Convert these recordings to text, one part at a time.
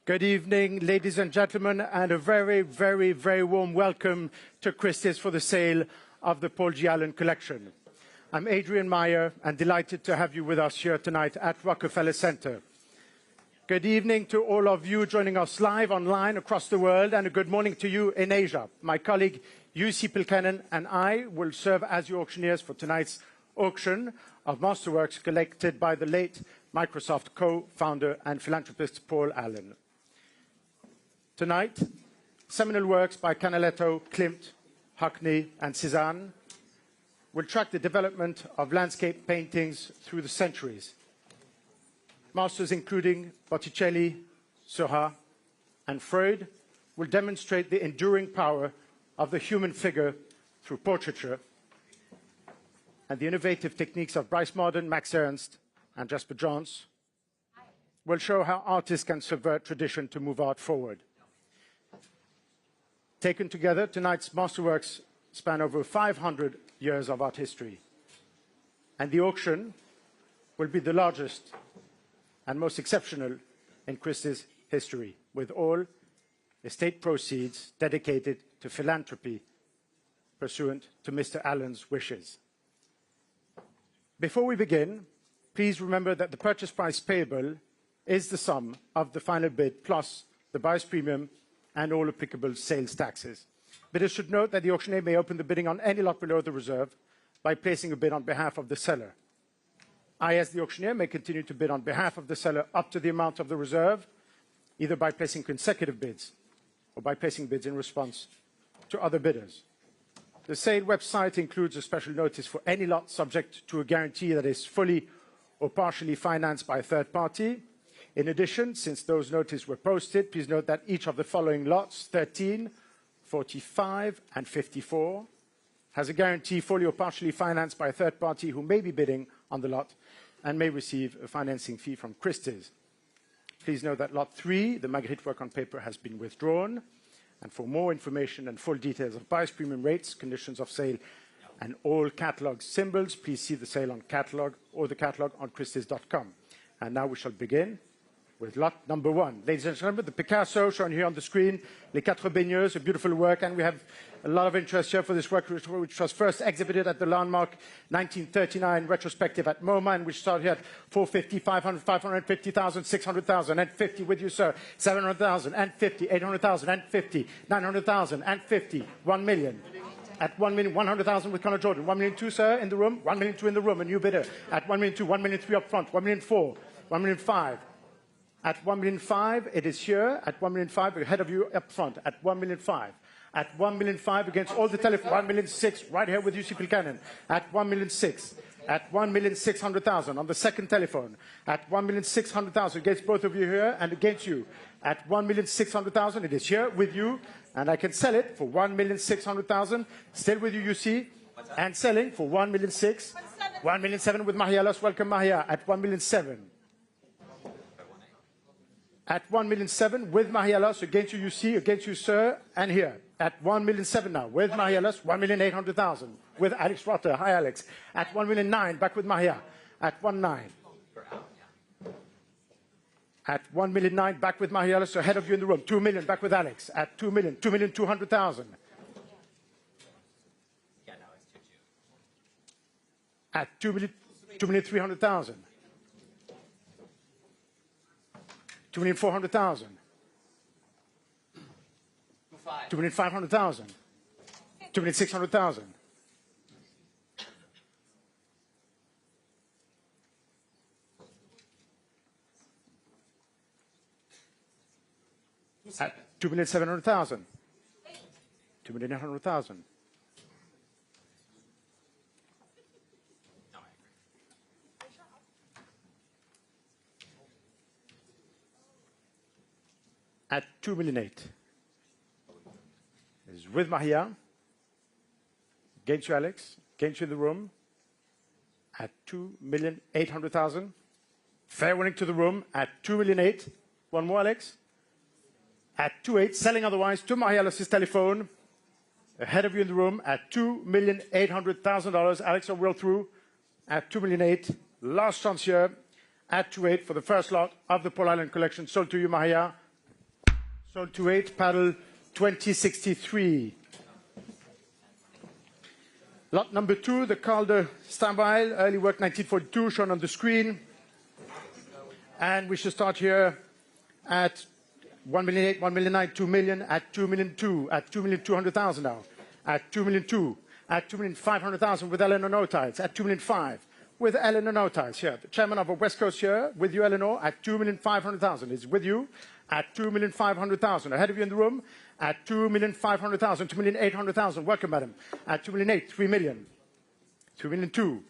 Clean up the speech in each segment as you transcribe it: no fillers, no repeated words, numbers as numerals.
Good evening, ladies and gentlemen, and a very, very, very warm welcome to Christie's for the sale of the Paul G. Allen collection. I'm Adrian Meyer, and delighted to have you with us here tonight at Rockefeller Center. Good evening to all of you joining us live online across the world, and a good morning to you in Asia. My colleague, UC Pilkanen, and I will serve as your auctioneers for tonight's auction of masterworks collected by the late Microsoft co-founder and philanthropist Paul Allen. Tonight, seminal works by Canaletto, Klimt, Hockney, and Cezanne will track the development of landscape paintings through the centuries. Masters including Botticelli, Seurat, and Freud will demonstrate the enduring power of the human figure through portraiture, and the innovative techniques of Bryce Marden, Max Ernst, and Jasper Johns will show how artists can subvert tradition to move art forward. Taken together, tonight's masterworks span over 500 years of art history, and the auction will be the largest and most exceptional in Christie's history, with all estate proceeds dedicated to philanthropy pursuant to Mr. Allen's wishes. Before we begin, please remember that the purchase price payable is the sum of the final bid plus the buyer's premium and all applicable sales taxes. Bidders should note that the auctioneer may open the bidding on any lot below the reserve by placing a bid on behalf of the seller. I, as the auctioneer, may continue to bid on behalf of the seller up to the amount of the reserve, either by placing consecutive bids or by placing bids in response to other bidders. The sale website includes a special notice for any lot subject to a guarantee that is fully or partially financed by a third party. In addition, since those notices were posted, please note that each of the following lots, 13, 45, and 54, has a guarantee fully or partially financed by a third party who may be bidding on the lot and may receive a financing fee from Christie's. Please note that lot 3, the Magritte work on paper, has been withdrawn. And for more information and full details of buyer's premium rates, conditions of sale, and all catalogue symbols, please see the sale on catalogue or the catalogue on christies.com. And now we shall begin with lot number 1. Ladies and gentlemen, the Picasso shown here on the screen, Les Quatre Baigneuses, a beautiful work, and we have a lot of interest here for this work, which was first exhibited at the landmark 1939 retrospective at MoMA, and which started here at 450, 500, 550,000, 600,000, and 50 with you, sir, 700,000, and 50, 800,000, and 50, 900,000, and 50, 1 million. At 1,100,000 with Conor Jordan. 1,000,002, sir, in the room. 1,000,002 in the room, a new bidder. At 1,000,002, 1,000,003 up front. 1,000,004, 1,000,005. At 1,000,005, it is here. At 1,000,005, ahead of you up front. At 1,000,005. At 1,000,005 against all the telephone. 1,000,006, right here with UC Pilkanen. At 1,000,006. At 1,600,000 on the second telephone. At 1,600,000 against both of you here and against you. At 1,600,000, it is here with you, and I can sell it for 1,600,000. Still with you, you see, and selling for 1,600,000. 1,700,000 with Mahia. Welcome, Mahia. At 1,700,000. At 1,700,000 with Mahialos, against you, you see, against you, sir, and here. At 1,700,000 now, with Mahialos, 1,800,000 with Alex Rotter. Hi, Alex. At 1,900,000, back with Mahia. At 1,900,000. At 1,900,000, back with Mahialos, ahead of you in the room. 2 million, back with Alex. At 2 million, 2,200,000. At 2,300,000. 2,400,000. 2,500,000. 2,600,000. 2,700,000. at 2,700,000. 2,800,000. At 2,000,008. Is with Mahia. Against you, Alex. Against you in the room. At 2,800,000. Fair winning to the room at 2,000,008. One more, Alex. At 2,800,000. Selling otherwise to Mahia, lost his telephone. Ahead of you in the room at $2,800,000. Alex will through at 2,000,008. Last chance here at 2,800,000 for the first lot of the Paul Island collection. Sold to you, Mahia. Sold to 8, paddle 2063. Lot number 2, the Calder standby, early work 1942, shown on the screen. And we should start here at 1,800,000, 1,900,000, 2,000,000, at 2,200,000, at 2,200,000 now, at 2,200,000, at 2,500,000 with Eleanor No Tides, at 2,500,000 with Eleanor No Tides here. The chairman of the West Coast here, with you, Eleanor, at 2,500,000 is with you. At 2,500,000. Ahead of you in the room at 2,500,000, 2,800,000. Welcome, madam. At 2,800,000, 3,000,000, 2,200,000,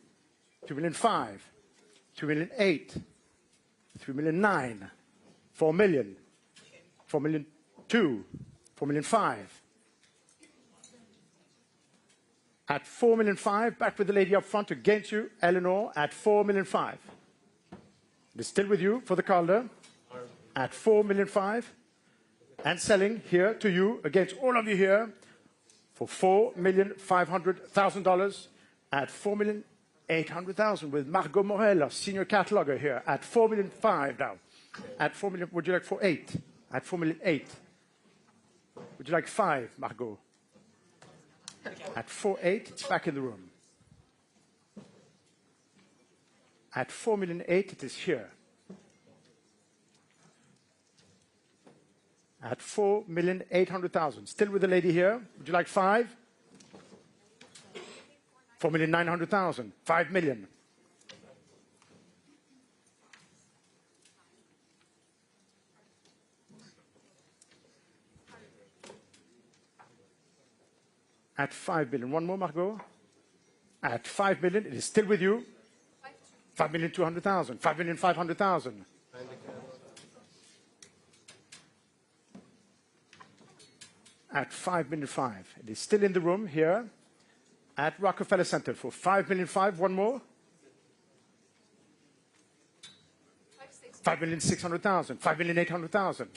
2,500,000, 2,800,000, 3,900,000, 4,000,000, 4,200,000, 4,500,000. At 4,500,000, back with the lady up front against you, Eleanor, at 4,500,000. It is still with you for the Calder. At 4,500,000 and selling here to you against all of you here for $4,500,000 at 4,800,000 with Margot Morel, our senior cataloger here at 4,500,000 now. At 4,000,000, would you like 4,800,000? At 4,800,000. Would you like 5, Margot? At 4,800,000, it's back in the room. At 4,800,000, it is here. At 4,800,000. Still with the lady here. Would you like 5? 4,900,000. 5 million. At 5 million. One more, Margot. At 5 million, it is still with you. 5,200,000. 5,500,000. At 5,500,000. It is still in the room here at Rockefeller Center for 5,500,000. One more. 5,600,000. 5,800,000.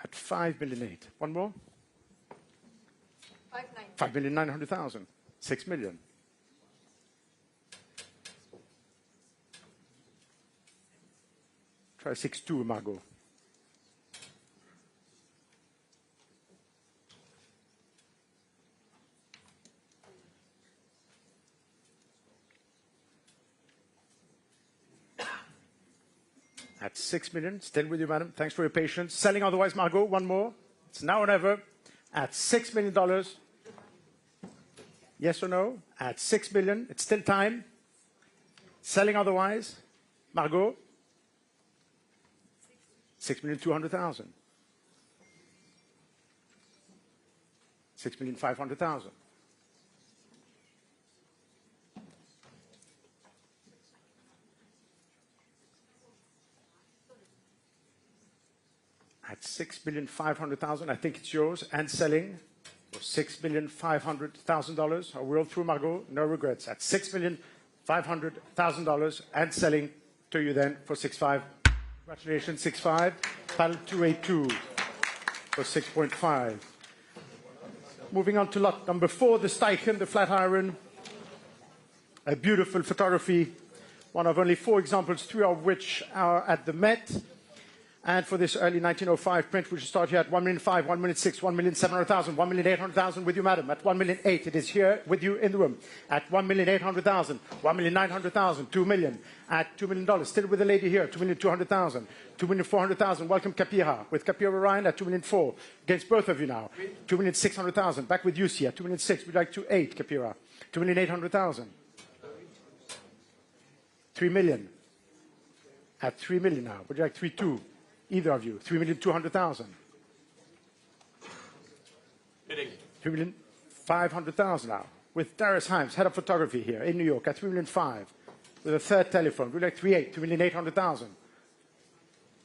At 5,800,000. One more. 5,900,000. 6 million. Try 6,200, Margot. At 6 million, still with you, madam. Thanks for your patience. Selling otherwise, Margot. One more. It's now or never. At $6 million. Yes or no? At 6 million. It's still time. Selling otherwise, Margot. 6,200,000. 6,500,000. At 6,500,000, I think it's yours, and selling for $6,500,000. I will through, Margot, no regrets. At $6,500,000 and selling to you then for 6.5. Congratulations, 6.5. Paddle 282 for 6.5. Moving on to lot number 4, the Steichen, the Flatiron. A beautiful photography, one of only 4 examples, 3 of which are at the Met. And for this early 1905 print, we should start here at 1,005,000, 1,006,000, 1,700,000, 1,800,000 with you, madam. At 1,008,000, it is here with you in the room. At 1,800,000, 1,900,000, 2 million. At $2 million, still with the lady here, 2,200,000, 2,400,000. Welcome Capira. With Capira Ryan at 2,004,000. Against both of you now. 2,600,000. Back with Yusi at 2,600,000. We'd like 2,800,000, Capira. 2,800,000. 3 million. At 3 million now. Would you like 3,200,000? Either of you. 3,200,000. Bidding. 3,500,000 now. With Darius Himes, head of photography here in New York at 3,500,000. With a third telephone. Would you like 3,800,000? 2,800,000.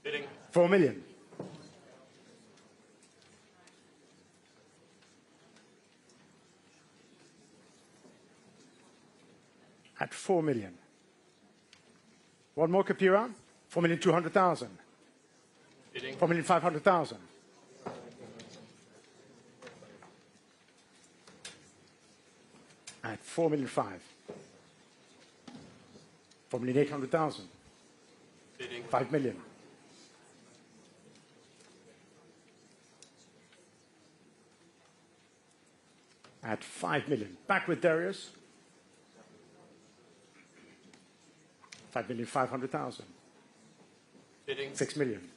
Bidding. 4 million. At 4 million. One more, Capira. 4,200,000. Bidding. 4,500,000. At 4,500,000. 4,800,000. Bidding. 5 million. At 5 million. Back with Darius. 5,500,000. Bidding. 6 million.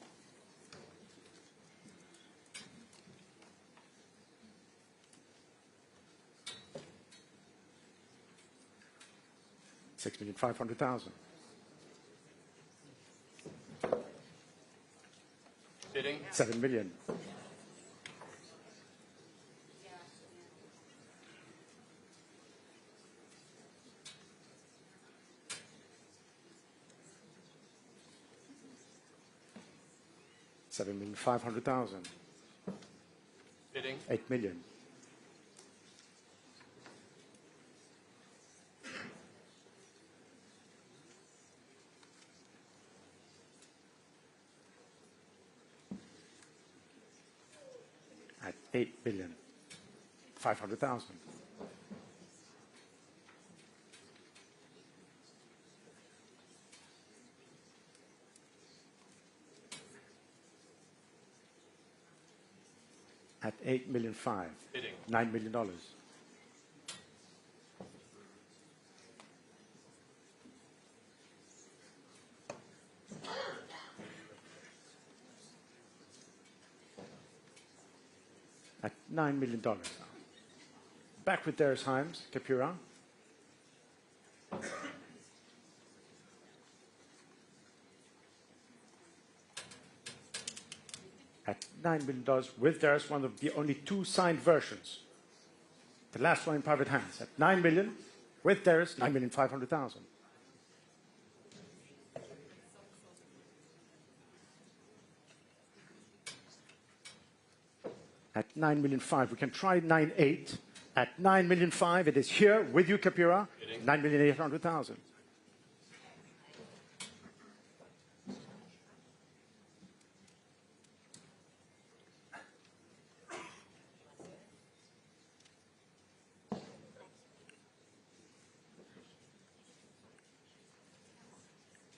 $6,500,000. Bidding. 7 million. $7,500,000. Bidding. 8 million. At 8,500,000. At 8,500,000. Bidding. $9 million. At $9 million. Back with Darius Himes, Capira. At $9 million with Darius, one of the only two signed versions. The last one in private hands. At 9 million with Darius, 9,500,000. At 9,500,000, we can try 9,800,000. At 9,500,000, it is here with you, Capira. 9,800,000.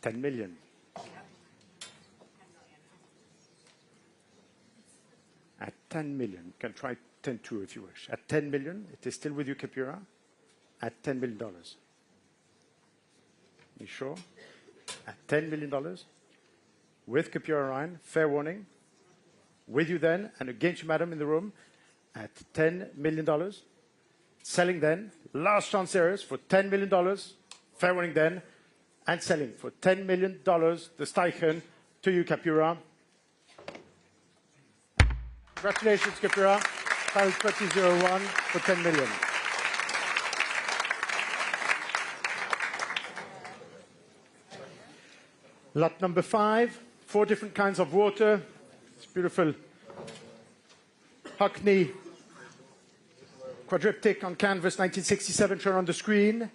$10 million. At 10 million, you can try 10.2 if you wish. At 10 million, it is still with you, Capira. At $10 million. You sure? At $10 million, with Capira Ryan, fair warning. With you then, and against you, madam, in the room, at $10 million. Selling then, last chance series for $10 million. Fair warning then. And selling for $10 million, the Steichen, to you, Capira. Congratulations, Capira. File 2001 for $10 million. Lot number 5, 4 different kinds of water. It's beautiful. Hockney quadriptych on canvas, 1967, shown on the screen.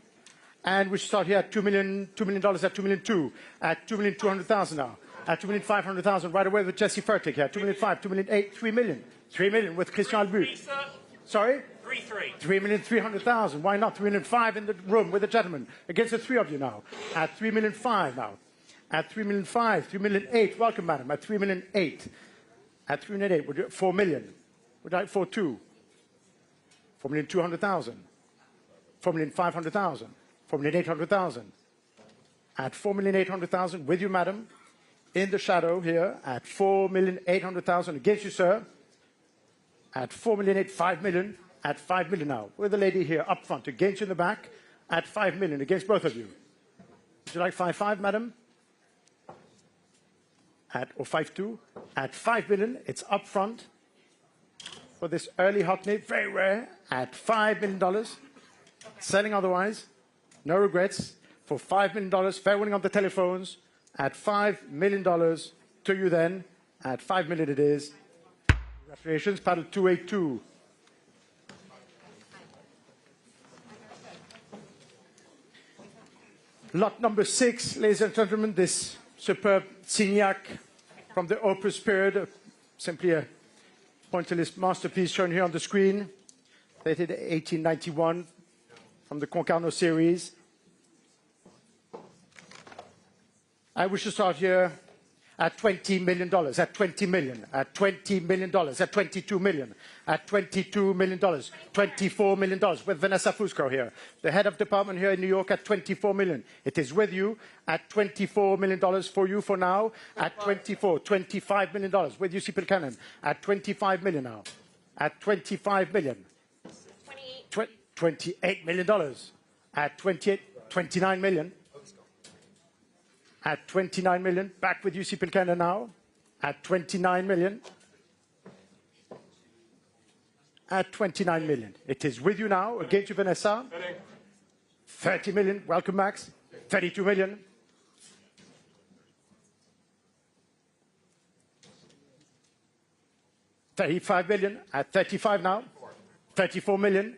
And we start here at $2 million at $2,200,000, at $2,200,000 now, at $2,500,000 right away with Jesse Fertig here, $2,500,000, $2,800,000, $3 million, $3 million with Christian Albut. Sorry? 3,300,000. Why not $3,500,000 in the room with the gentleman against the three of you now, at $3,500,000 now, At 3,000,005, 3,000,008. Welcome, madam. At 3,000,008. At 3,000,008, would you 4 million? Would you like 4,2? 4,200,000. 4,500,000. 4,800,000. At 4,800,000, with you, madam, in the shadow here, at 4,800,000, against you, sir. At 4,800,000, 5 million, at 5 million now. With the lady here up front, against you in the back, at 5 million, against both of you. Would you like 5,500, madam? Or 5,200? At 5 million, it's up front for this early Hockney, very rare, at $5 million. Selling otherwise, no regrets. For $5 million, fair winning on the telephones, at $5 million to you then, at 5 million it is. Congratulations, paddle 282. Lot number 6, ladies and gentlemen, this superb Signac from the Opus period, simply a pointillist masterpiece shown here on the screen, dated 1891 from the Concarneau series. I wish to start here at $20 million, at $20 million, at $20 million, at $22 million, at $22 million, $24 million, with Vanessa Fusco here, the head of department here in New York at $24 million. It is with you at $24 million for you for now, at $25 million, with you, Sipil Cannon, at $25 million now, at $25 million, $28 million, at $29 million. At 29 million, back with you, Sipil Cannon now. At 29 million. At 29 million. It is with you now, against you, Vanessa. 30 million, welcome, Max. 32 million. $35 million, at 35 now. 34 million.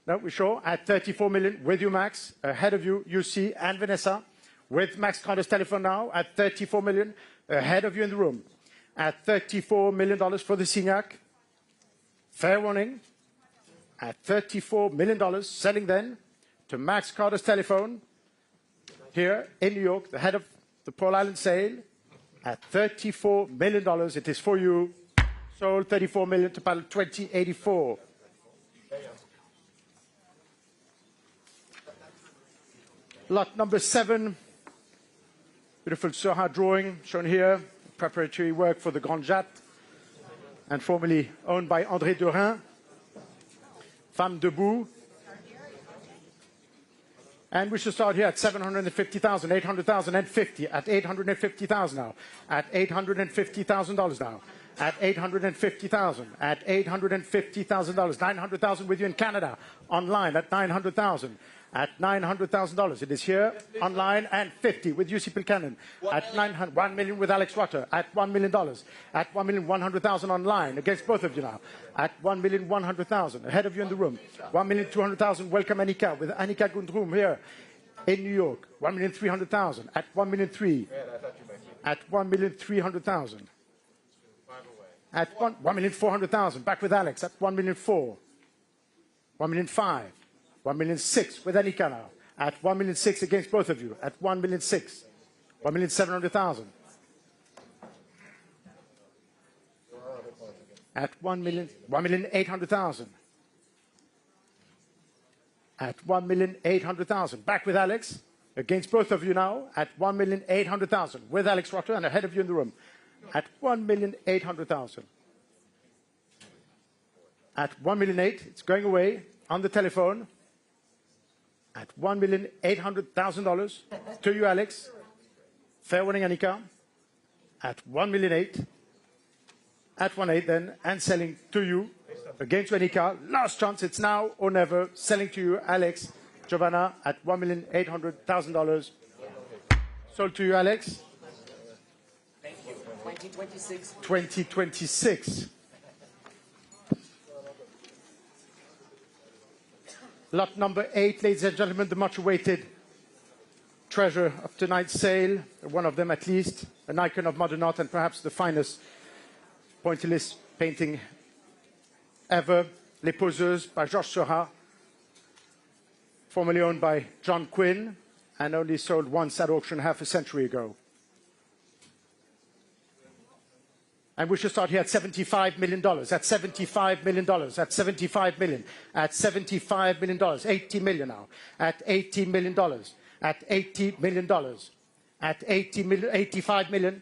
No, we're sure. At 34 million, with you, Max. Ahead of you, UC and Vanessa. With Max Calder's telephone now at 34 million, ahead of you in the room. At $34 million for the Signac. Fair warning. At $34 million, selling then to Max Calder's telephone here in New York, the head of the Pearl Island sale. At $34 million, it is for you. Sold 34 million to paddle 2084. Lot number 7. Beautiful Seurat drawing shown here, preparatory work for the Grand Jatte, and formerly owned by André Derain. Femme debout. And we should start here at 750,000, 800,000, and 50. At 850,000 now. At $850,000 now. At 850,000. At $850,000. 900,000 with you in Canada. Online at 900,000. At $900,000. It is here, online, and 50 with UC Pilcannon. At 1 million with Alex Rutter. At $1 million. At 1,100,000 online, against both of you now. At 1,100,000, ahead of you in the room. 1,200,000, welcome Annika, with Annika Gundrum here in New York. 1,300,000. At 1,300,000. At 1,300,000. At 1,400,000, back with Alex. At 1,400,000. 1,500,000. 1,600,000 with Annika now. At 1,600,000 against both of you. At 1,600,000. 1,700,000. At 1,800,000. At 1,800,000. Back with Alex. Against both of you now. At 1,800,000. With Alex Rutter and ahead of you in the room. At 1,800,000. At 1,800,000. It's going away on the telephone. At $1,800,000 to you, Alex. Fair warning, Annika. At 1,800,000. At 1,800,000 then, and selling to you. Against you, Annika. Last chance, it's now or never. Selling to you, Alex. Giovanna, at $1,800,000. Sold to you, Alex. Thank you. 2026. 2026. Lot number 8, ladies and gentlemen, the much-awaited treasure of tonight's sale, one of them at least, an icon of modern art and perhaps the finest pointillist painting ever, Les Poseuses by Georges Seurat, formerly owned by John Quinn and only sold once at auction half a century ago. And we should start here at $75 million. At $75 million. At $75 million. At $75 million. $80 million now. At $80 million. At $80 million. At $80 million. $85 million.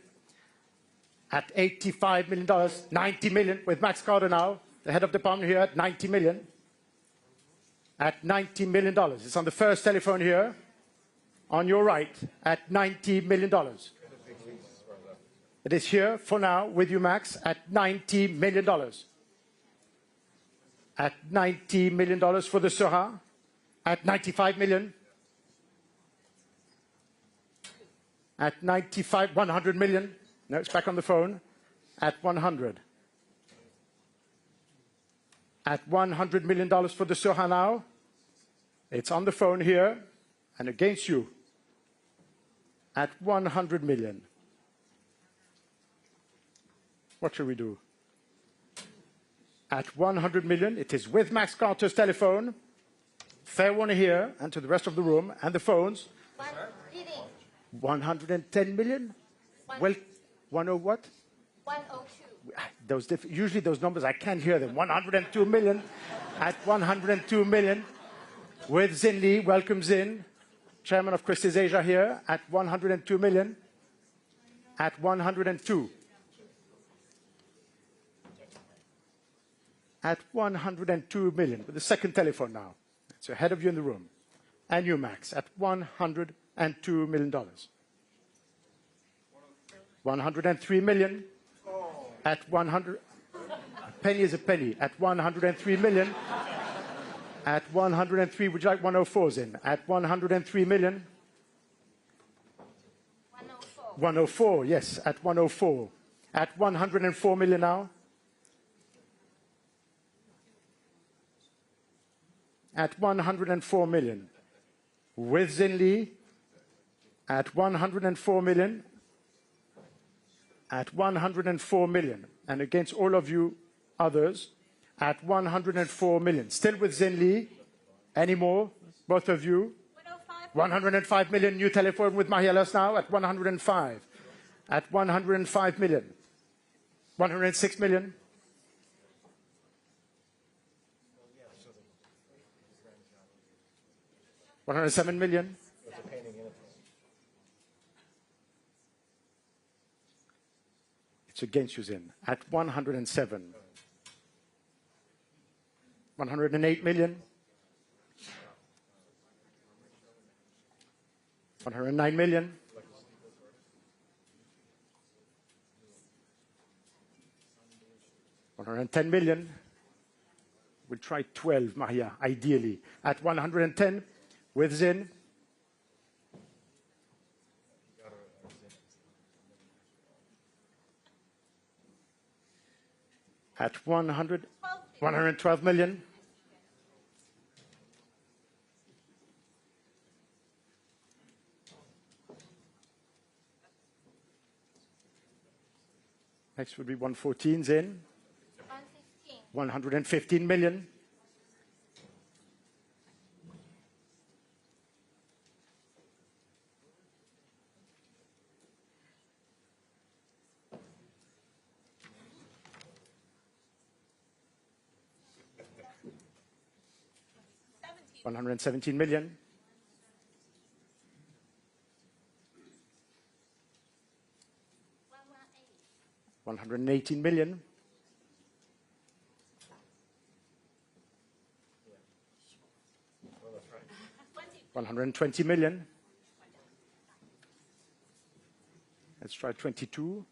At $85 million. $90 million with Max Calder now, the head of the department here at $90 million. At $90 million. It's on the first telephone here. On your right, at $90 million. It is here for now with you, Max, at $90 million. At $90 million for the Seurat. At $95 million. At 95, 100 million. No, it's back on the phone. At 100. At $100 million for the Seurat now. It's on the phone here and against you. At 100 million. What shall we do? At 100 million, it is with Max Calder's telephone. Fair warning here, and to the rest of the room, and the phones. 110 million? Well, 10 what? 102. Usually those numbers, I can't hear them. 102 million. At 102 million. With Zin Lee, welcome Zin. Chairman of Christie's Asia here. At 102 million. At 102. At 102 million, with the second telephone now. It's ahead of you in the room. And you, Max, at $102 million. 103 million. At 100, a penny is a penny. At 103 million. At 103, would you like 104s in? At 103 million. 104. 104, yes, at 104. At 104 million now. At 104 million. With Zin Lee, at 104 million. At 104 million. And against all of you others, at 104 million. Still with Zin Lee. Any more? Both of you? 105 million. New telephone with Mahielas now at 105. At 105 million. 106 million. 107 million. It's against you, Zin. At 107. 108 million. 109 million. 110 million. We'll try 12, Maria, ideally. At 110, with Zin. At 112 million. Next would be 114, Zin. 115 million. 117 million. 118 million. 120 million. Let's try 22.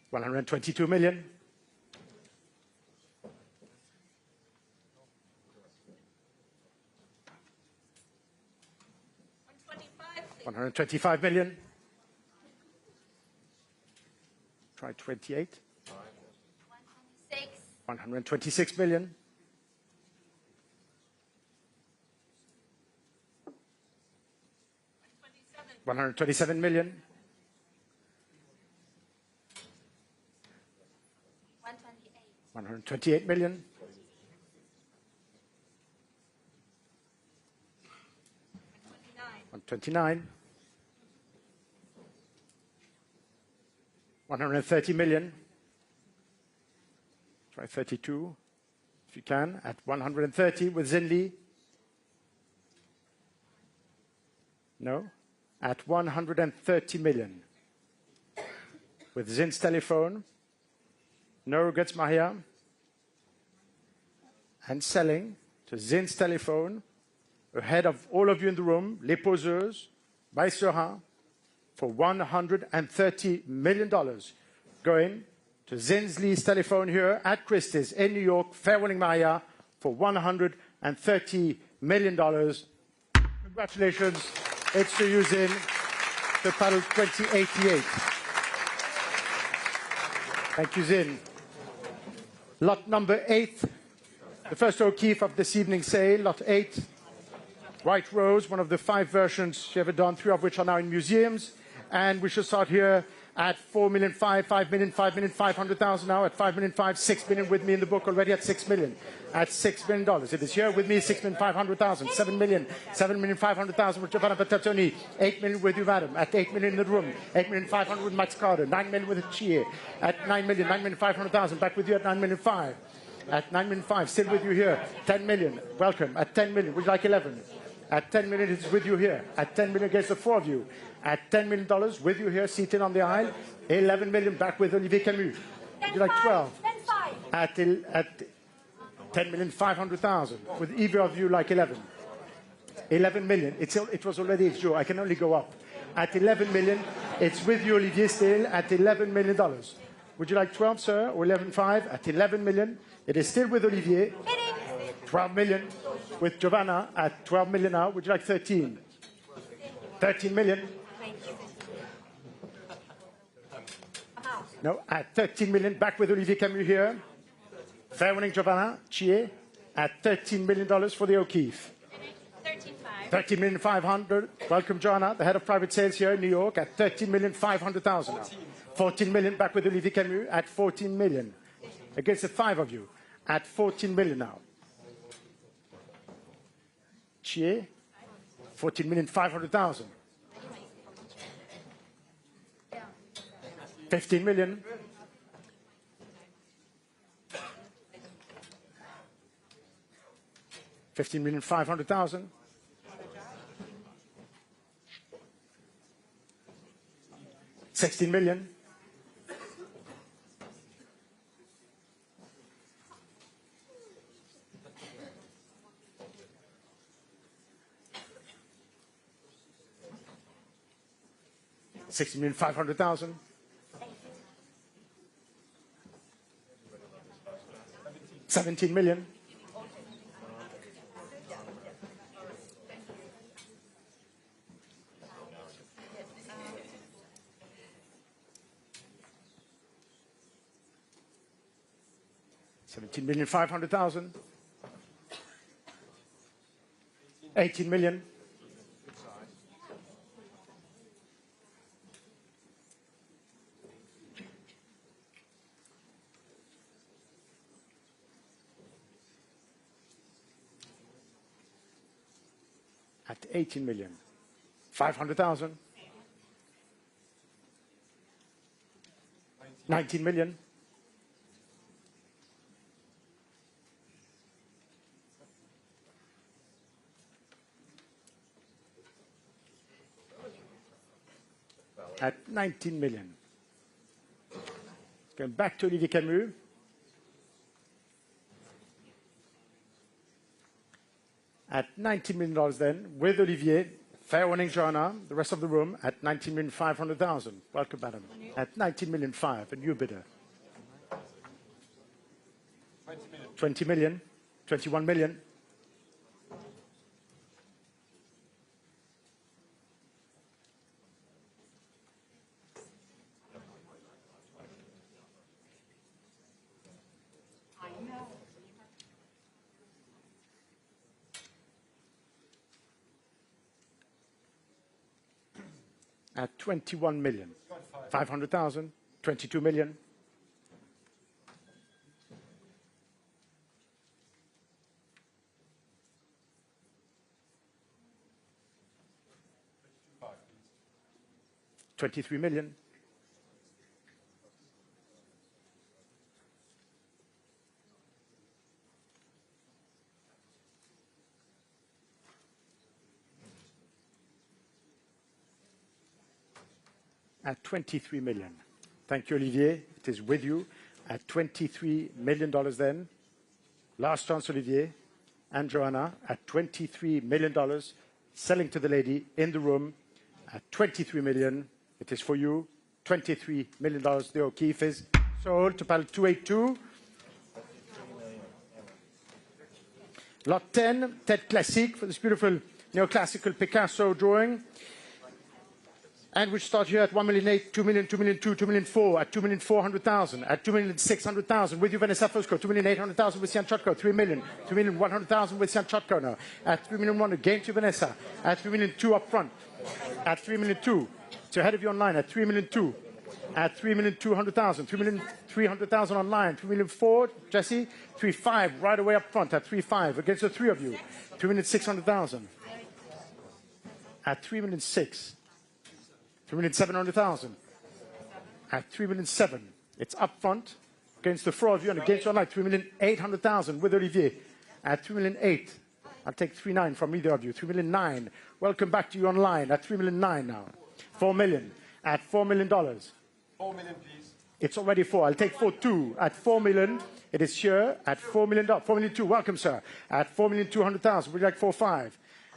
122 million. 125 million. Try 28. 126 million. 127 million. 128 million. 129. 130 million. Try 32, if you can, at 130 with Zinli. No? At 130 million. With Zin's telephone. No, gets Mahia. And selling to Zin's telephone, ahead of all of you in the room, Les Poseuses, by Seurat, for $130 million. Going to Zinsley's telephone here at Christie's in New York, fair warning Maria, for $130 million. Congratulations. It's to you, Zin, the paddle 2088. Thank you, Zin. Lot number 8, the first O'Keeffe of this evening's sale, lot 8. White Rose, one of the 5 versions she ever done, 3 of which are now in museums. And we should start here at 4 million, 5 million, 500,000 now, at 5 million, 6 million with me in the book already at 6 million, at $6 million. It is here with me, 6,500,000, 7 million, 7,500,000 with Giovanna Bertazzoni, 8 million with you, madam, at 8 million in the room, 8,500,000 with Max Calder, 9 million with Chie, at 9 million, 9,500,000, back with you at 9,500,000, at 9,500,000, still with you here, 10 million, welcome, at 10 million, would you like 11? At 10 million, it's with you here. At 10 million against the 4 of you. At $10 million, with you here, seated on the aisle. 11 million, back with Olivier Camus. Would you like 12? At 10,500,000, with either of you like 11. 11 million, it was already it's you. I can only go up. At 11 million, it's with you, Olivier, still at $11 million. Would you like 12, sir, or 11.5? At 11 million, it is still with Olivier. 12 million. With Giovanna at 12 million now. Would you like 13? 13 million. No, at 13 million. Back with Olivier Camus here. Fair winning Giovanna. Chie at $13 million for the O'Keeffe. 13,500,000. Welcome, Joanna, the head of private sales here in New York at 13,500,000 now. 14 million. Back with Olivier Camus at 14 million. Against the 5 of you at 14 million now. Chie, 14,500,000. 15 million. $15,500,000. 16 million. 16,500,000. 17 million. 17,500,000. 18 million. 18 million. 500,000. 19 million. 19 million. Going back to Olivier Camus. At $19 million then, with Olivier, fair warning Joanna, the rest of the room, at 19,500,000. Welcome, madam. At 19,500,000, a new bidder. 20 million, 21 million. At 21 million, 500,000, 22 million. $23 million. at 23 million. Thank you, Olivier. It is with you at $23 million then. Last chance, Olivier and Joanna, at $23 million, selling to the lady in the room at 23 million. It is for you, $23 million. The O'Keefe is sold to pal 282. Lot 10, Tête Classique for this beautiful neoclassical Picasso drawing. And we start here at 1,008,000, 2,000,000, 2,000,002, 2,000,004, at 2,400,000, at 2,600,000 with you, Vanessa Fosco, 2,800,000 with Sian Chotko, 3 million, 2,100,000 with Sian Chotko now, at 3,000,001 again to Vanessa, at 3,000,002 up front, at 3,000,002, it's ahead of you online, at 3,000,002, at 3,200,000, 3,300,000 online, 3,000,004, Jesse, 3,500 right away up front, at 3,500 against the three of you, 3,600,000, at 3,600,000. 3,700,000 at 3,700,000. It's up front against the four of you and against your light. 3,800,000 with Olivier at 3,800,000. I'll take 3,900 from either of you. 3,900,000. Welcome back to you online at 3,900,000 now. 4 million at $4 million. 4 million, please. It's already 4. I'll take 4,200 at 4 million. It is here at $4 million. 4,200,000. Welcome, sir. At 4,200,000. Would you like 4,500?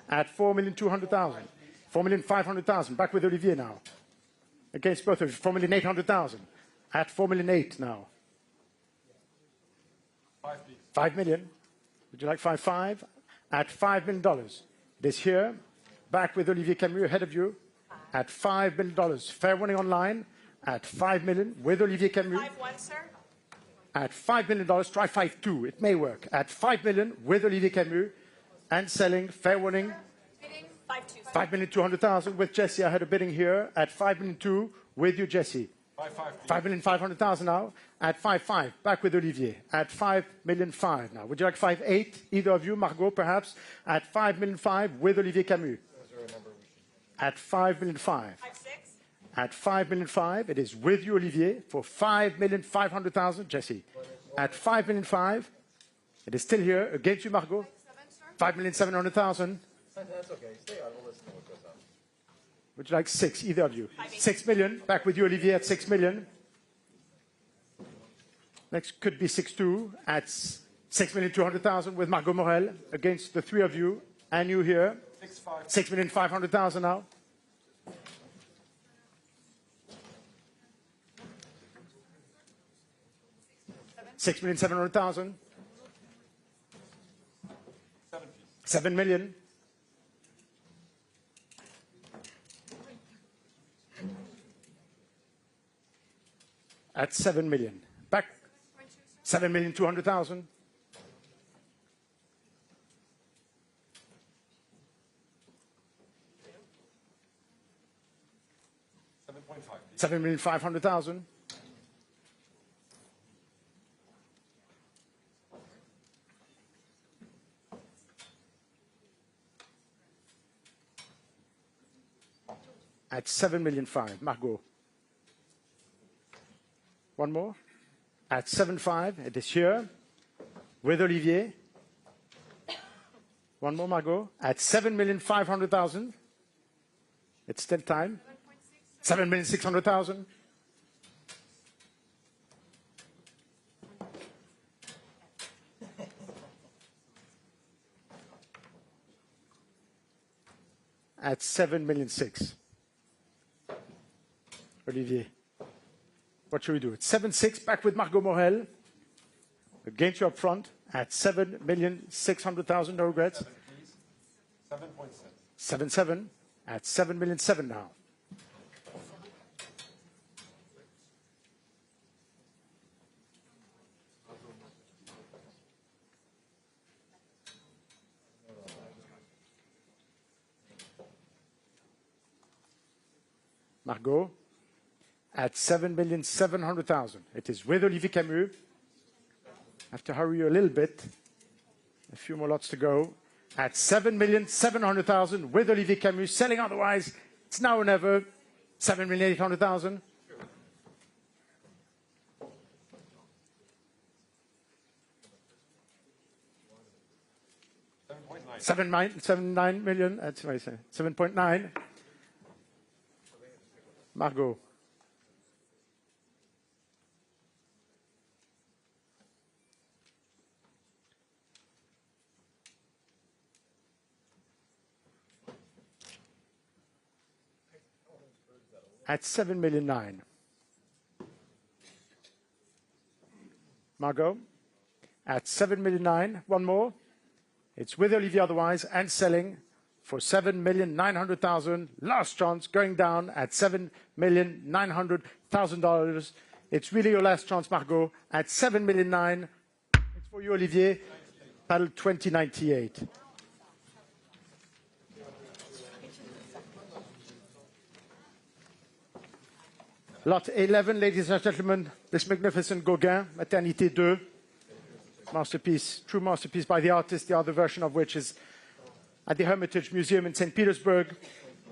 At 4,200,000. 4,500,000. Back with Olivier now. Against both of you. 4,800,000. At 4,800,000 now. 5, please. 5 million. Would you like 5,500? At $5 million. This here. Back with Olivier Camus ahead of you. At $5 million. Fair warning online. At $5 million with Olivier Camus. 5-1, sir. At $5 million. Try 5,200. It may work. At $5 million with Olivier Camus. And selling. Fair warning. 5-2. 5,200,000 with Jesse. I had a bidding here at 5,200,000 with you, Jesse. 5,500,000 now at 5,500. Back with Olivier at 5,500,000 now. Would you like 5,800? Either of you, Margot, perhaps at 5,500,000 with Olivier Camus. At 5,500,000. 5-6. At 5,500,000, it is with you, Olivier, for 5,500,000. Jesse. At 5,500,000, it is still here against you, Margot. 5,700,000. That's okay. Stay on. We'll listen to what goes on. Would you like 6, either of you? 6 million. Back with you, Olivier, at 6 million. Next could be 6,200 at 6,200,000 with Margot Morel against the three of you and you here. 6,500,000 now. $6,700,000. 7 million. At 7 million. Back 7,200,000. 7,500,000. At 7,500,000. Margot. One more. At 7,500,000. It is here with Olivier. One more, Margot. At 7,500,000. It's still time. 7,600,000. At 7,600,000. Olivier. What should we do? It's 7,600,000 back with Margot Morel. Against you up front at 7,600,000. No regrets. 7.7. 7,700,000 at 7,700,000 now. Margot. At 7,700,000. It is with Olivier Camus. I have to hurry you a little bit. A few more lots to go. At 7,700,000 with Olivier Camus. Selling otherwise, it's now or never. 7,800,000. 7.9 million. That's what I say. 7.9. Margot. at 7.9 million. Margot, at 7.9 million. One more. It's with Olivier otherwise and selling for 7,900,000. Last chance going down at $7,900,000. It's really your last chance, Margot, at 7.9 million. It's for you, Olivier. Paddle 2098. Lot 11, ladies and gentlemen, this magnificent Gauguin, Maternité 2. Masterpiece, true masterpiece by the artist, the other version of which is at the Hermitage Museum in St. Petersburg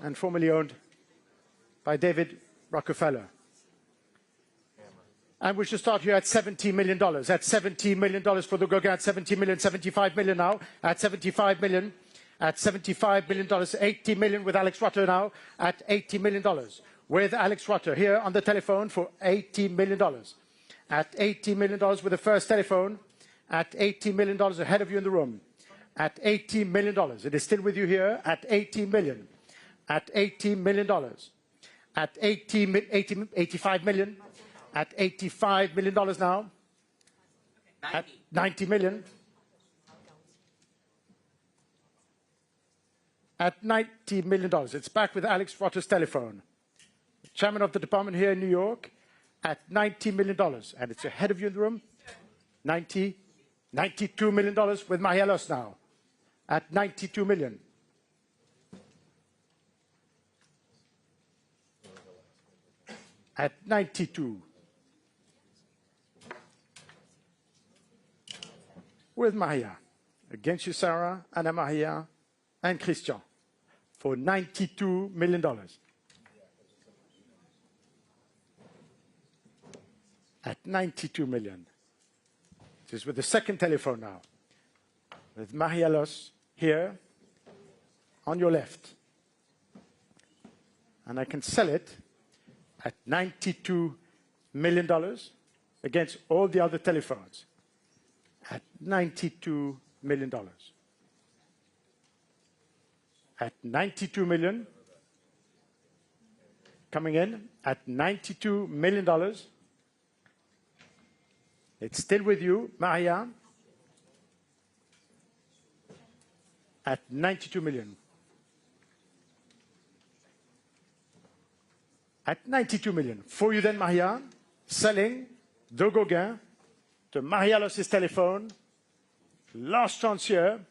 and formerly owned by David Rockefeller. And we should start here at $70 million. At $70 million for the Gauguin, at 70 million, 75 million now, at 75 million, at $75 million, 80 million with Alex Rutter now, at $80 million. With Alex Rutter here on the telephone for $80 million. At $80 million with the first telephone, at $80 million ahead of you in the room. At $80 million. It is still with you here at $80 million. At $80 million. At 85 million. At $85 million now. 90. At 90 million. At $90 million. It's back with Alex Rutter's telephone. Chairman of the department here in New York at $90 million. And it's ahead of you in the room. $92 million with Marielos now at 92 million. At 92. With Maria. Against you, Sarah, Anna Maria, and Christian for $92 million. At 92 million. This is with the second telephone now. With Marielos here on your left. And I can sell it at $92 million against all the other telephones. At $92 million. At 92 million. Coming in at $92 million. It's still with you, Maria, at 92 million. At 92 million. For you then, Maria, selling the Gauguin to Marielos' telephone. Last chance here.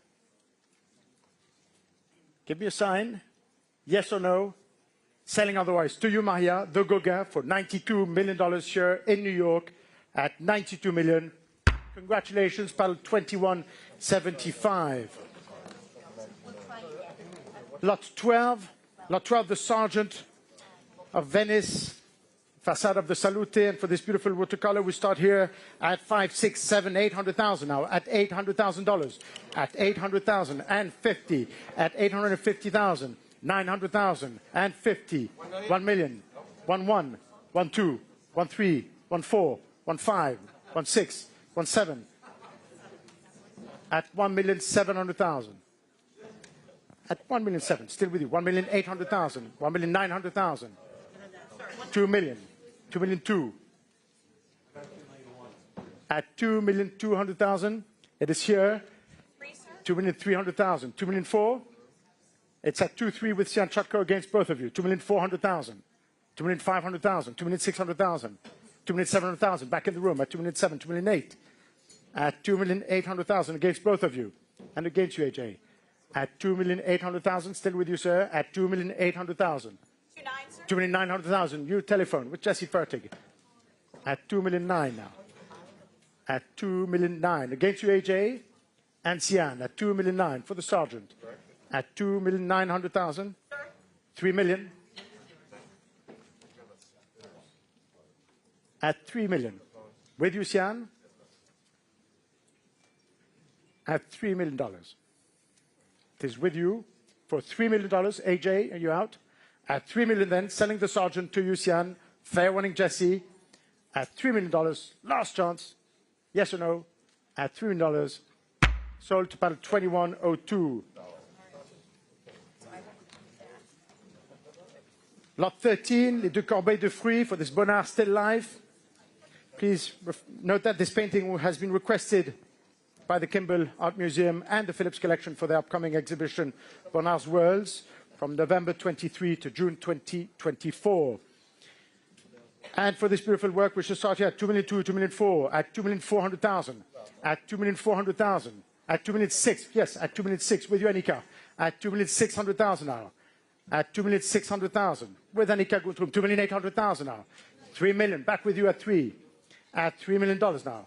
Give me a sign. Yes or no. Selling otherwise. To you, Maria, the Gauguin for $92 million here in New York. At 92 million. Congratulations, paddle 2175. Lot 12, the Sargent of Venice, facade of the Salute, and for this beautiful watercolor, we start here at 5, 6, 7, 800,000 now, at $800,000, at 800,000 and 50, at 850,000, 900,000 and 50, 1 million, 1, 1, 1, 2, 1, 3, 1, 4, 1, 5, 1, 6, 1, 7, at 1,700,000. At 1,700,000, still with you, 1,800,000, 1,900,000, 2 million, 2,200,000. At 2,200,000, it is here, 2,300,000, 2,400,000. It's at 2,300,000 with Sian Chatko against both of you, 2,400,000, 2,500,000, 2,600,000. 2,700,000 back in the room at 2,700,000, 2,800,000. At 2,800,000 against both of you. And against you, AJ. At 2,800,000, still with you, sir. At 2,800,000. 2,900,000. You telephone with Jesse Fertig. At 2,900,000 now. At 2,900,000. Against you, AJ. And Sian at 2,900,000 for the Sargent. At 2,900,000. 3 million. At 3 million. With you, Sian? At $3 million. It is with you for $3 million. AJ, are you out? At 3 million then, selling the Sargent to you, Sian. Fair winning, Jesse. At $3 million. Last chance. Yes or no? At $3 million. Sold to paddle 2102. Lot 13, Les Deux Corbeilles de Fruits for this Bonnard still life. Please note that this painting has been requested by the Kimball Art Museum and the Phillips Collection for their upcoming exhibition, Bonnard's Worlds, from November 23 to June 2024. And for this beautiful work, we should start here at 2,200,000, 2,400,000, at 2,400,000, at 2,400,000, at 2,600,000, yes, at 2,600,000 with you, Annika, at 2,600,000 now, at 2,600,000 with Annika Guntrum, 2,800,000 now, 3 million, back with you at $3 million now,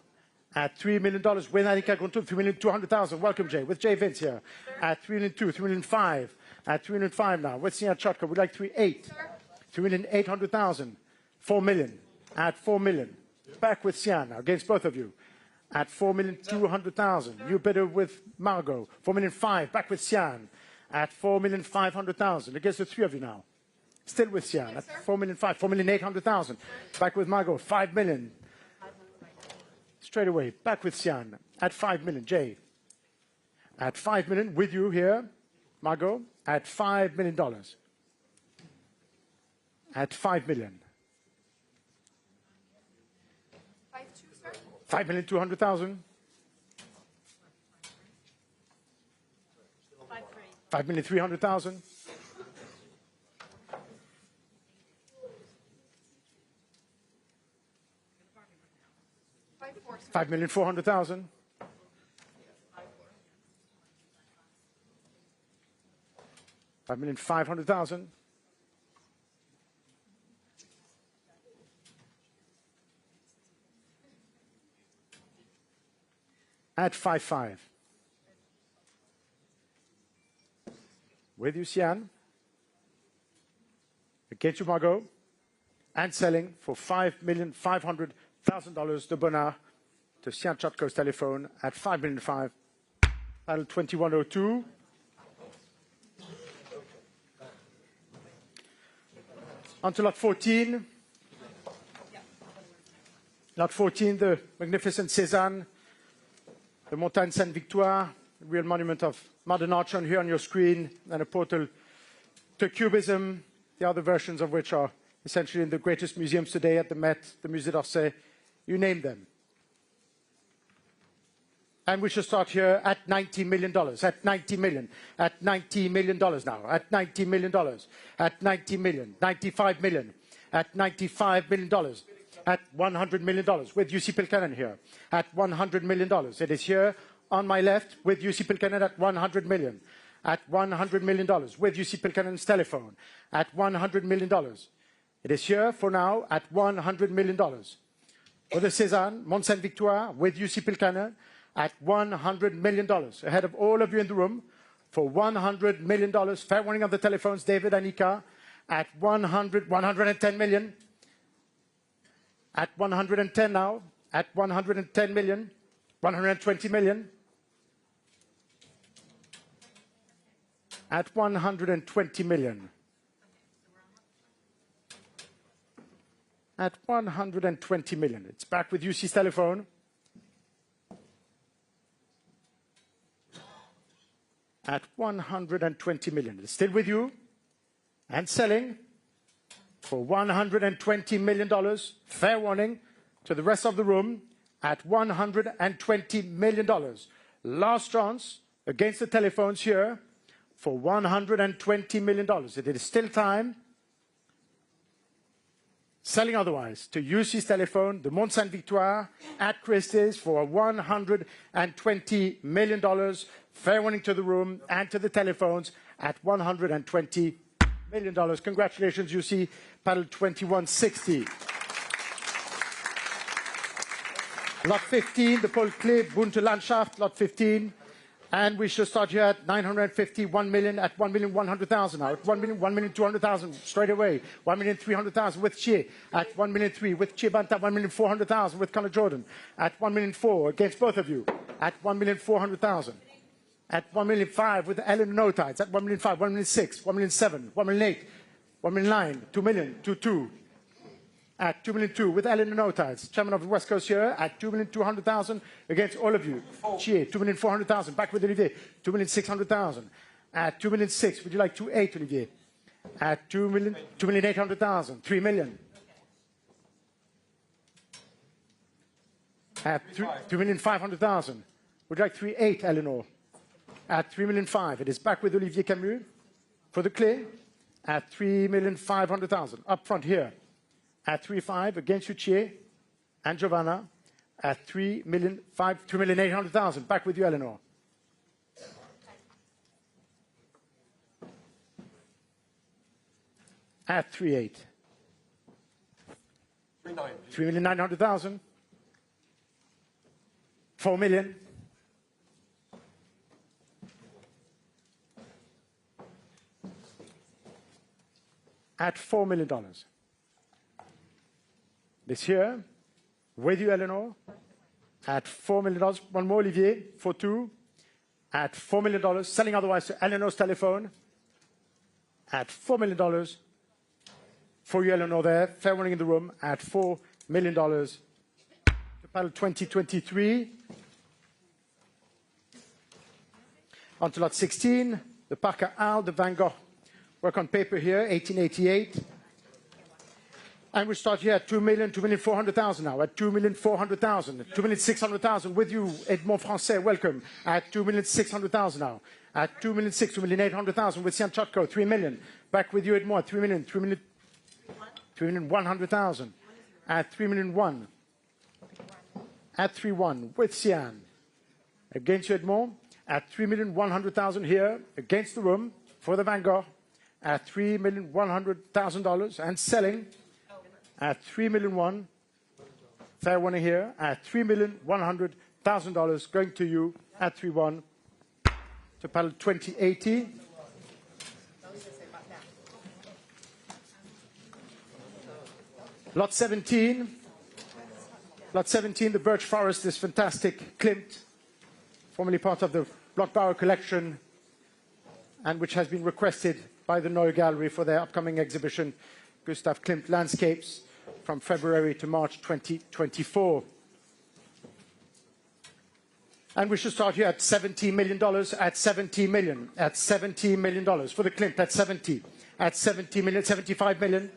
at $3 million with Annika Guntrum, 3,200,000, welcome Jay, with Jay Vince here, at 3,200,000, 3,500,000, at 3,500,000 now, with Sian Chotka, we'd like 3,800,000. 4 million, at 4 million. Back with Sian now, against both of you. At 4,200,000. You bidder with Margot. 4,500,000. Back with Sian. At 4,500,000. Against the three of you now. Still with Sian. At 4,500,000. 4,800,000. Back with Margot. 5 million. Straight away. Back with Sian. At 5 million. Jay. At 5 million. With you here. Margot. At $5 million. At 5 million. 5,200,000. 5,300,000. 5,400,000. 5,500,000. At 5,500,000. With you, Sian. Against you, Margot. And selling for $5,500,000 de Bonnard to Sian Chotko's telephone at $5,500,000. Panel 2102. On to lot 14. Lot 14, the magnificent Cezanne. The Montagne Sainte-Victoire, a real monument of modern art shown here on your screen, and a portal to Cubism, the other versions of which are essentially in the greatest museums today at the Met, the Musée d'Orsay, you name them. And we should start here at $90 million, at $90 million, at $90 million now, at $90 million, at $90 million, $95 million, at $95 million. At $100 million, with UC Pilkanen here, at $100 million. It is here on my left with UC Pilkanen at $100 million, at $100 million, with UC Pilkanen's telephone, at $100 million. It is here for now at $100 million. For the Cezanne, Mont Sainte-Victoire, with UC Pilkanen, at $100 million. Ahead of all of you in the room, for $100 million. Fair warning on the telephones, David, Annika, at 110 million. At 110 now, at 110 million, 120 million. At 120 million. At 120 million. It's back with UC's telephone. At 120 million. It's still with you and selling for $120 million. Fair warning to the rest of the room at $120 million. Last chance against the telephones here for $120 million. It is still time. Selling otherwise to UC's telephone, the Mont Sainte-Victoire at Christie's for $120 million. Fair warning to the room and to the telephones at $120 million. Congratulations, UC, panel 2160. Lot 15, the Paul Klee Bunte Landschaft, lot 15. And we should start here at 951 million at 1,100,000 now. At 1,200,000 straight away. 1,300,000 with Chie at 1,300,000 with Chie Banta, 1,400,000 with Connor Jordan at 1,400,000 against both of you at 1,400,000. At 1,500,000 with Ellen Notides at 1,500,000, 1,600,000, 1,700,000, 1,800,000, 1,900,000, 2,000,000, 2,200,000. At 2,200,000 with Ellen Notides, chairman of the West Coast here, at 2,200,000 against all of you. Chie, 2,400,000, back with Olivier, 2,600,000. At 2,600,000, would you like 2,800,000, Olivier? At 2,800,000. 3 million. At 2,500,000. Would you like 3.8, Eleanor? At 3,500,000. It is back with Olivier Camus for the clay. At 3,500,000. Up front here. At 3.5 against Uchier and Giovanna. At 2,800,000. Back with you, Eleanor. At 3.8. 3,900,000. 4 million. At $4 million. This here, with you, Eleanor, at $4 million. One more, Olivier, for 2. At $4 million, selling otherwise to Eleanor's telephone. At $4 million, for you, Eleanor, there, fair warning in the room, at $4 million. The panel 2023. On to lot 16, the Parker Owl, the Van Gogh. Work on paper here, 1888. And we start here at 2,400,000 now, at 2,400,000, 2,600,000 with you, Edmond Francais, welcome, at 2,600,000 now, at 2,800,000 with Sian Chotko, 3 million, back with you, Edmond, 3,100,000, at 3,000,001, at 3,1 with Sian, against you, Edmond, at 3,100,000 here, against the room, for the Van Gogh, at $3,100,000 and selling at $3,000,001. Fair warning here at $3,100,000 going to you at 3-1 to panel 2080. Lot 17. Lot 17, the Birch Forest, this fantastic Klimt, formerly part of the Bloch-Bauer collection and which has been requested by the Neue Gallery for their upcoming exhibition, Gustav Klimt Landscapes, from February to March 2024. And we should start here at $70 million, at $70 million, at $70 million for the Klimt, at 70, at 70 million, 75 million,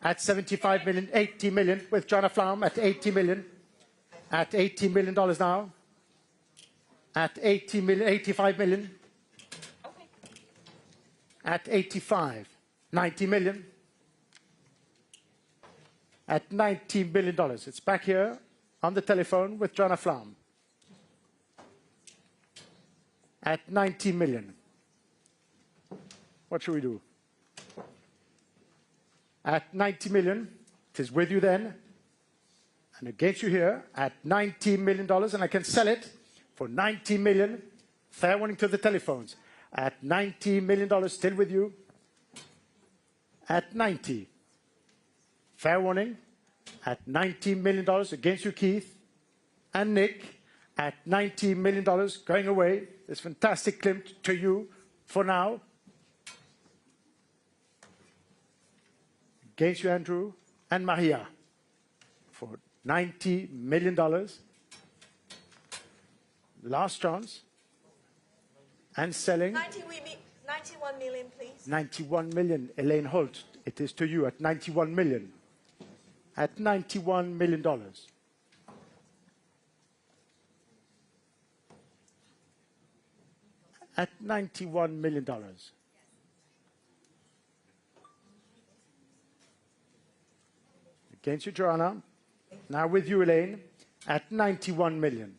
at 75 million, 80 million with Joanna Flaum at 80 million, at $80 million now, at 80 million, 85 million, at 85, 90 million, at $90 million. It's back here on the telephone with Joanna Flaum. At 90 million. What should we do? At 90 million, it is with you then, and against you here at $90 million, and I can sell it for $90 million. Fair warning to the telephones. At $90 million, still with you. At 90. Fair warning. At $90 million against you, Keith and Nick. At $90 million going away. This fantastic Klimt to you for now. Against you, Andrew and Maria. For $90 million. Last chance. And selling. 91 million, please. 91 million, Elaine Holt. It is to you at 91 million. At $91 million. At $91 million. Against you, Joanna. Now with you, Elaine, at 91 million.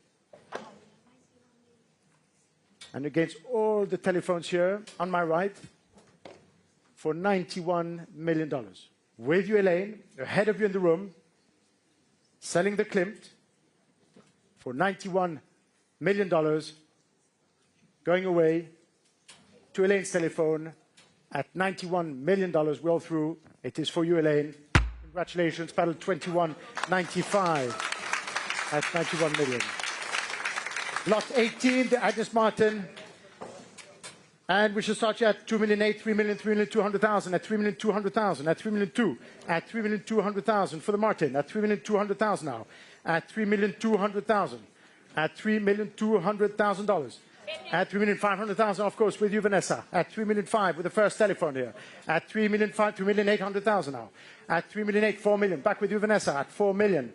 And against all the telephones here on my right for $91 million. With you, Elaine, ahead of you in the room, selling the Klimt for $91 million, going away to Elaine's telephone at $91 million. Well through. It is for you, Elaine. Congratulations, panel 2195 at 91 million. Lot 18, the Agnes Martin. And we should start you at 2,000,008, 3,000,000, 3,200,000, at 3,200,000, at 3,000,002, at 3,200,000 for the Martin, at 3,200,000 now, at 3,200,000, at $3,200,000, At 3,500,000, of course, with you, Vanessa. At 3,500,000 with the first telephone here. At 3,500,000, 2,800,000 now. At 3,800,000, 4 million. Back with you, Vanessa. At 4 million.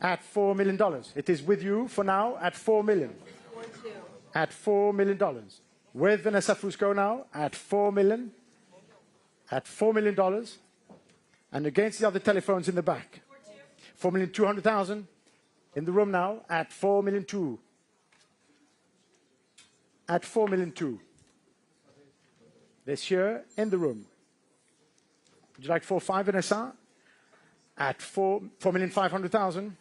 At $4 million. It is with you for now at 4 million. At $4 million. With Vanessa Fusco now at 4 million. At $4 million. And against the other telephones in the back. 4,200,000 in the room now at 4,200,000. At 4,200,000. This year in the room. Would you like 4.5, Vanessa? At 4,500,000.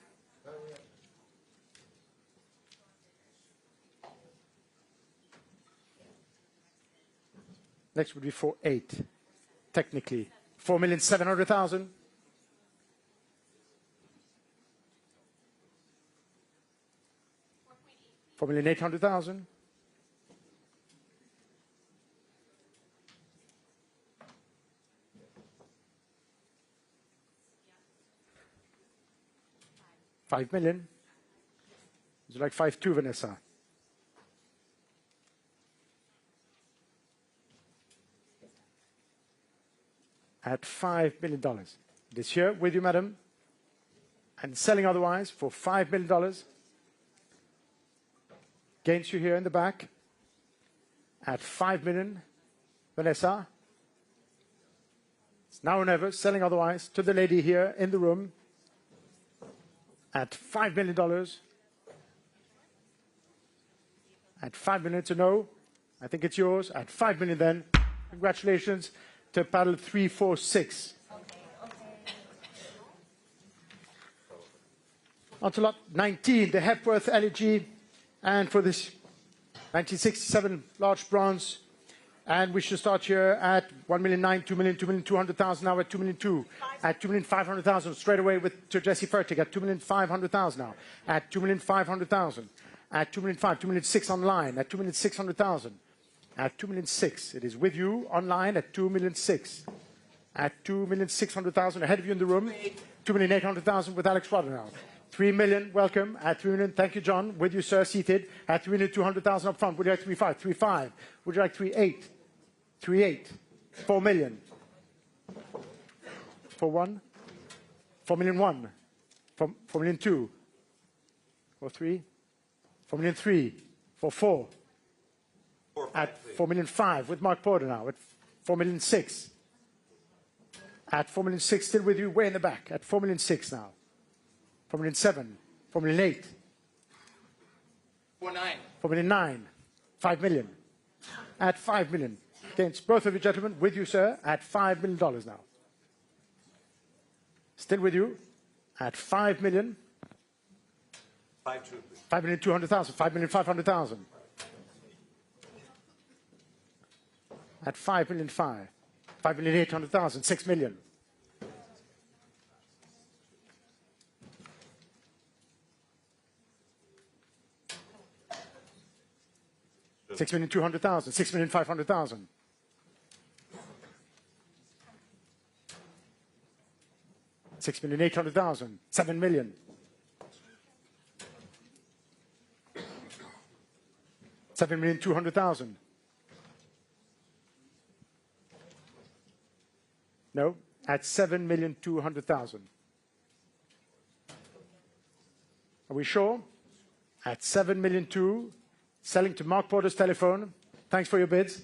Next would be 4.8, technically. 4,700,000. 4,800,000. $5 million. Would you like 5.2, Vanessa? At $5 million. This year, with you, madam. And selling otherwise for $5 million. Against you here in the back. At 5 million. Vanessa. It's now or never. Selling otherwise to the lady here in the room. At $5 million. At $5 million to no. I think it's yours. At 5 million then. Congratulations to paddle 346. On to lot 19, the Hepworth Elegy. And for this 1967 large bronze. And we should start here at 1,900,000, 2,000,000, 2,200,000, now at 2,200,000, at 2,500,000, straight away to Jesse Fertig at 2,500,000 now, at 2,500,000, at 2,500,000, 2,600,000 online, at 2,600,000, at 2,600,000. It is with you online at 2,600,000, at 2,600,000, ahead of you in the room, 2,800,000 with Alex Rodder now. 3 million, welcome, at 3 million, thank you, John, with you, sir, seated, at 3,200,000 up front, would you like 3.5, 3.5, would you like 3.8, 3.8, 4 million, for 1, 4 million 1, 4 million 2, for 3, 4 million 3, for 4, at 4 million 5, with Mark Porter now, at 4 million 6, at 4 million 6, still with you, way in the back, at 4 million 6 now. 4 million 7, 4 million 8, 4 million 9, 5 million, at 5 million. Against both of you gentlemen, with you sir, at $5 million now. Still with you, at 5 million. 5,200,000, 5,500,000. At 5,500,000, 5,800,000, 6 million. $6,200,000, 6,500,000. $6,800,000, 7 million. $7,200,000. No, at 7,200,000. Are we sure? At 7,200,000. Selling to Mark Porter's telephone. Thanks for your bids.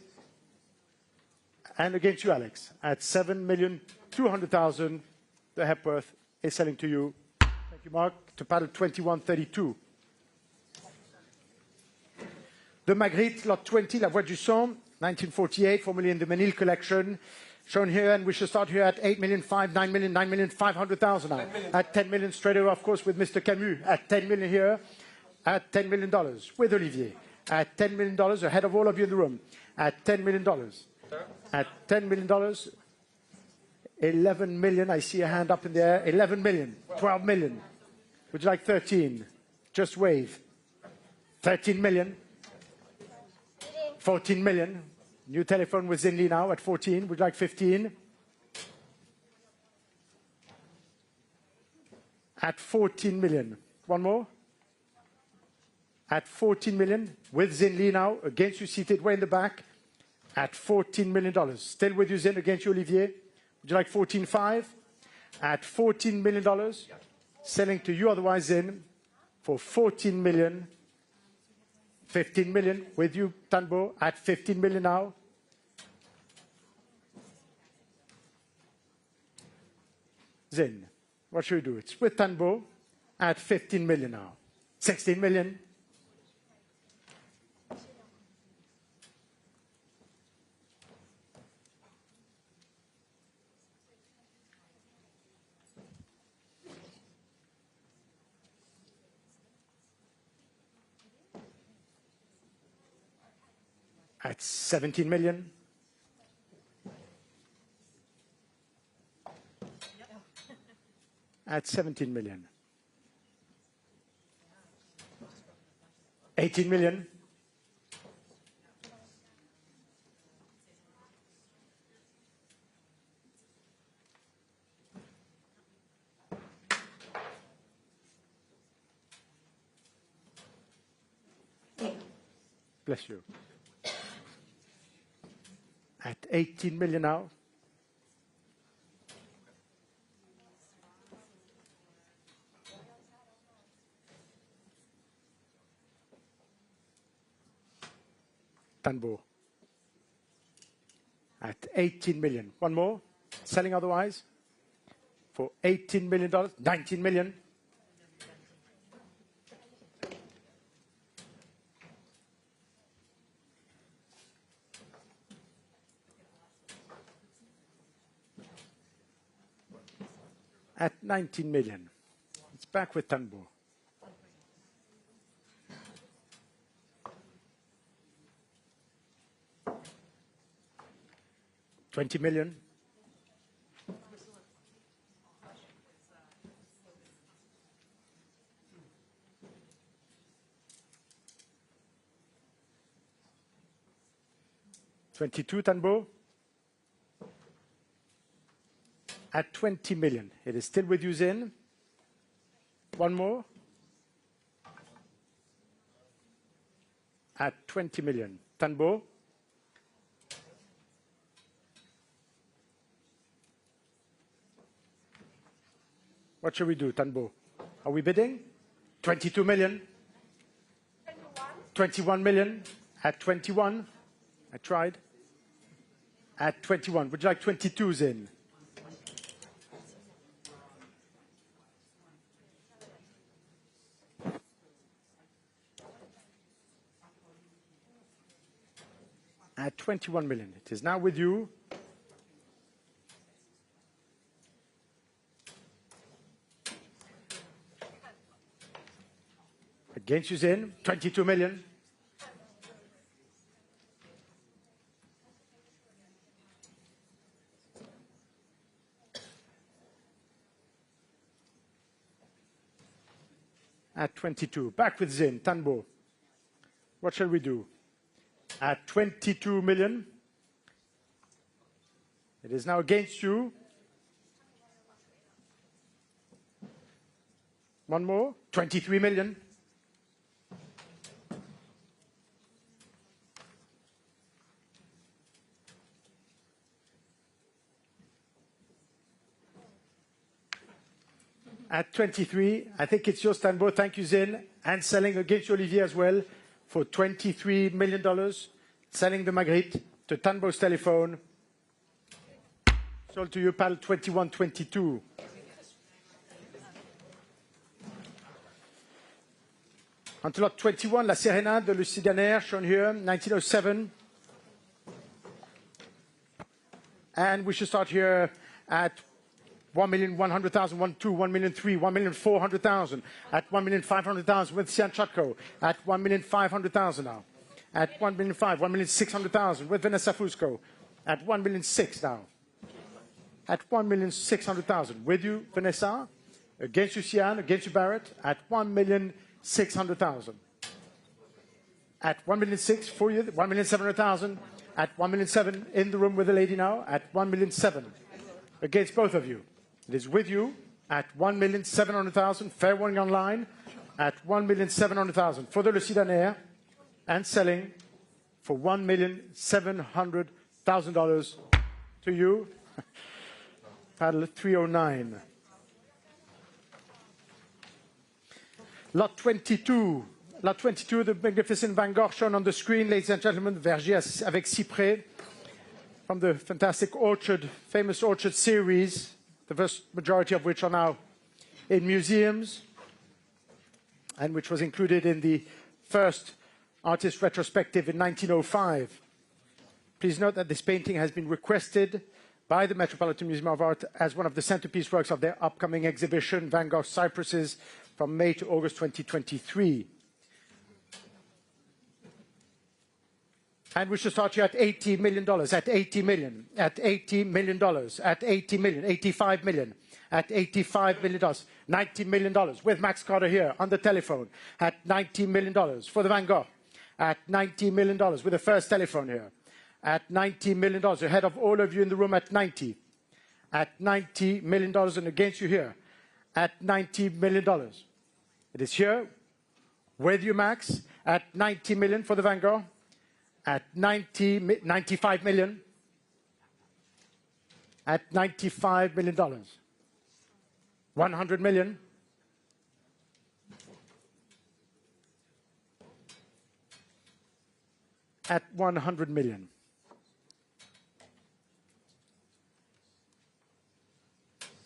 And against you, Alex. At 7,200,000, the Hepworth is selling to you. Thank you, Mark. To paddle 2132. The Magritte, lot 20, La Voix du Son, 1948, formerly in the Menil collection. Shown here, and we should start here at 8,500,000, 9,000,000, 9,500,000 now. At 10 million, straight away, of course, with Mr. Camus. At 10 million here. At $10 million with Olivier. At $10 million, ahead of all of you in the room. At $10 million. At $10 million, 11 million. I see a hand up in the air. 11 million. 12 million. Would you like 13? Just wave. 13 million. 14 million. New telephone with Zinli now at 14. Would you like 15? At 14 million. One more. at 14 million, with Zin Lee now, against you seated way in the back, at $14 million. Still with you, Zin, against you, Olivier. Would you like 14.5? At $14 million, selling to you otherwise, Zin, for 14 million, 15 million, with you, Tanbo, at 15 million now. Zin, what should we do? It's with Tanbo at 15 million now. 16 million. At 17 million. At 17 million. 18 million. Bless you. At 18 million now. Tanbo. At 18 million. One more. Selling otherwise. For $18 million. 19 million. At 19 million. It's back with Tanbo. $20 million. $22, Tanbo. At 20 million. It is still with you, Zin. One more. At 20 million. Tanbo. What shall we do, Tanbo? Are we bidding? 22 million. 21 million. At 21. I tried. At 21. Would you like 22, Zin? At 21 million. It is now with you. Against you, Zin. 22 million. At 22. Back with Zin. Tanbo. What shall we do? At 22 million. It is now against you. One more. 23 million. At 23, I think it's yours, Tanbo. Thank you, Zin. And selling against Olivier as well for $23 million. Selling the Magritte to Tanbo's telephone. Sold to you, pal, 21.22. Onto lot 21, La Sérénade de Lucidaner, shown here, 1907. And we should start here at 1,100,000, 1, 2, 1,003,000, 1,400,000, at 1,500,000 with Sian Chatko, at 1,500,000 now, at 1,500,000, 1,600,000 with Vanessa Fusco, at 1,600,000 now, at 1,600,000 with you, Vanessa, against you, Sian, against you, Barrett, at 1,600,000, at 1,600,000 for you, 1,700,000, at 1,700,000 in the room with the lady now, at 1,700,000 against both of you. It is with you at 1,700,000, fair warning online, at 1,700,000 for the Le Cydanaire and selling for $1,700,000 to you. Paddle 309. Lot 22. Lot 22, the magnificent Van Gogh shown on the screen, ladies and gentlemen, Verger avec Cyprès, from the fantastic Orchard, famous Orchard series, the vast majority of which are now in museums, and which was included in the first artist retrospective in 1905. Please note that this painting has been requested by the Metropolitan Museum of Art as one of the centerpiece works of their upcoming exhibition, Van Gogh's Cypresses, from May to August 2023. And we should start here at $80 million, at $80 million, at $80 million, at $80 million, $85 million, at $85 million, $90 million, with Max Carter here on the telephone, at $90 million for the Van Gogh, at $90 million with the first telephone here, at $90 million, ahead of all of you in the room at 90, at $90 million and against you here, at $90 million. It is here with you, Max, at $90 million for the Van Gogh, at 95 million, at $95 million, 100 million, at 100 million,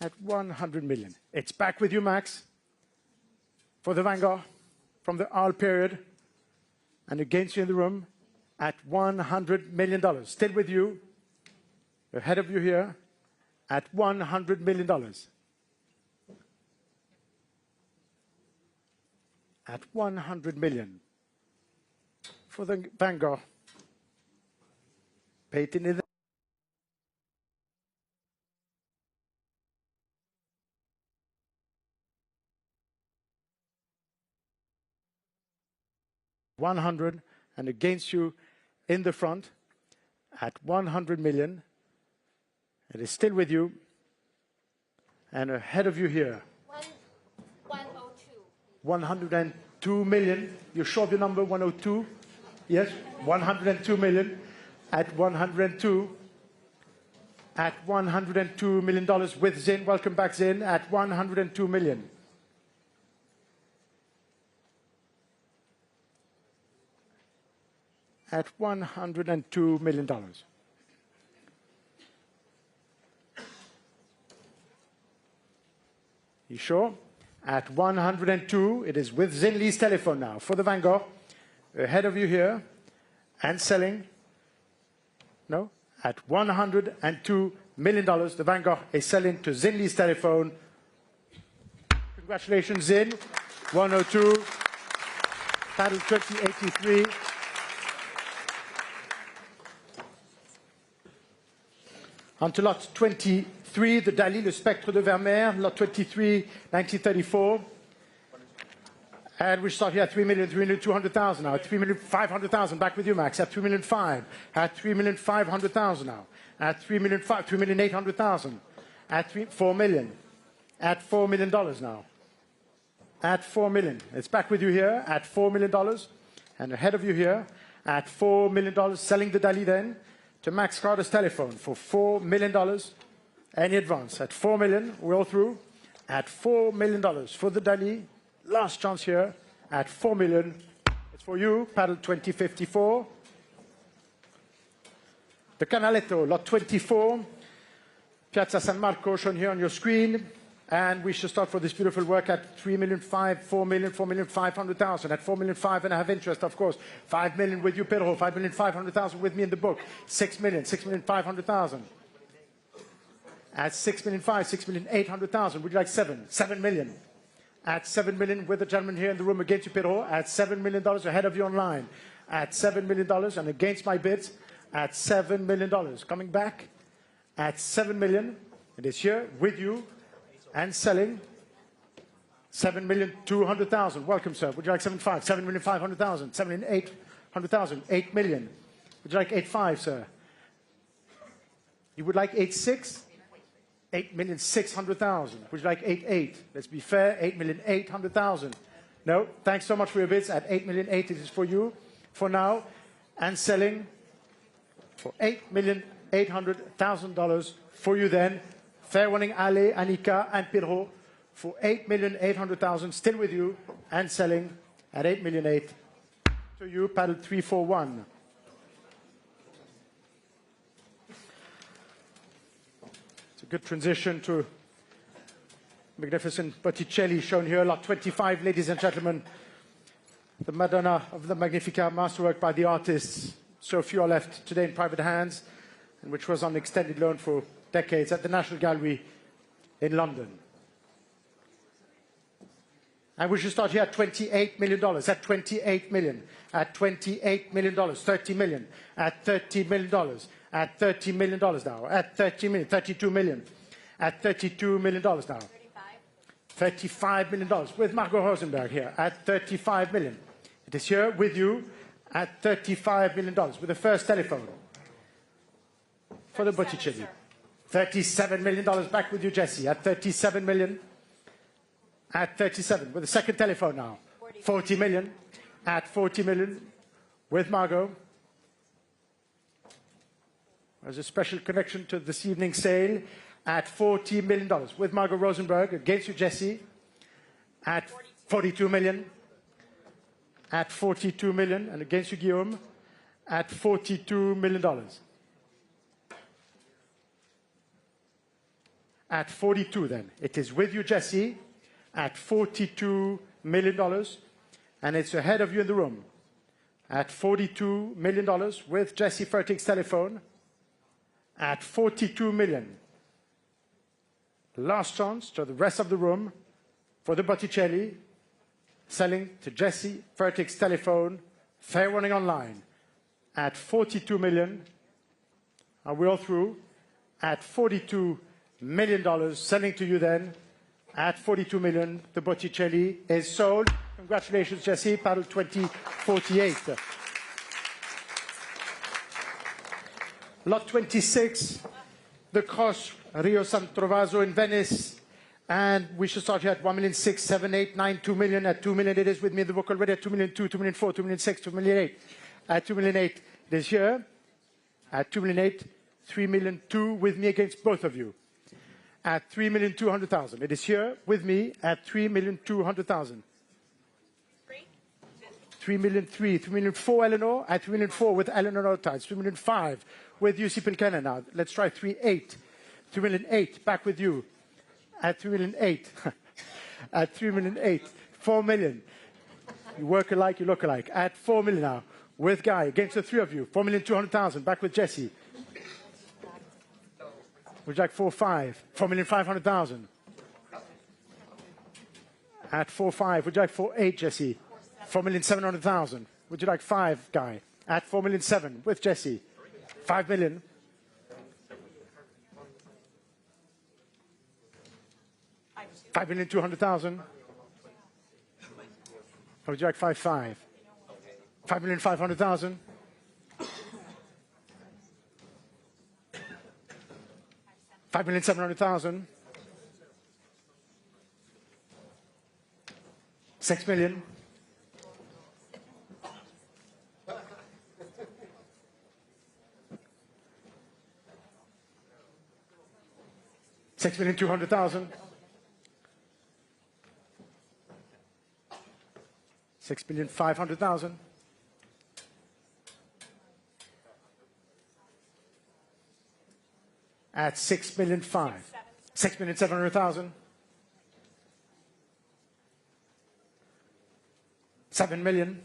at 100 million. It's back with you, Max, for the Van Gogh from the Arles period, and against you in the room, at $100 million. Still with you, ahead of you here, at $100 million. At $100 million. For the Van Gogh. Painting in the $100, and against you in the front at 100 million. It is still with you, and ahead of you here. 102 million. You're sure of your number, 102? Yes, 102 million. At 102. At $102 million with Zin. Welcome back, Zin. At 102 million. At $102 million. You sure? At 102, it is with Zin Lee's telephone now for the Van Gogh. Ahead of you here, and selling. No? At $102 million, the Van Gogh is selling to Zin Lee's telephone. Congratulations, Zin. 102, paddle 2083. On to lot 23, the Dali, Le Spectre de Vermeer, lot 23, 1934. And we start here at 3,200,000 now, at 3,500,000. Back with you, Max, at 3,500,000, at 3,500,000 now, at 3,800,000, at 4 million, at $4 million now, at 4 million. It's back with you here at $4 million, and ahead of you here at $4 million, selling the Dali then to Max Carter's telephone for $4 million. Any advance at 4 million, we're all through. At $4 million for the Dali. Last chance here at 4 million. It's for you, paddle 2054. The Canaletto, lot 24. Piazza San Marco, shown here on your screen. And we should start for this beautiful work at 3,500,000, 4,500,000. At 4,500,000 and I have interest, of course. 5 million with you, Pedro. 5,500,000 with me in the book. 6 million, 6,500,000. At 6,500,000, 6,800,000. Would you like 7? 7 million. At 7 million with the gentleman here in the room against you, Pedro. At $7 million ahead of you online. At $7 million and against my bids. At $7 million. Coming back. At $7 million. It is here with you. And selling 7,200,000. Welcome, sir. Would you like 7.5? 7,500,000. 7,800,000. 8 million. Would you like 8.5, sir? You would like 8.6? 8,600,000. Would you like 8.8? Let's be fair. 8,800,000. No, thanks so much for your bids. At 8,000,008, it is for you for now. And selling for $8,800,000 for you then. Fair warning, Ale, Annika, and Pedro for $8,800,000, still with you, and selling at 8,000,008 to you, paddle 341. It's a good transition to magnificent Botticelli shown here, lot 25, ladies and gentlemen. The Madonna of the Magnificat, masterwork by the artists. So few are left today in private hands, and which was on extended loan for decades at the National Gallery in London. And we should start here at $28 million, at $28 million, at $28 million, $30 million, at $30 million, at $30 million now, at $30 million, $32 million, at $32 million now. $35 million with Margot Rosenberg here at $35 million. It is here with you at $35 million with the first telephone for the Botticelli. $37 million back with you, Jesse, at $37 million. At 37 with the second telephone now. 40 million at 40 million with Margot. There's a special connection to this evening's sale at $40 million with Margot Rosenberg against you, Jesse, at 42 million. At 42 million, and against you, Guillaume, at $42 million. At 42 then. It is with you, Jesse, at $42 million, and it's ahead of you in the room. At $42 million with Jesse Fertig's telephone. At 42 million. Last chance to the rest of the room for the Botticelli, selling to Jesse Fertig's telephone, fair warning online. At 42 million. Are we all through? At $42 million, selling to you then. At 42 million, the Botticelli is sold. Congratulations, Jesse. Paddle 2048. Lot 26, the Cross Rio San Trovaso in Venice. And we should start here at 1,600,000, 7,800,000, 9,2 million. At 2 million, it is with me in the book already. At 2,200,000, 2,400,000, 2,600,000, 2,800,000. At 2,800,000, it is here. At 2,800,000, 3,200,000 with me against both of you. At 3,200,000. It is here with me at 3,200,000. 3,300,000, 3,400,000, Eleanor. At 3,400,000 with Eleanor Notides. 3,500,000 with you, Sipilkena now. Let's try 3,800,000. 3,800,000 back with you. At 3,800,000. At 3,800,000. 4 million. You work alike, you look alike. At 4 million now with Guy against the three of you. 4,200,000 back with Jesse. Would you like 4,500,000? 4,500,000. At 4,500,000. Would you like 4,800,000, Jesse? 4,700,000. Would you like 5, Guy? At 4,700,000 with Jesse. 5 million. $5,200,000. Or would you like 5,500,000? 5,500,000. 5,700,000. 6 million. 6,200,000. 6,500,000. At 6,500,000. 6,700,000. 7 million.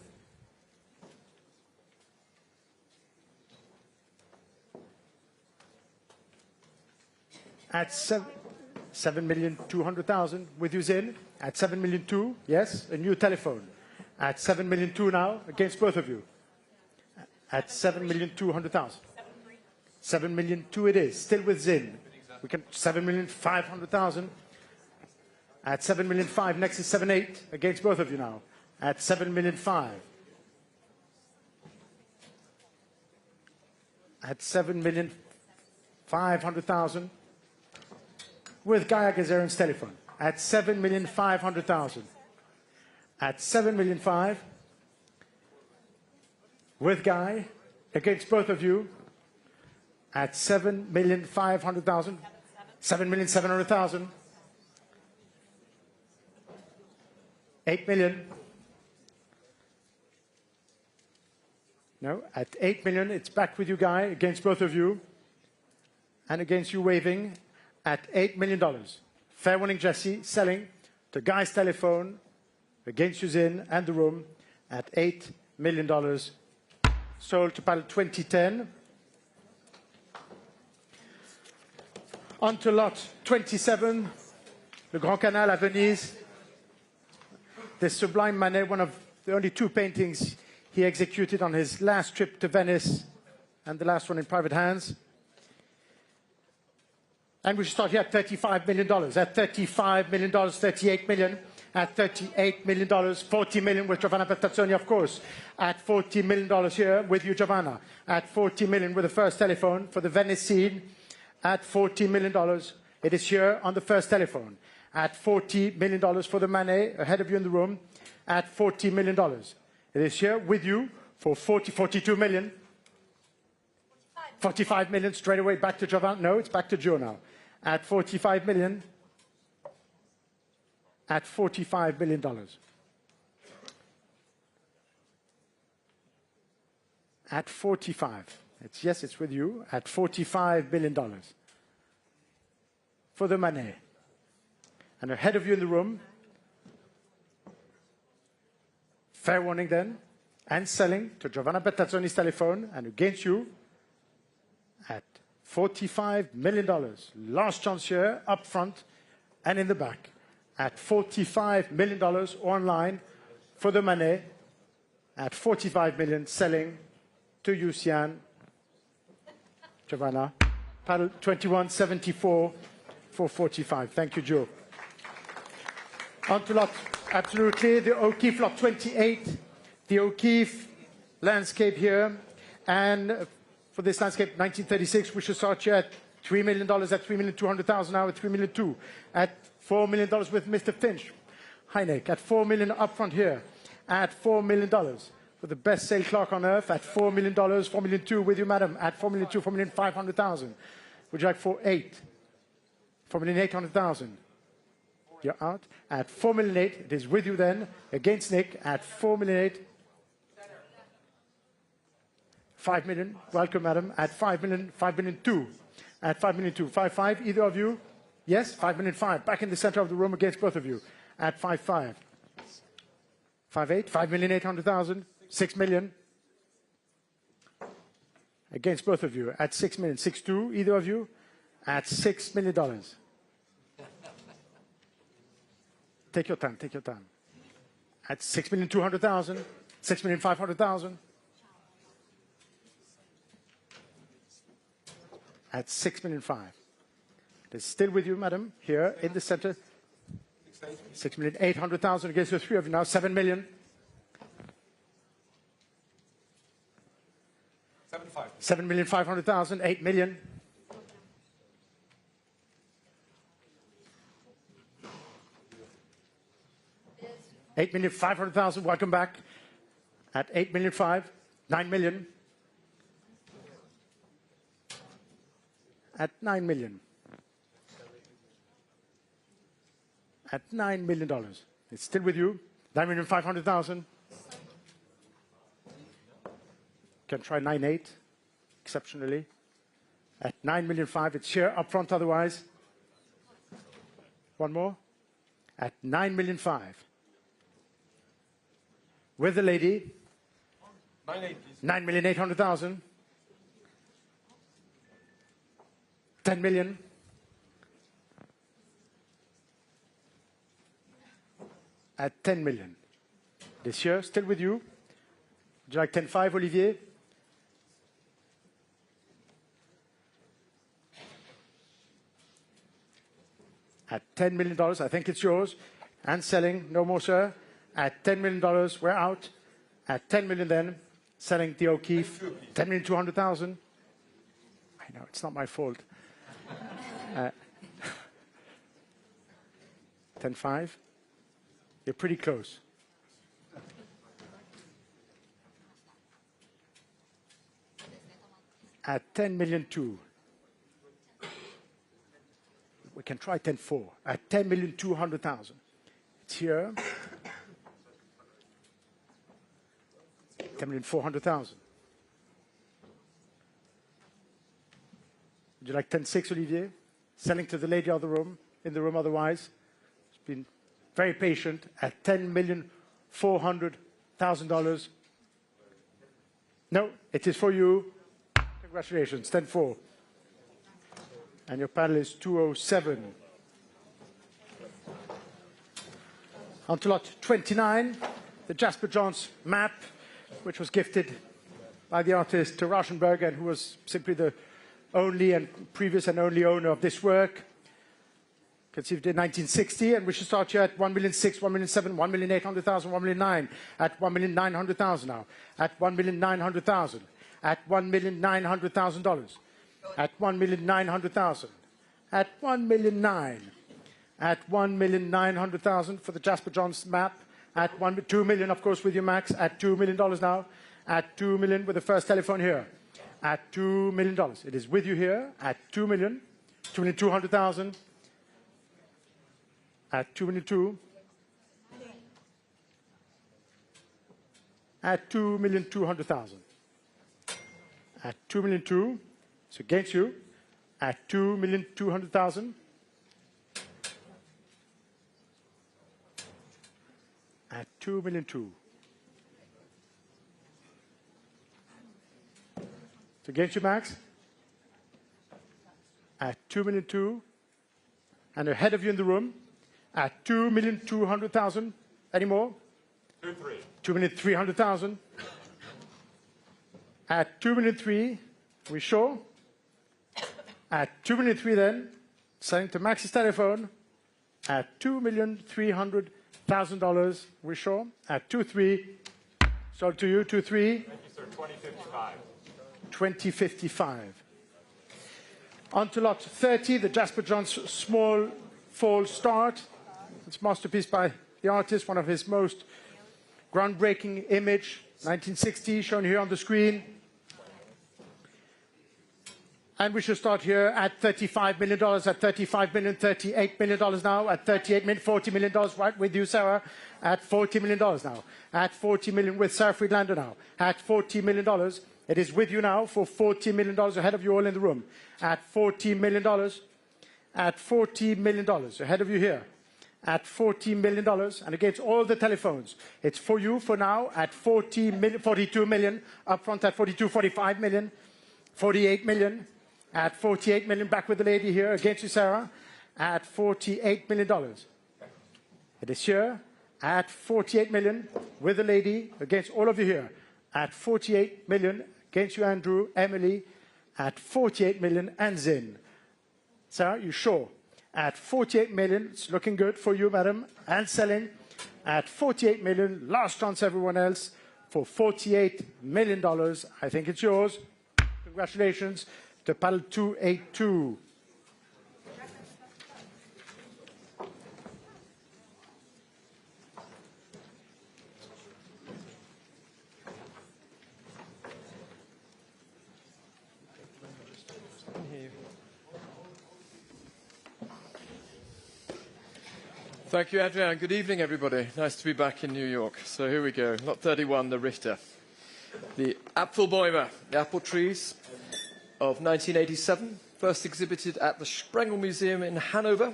At 7,200,000 with you, Zin. At 7,200,000, yes, a new telephone. At 7,200,000 now against both of you. At 7,200,000. 7,200,000 it is, still with Zin. We can 7,500,000. At 7,500,000, next is 7,800,000 against both of you now. At 7,500,000. At 7,500,000 with Gaia Gazarin's telephone. At 7,500,000. at 7,500,000. With Guy, against both of you, at 7,500,000. 7,700,000. 8 million. No, at 8 million, it's back with you, Guy, against both of you. And against you waving at $8 million. Fair warning, Jesse, selling to Guy's telephone against Suzanne and the room at $8 million. Sold to panel 2010. On to lot 27, Le Grand Canal à Venise. This sublime Manet, one of the only two paintings he executed on his last trip to Venice, and the last one in private hands. And we should start here at $35 million. At $35 million, $38 million. At $38 million, $40 million with Giovanna Bertazzoni, of course. At $40 million here with you, Giovanna. At $40 million with the first telephone for the Venice scene. At $40 million, it is here on the first telephone. At $40 million for the Manet, ahead of you in the room. At $40 million. It is here with you for 42 million. 45 million, straight away back to Giovanna. No, it's back to Joe now. At 45 million. At $45 million. At 45. Yes, it's with you. At $45 million. For the Manet. And ahead of you in the room. Fair warning then. And selling to Giovanna Bertazzoni's telephone. And against you. At $45 million. Last chance here, up front and in the back. At $45 million online for the Manet. At 45 million selling to you, Sian. Giovanna. Paddle 2174 for 45. Thank you, Joe. On to lot, absolutely, the O'Keeffe lot 28. The O'Keeffe landscape here. And for this landscape, 1936, we should start here at $3 million, at $3,200,000 now, at $3,200,000, at $4 million with Mr. Finch. Heineck, at $4 million up front here, at $4 million for the best sale clock on earth, at $4 million, $4,200,000 with you, madam, at $4,200,000, $4,500,000. Would you like $4,800,000? $4,800,000. You're out. At $4,800,000, it is with you then, against Nick, at $4,800,000. 5 million, welcome, madam. At 5 million, 5,200,000. At 5,200,000, 5,500,000, either of you? Yes, 5,500,000. Back in the center of the room against both of you. At 5,500,000. 5,800,000, 5,800,000. 6 million. Against both of you. At 6 million, 6,200,000, either of you? At $6 million. Take your time, take your time. At 6,200,000. 6,500,000. At 6,500,000. It is still with you, madam, here in the center. 6,800,000 against the three of you now. 7 million. 7,500,000. 8 million. $8,500,000. Welcome back. At 8,500,000. 9 million. At 9 million. At $9 million. It's still with you. 9,500,000. Can try 9,800,000, exceptionally. At 9,500,000, it's here up front otherwise. One more. At 9,500,000. With the lady. 9,800,000. 10 million. At 10 million. This year, still with you. Would you like 10,500, Olivier? At $10 million, I think it's yours. And selling, no more, sir. At $10 million, we're out. At 10 million then, selling the O'Keeffe. 10,200,000. I know, it's not my fault. 10,500,000. You're pretty close. at 10 million two. We can try 10.4 at 10,200,000. It's here. 10,400,000. Would you like 10.6, Olivier? Selling to the lady of the room, in the room otherwise. It's been very patient at $10,400,000. No, it is for you. Congratulations, 10.4. And your panel is 207. On to lot 29, the Jasper Johns map, which was gifted by the artist to Rauschenberg, and who was simply the only and previous and only owner of this work. Conceived in 1960, and we should start here at 1,600,000, 1,700,000, 1,800,000, 1,900,000, at 1,900,000 now, at 1,900,000, at $1,900,000, at 1,900,000, at 1,900,000, at 1,900,000 for the Jasper Johns map, at 2 million, of course, with you, Max, at $2 million now, at 2 million with the first telephone here, at $2 million. It is with you here at 2 million, 2,200,000, at 2,200,000, at 2,200,000, at 2,200,000. It's against you at 2,200,000, at 2,200,000. It's against you, Max, at 2,200,000, and ahead of you in the room at 2,200,000. Any more? 2,300,000. At 2,300,000, we sure? At 2,300,000 then, selling to Max's telephone at $2,300,000, we sure? At 2,300,000, sold to you, 2,300,000. Thank you, sir. 2055. 2055. On to lot 30, the Jasper Johns small fall start. It's a masterpiece by the artist, one of his most groundbreaking image, 1960, shown here on the screen. And we should start here at $35 million, at $35 million, $38 million now, at $38 million, $40 million, right with you, Sarah, at $40 million now, at $40 million with Sarah Friedlander now, at $40 million. It is with you now for $40 million, ahead of you all in the room, at $40 million, at $40 million, ahead of you here, at $40 million, and against all the telephones. It's for you for now at 42 million, up front at 42, 45 million, 48 million, at 48 million, back with the lady here, against you, Sarah, at $48 million. It is here at 48 million, with the lady, against all of you here, at 48 million, against you, Andrew, Emily, at 48 million, and Zin. Sarah, you sure? At 48 million, it's looking good for you, madam, and selling at 48 million, last chance everyone else, for $48 million. I think it's yours. Congratulations to panel 282. Thank you, Adrian. Good evening, everybody. Nice to be back in New York. So here we go. Lot 31, the Richter. The Apfelbäume, the apple trees of 1987, first exhibited at the Sprengel Museum in Hanover.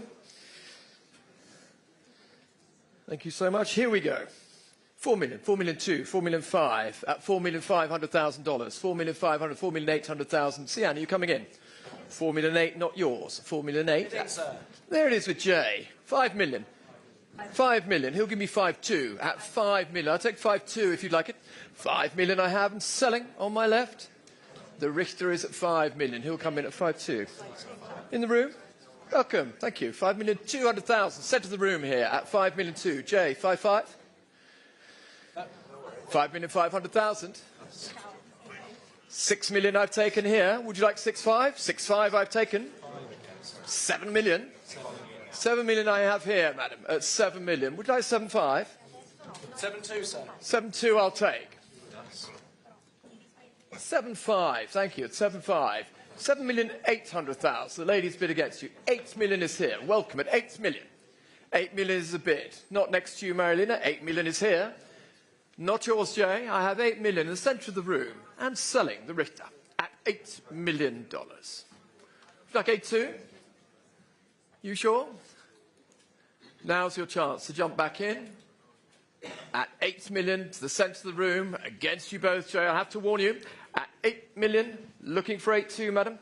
Thank you so much. Here we go. 4 million, 4 million 2, 4 million 5, at $4,500,000, 4,500,000, 4,800,000. Sian, are you coming in? 4 million 8, not yours. 4 million 8. There it is with Jay. 5 million. 5 million. He'll give me 5.2 at 5 million. I'll take 5.2 if you'd like it. 5 million I have and selling on my left. The Richter is at 5 million. He'll come in at 5.2. In the room? Welcome. Thank you. 5,200,000. Centre of the room here at 5 million 2. Jay, 5.5. 5,500,000. 6 million I've taken here. Would you like 6.5? 6.5 I've taken. 7 million. 7 million I have here, madam, at 7 million. Would you like 7.5? 7.2, sir. 7.2 I'll take. 7.5. Thank you. It's 7.5. 7,800,000. The ladies bid against you. 8 million is here. Welcome at 8 million. 8 million is a bid. Not next to you, Marilina. 8 million is here. Not yours, Jay. I have 8 million in the centre of the room and selling the Richter at $8 million. Like 8.2? You sure? Now's your chance to jump back in. At 8 million to the centre of the room, against you both, Jay. I have to warn you. At 8 million, looking for 8.2, madam.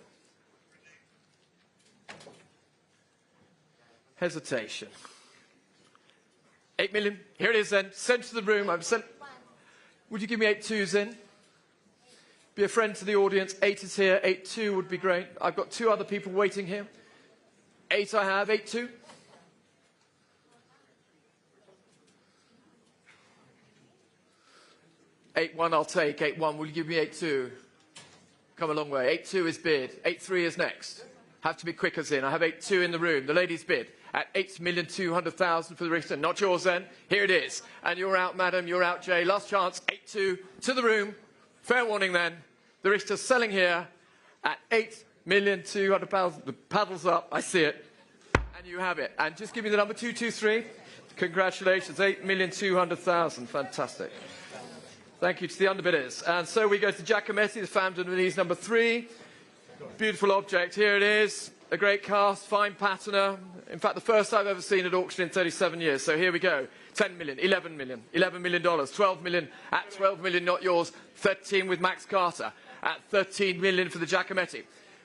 Hesitation. 8 million. Here it is then. Centre of the room. Would you give me 8.2s then? Be a friend to the audience. 8 is here. 8.2 would be great. I've got 2 other people waiting here. 8 I have. 8.2. $8.1 I'll take. 8.1, will you give me 8.2? Come a long way. 8.2 is bid. 8.3 is next. Have to be quick as in. I have 8.2 in the room. The ladies bid at 8,200,000 for the Richter. Not yours then. Here it is. And you're out, madam. You're out, Jay. Last chance. 8.2 to the room. Fair warning then. The Richter's selling here at 8,200,000. The paddle's up. I see it. And you have it. And just give me the number 223. Congratulations. 8,200,000. Fantastic. Thank you to the underbidders. And so we go to Giacometti, the femme de Venise number 3. Beautiful object. Here it is. A great cast, fine patina. In fact, the first I've ever seen at auction in 37 years. So here we go. 10 million, 11 million, $11 million, 12 million, at 12 million, not yours. 13 with Max Carter. At 13 million for the Giacometti.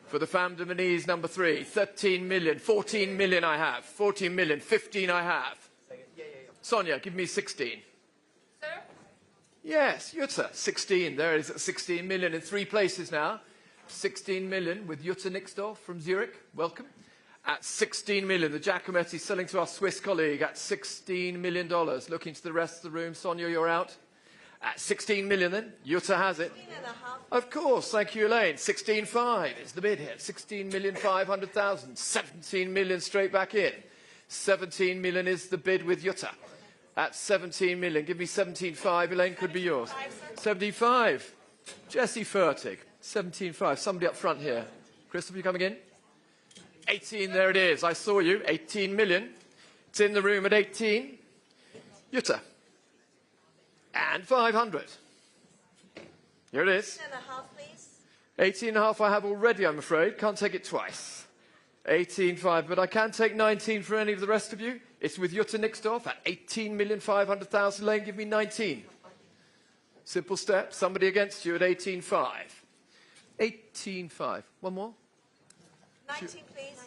For the femme de Venise number 3. 13 million, 14 million I have. 14 million, 15 I have. Sonia, give me 16. Sir? Yes, Jutta, 16. There it is at 16 million in 3 places now. 16 million with Jutta Nixdorf from Zurich. Welcome. At 16 million, the Giacometti selling to our Swiss colleague at $16 million. Looking to the rest of the room. Sonia, you're out. At 16 million then. Jutta has it. 16.5. Of course. Thank you, Elaine. 16.5 is the bid here. 16,500,000. 17 million straight back in. 17 million is the bid with Jutta. At 17 million. Give me 17.5. Elaine, could be yours. 75. Jessie Fertig. 17.5. Somebody up front here. Christopher, you coming in? 18. There it is. I saw you. 18 million. It's in the room at 18. Jutta. And 500. Here it is. 18.5, please. 18.5 I have already, I'm afraid. Can't take it twice. 18.5, but I can take 19 for any of the rest of you. It's with Jutta Nixdorf at 18,500,000. Lane, give me 19. Simple step. Somebody against you at 18.5. 18.5. One more. 19, please.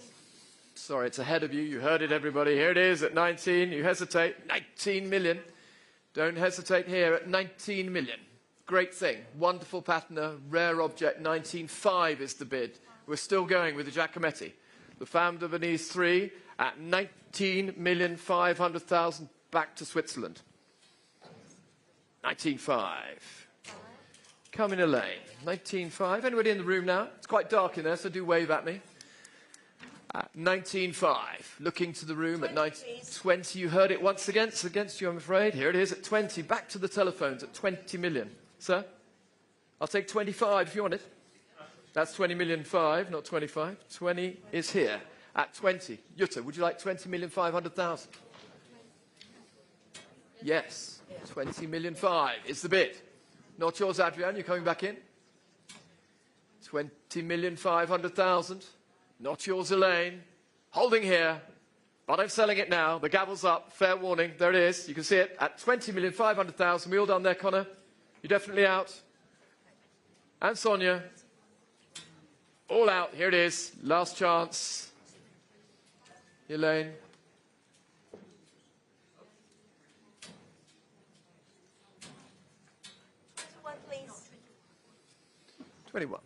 Sorry, it's ahead of you. You heard it, everybody. Here it is at 19. You hesitate. 19 million. Don't hesitate here at 19 million. Great thing. Wonderful patina. Rare object. 19.5 is the bid. We're still going with the Giacometti. The femme de Venise 3 at 19,500,000 back to Switzerland. 19.5. Come in, Elaine. 19.5. Anybody in the room now? It's quite dark in there, so do wave at me. 19.5. Looking to the room at 20. You heard it once again. It's against you, I'm afraid. Here it is at 20. Back to the telephones at 20 million. Sir? I'll take 25 if you want it. That's 20,500,000, not 25. 20 is here at 20. Jutta, would you like 20,500,000? Yes. 20,500,000 is the bid. Not yours, Adrian. You're coming back in. 20,500,000. Not yours, Elaine. Holding here, but I'm selling it now. The gavel's up. Fair warning. There it is. You can see it at 20,500,000. We all done there, Connor? You're definitely out. And Sonia. All out. Here it is. Last chance. Elaine. 21, please. 21.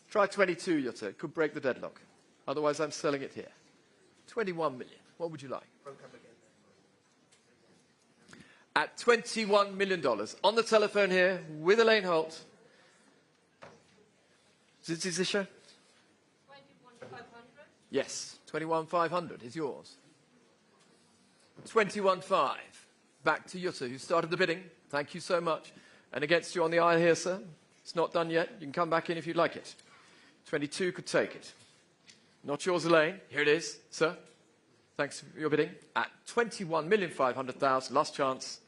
Try 22, Jutta. It could break the deadlock. Otherwise, I'm selling it here. 21 million. What would you like? At $21 million. On the telephone here with Elaine Holt. Is it sicher? 21,500. Yes. 21,500 is yours. 21,500. back to Jutta, who started the bidding. Thank you so much. And against you on the aisle here, sir. It's not done yet. You can come back in if you'd like it. 22 could take it. Not yours, Elaine. Here it is, sir. Thanks for your bidding. At 21,500,000, last chance.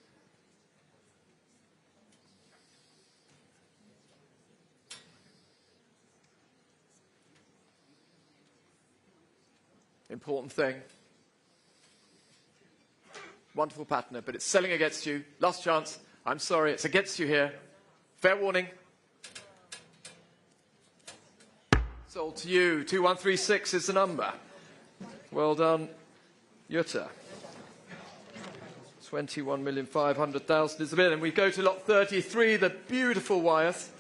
Important thing. Wonderful patina, but it's selling against you. Last chance. I'm sorry, it's against you here. Fair warning. Sold to you. 2136 is the number. Well done, Jutta. 21,500,000 is the bid. And we go to lot 33, the beautiful Wyeth.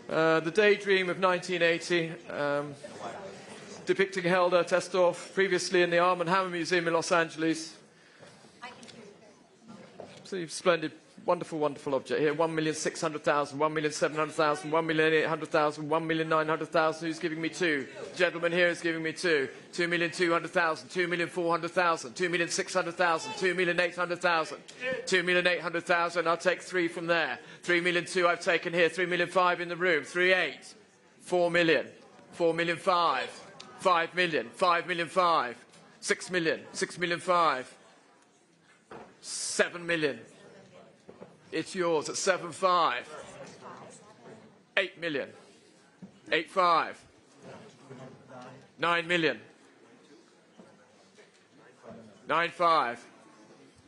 The Daydream of 1980. Depicting Helder, Testorff, previously in the Arm & Hammer Museum in Los Angeles. So splendid, wonderful, wonderful object here. 1,600,000, 1,700,000, 1,800,000, 1,900,000. Who's giving me two? The gentleman here is giving me two. 2,200,000, 2,400,000, 2,600,000, 2,800,000, 2,800,000. I'll take three from there. 3,200,000 I've taken here. 3,500,000 in the room. 3,800,000. 4 million. 4,500,000. 5 million. 5,500,000. 6 million. 6,500,000. 7 million. It's yours at 7,500,000. 8 million. 8,500,000. 9 million. 9,500,000.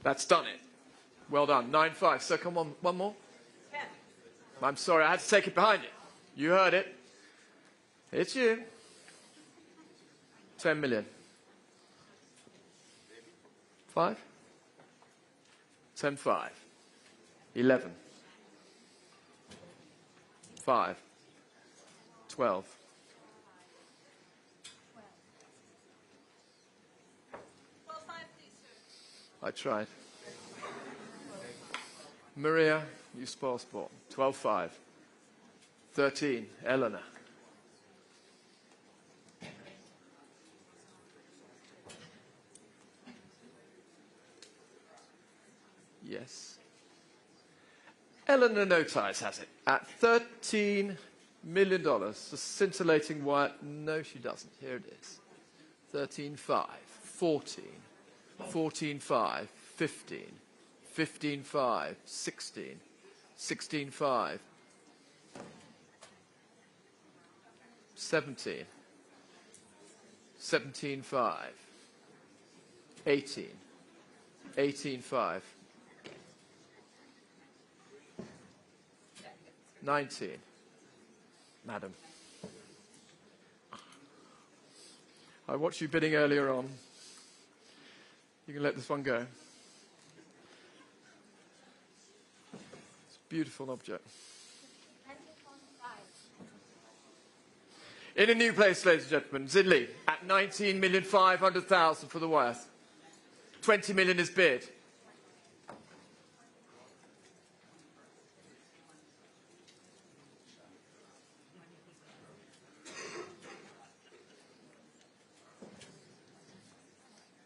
That's done it. Well done. 9,500,000. So come on, one more. 10. I'm sorry, I had to take it behind it. You heard it. It's you. 10 million. 5. 10,500,000. 11. 5. 12. 12.5, please, sir. I tried. Maria, you spoil sport. 12,500,000. 13. Eleanor. Yes. Eleanor No Ties has it at $13 million. The scintillating white. No, she doesn't. Here it is. 13,500,000. 14. 14,500,000. 15. 15,500,000. 16. 16,500,000. 17. 17,500,000. 18. 18,500,000. 19. Madam. I watched you bidding earlier on. You can let this one go. It's a beautiful object. In a new place, ladies and gentlemen, Zidley at 19,500,000 for the Wyeth. 20 million is bid.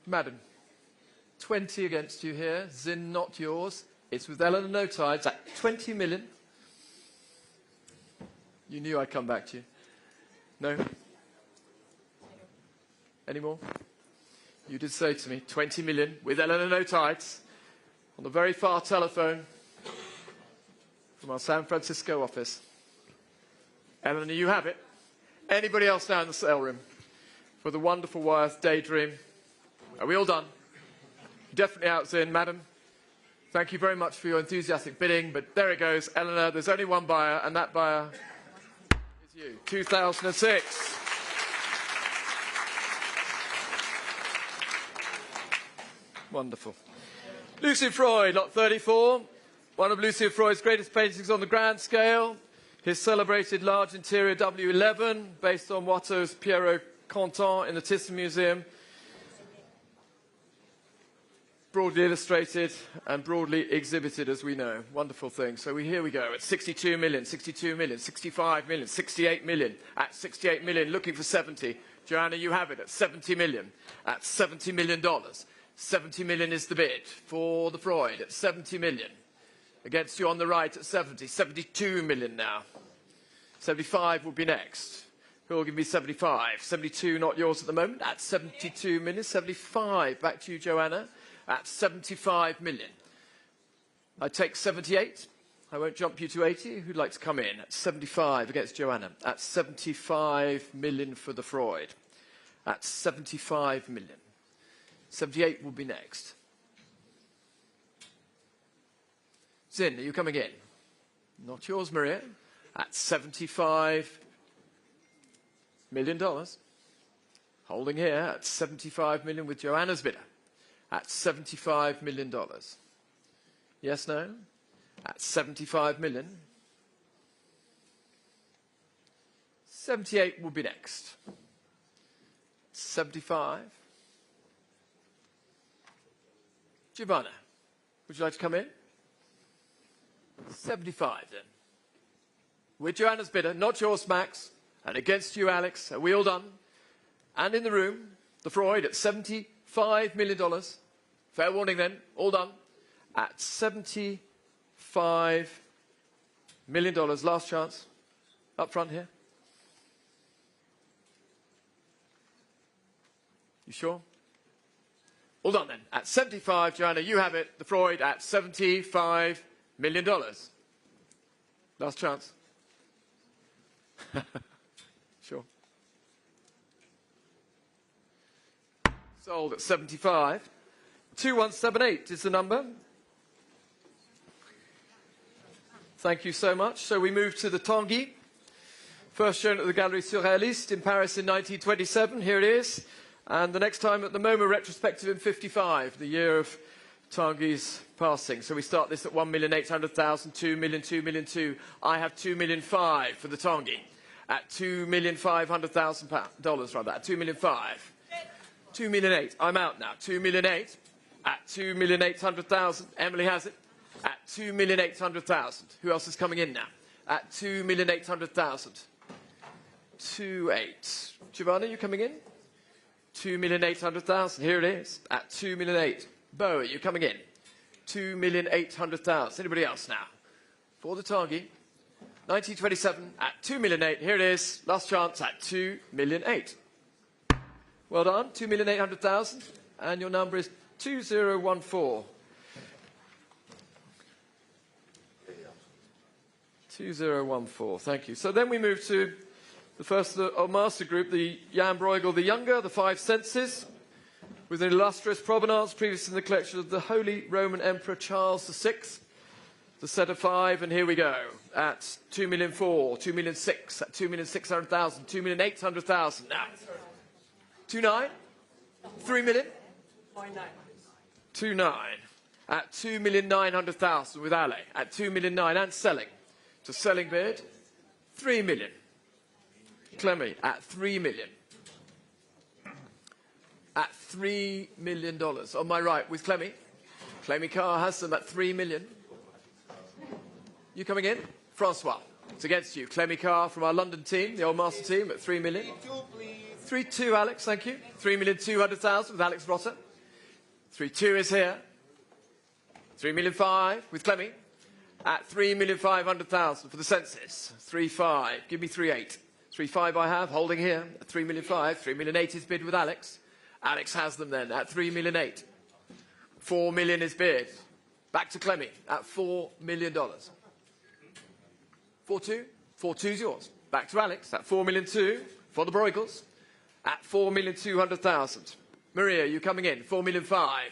Madam, 20 against you here. Zin, not yours. It's with Eleanor No Tides at 20 million. You knew I'd come back to you. No? Any more? You did say to me, 20 million with Eleanor No Tides on the very far telephone from our San Francisco office. Eleanor, you have it. Anybody else now in the sale room for the wonderful Wyeth Daydream? Are we all done? Definitely out in, madam. Thank you very much for your enthusiastic bidding, but there it goes. Eleanor, there's only one buyer, and that buyer is you. 2006. Wonderful. Lucian Freud, lot 34. One of Lucian Freud's greatest paintings on the grand scale. His celebrated large interior W11, based on Watteau's Pierrot Contant in the Thyssen Museum. Broadly illustrated and broadly exhibited, as we know. Wonderful thing. So here we go at 62 million, 62 million, 65 million, 68 million. At 68 million, looking for 70. Joanna, you have it at 70 million. At $70 million. 70 million is the bid for the Freud at 70 million. Against you on the right at 70. 72 million now. 75 will be next. Who will give me 75? 72 not yours at the moment. At 72 million. 75 back to you, Joanna. At 75 million. I take 78. I won't jump you to 80. Who'd like to come in? At 75 against Joanna. At 75 million for the Freud. At 75 million. 78 will be next. Zin, are you coming in? Not yours, Maria. At $75 million. Holding here at 75 million with Joanna's bidder. At $75 million. Yes, no? At 75 million. 78 will be next. 75. Giovanna, would you like to come in? 75 then. With Joanna's bidder, not yours, Max, and against you, Alex. Are we all done? And in the room, the Freud at $75 million. Fair warning then, all done. At $75 million. Last chance. Up front here. You sure? All done then. At 75, Joanna, you have it. The Freud at $75 million. Last chance. Sure. Sold at 75. 2178 is the number. Thank you so much. So we move to the Tanguy. First shown at the Galerie Surréaliste in Paris in 1927. Here it is. And the next time at the MoMA retrospective in 55, the year of Tanguy's passing. So we start this at 1,800,000, 2 million, 2 million, 2. I have 2,000,005 for the Tanguy. At $2,500,000 rather. At 2,000,005. 2,000,008. I'm out now. 2,000,008. At 2,800,000. Emily has it. At 2,800,000. Who else is coming in now? At 2,800,000. 2,800,000. Giovanna, you coming in? 2,800,000. Here it is. At 2,000,008. Bo, are you coming in? 2,800,000. Anybody else now? For the Tanguy. 1927 at 2,000,008. Here it is. Last chance at 2,000,008. Well done. 2,800,000. And your number is 2014. 2014. Thank you. So then we move to the first master group, the Jan Bruegel the Younger, the Five Senses, with an illustrious provenance previously in the collection of the Holy Roman Emperor Charles VI. The set of 5, and here we go. At 2,004,000, 2,006,000, at 2,600,000, 2,800,000 now. 2,900,000? 3 million? 2,900,000. At 2,900,000 with Ale. At 2,900,000 and selling. To selling bid, 3 million. Clemmy at 3 million. At $3 million. On my right with Clemmy. Clemmy Carr has them at 3 million. You coming in? Francois. It's against you. Clemmy Carr from our London team, the old master team, at 3 million. 3-2, Alex, thank you. 3,200,000 with Alex Rotter. 3-2 is here. 3,500,000 with Clemmy. At 3,500,000 for the census. 3,500,000. Give me 3,800,000. 3,500,000 I have, holding here. At 3,500,000. 3,800,000 is bid with Alex. Alex has them then at 3,800,000. 4 million is bid. Back to Clemmy at $4 million. 4-2? 4-2 is yours. Back to Alex at 4,200,000 for the Bruegels. At 4,200,000. Maria, you coming in? 4,500,000.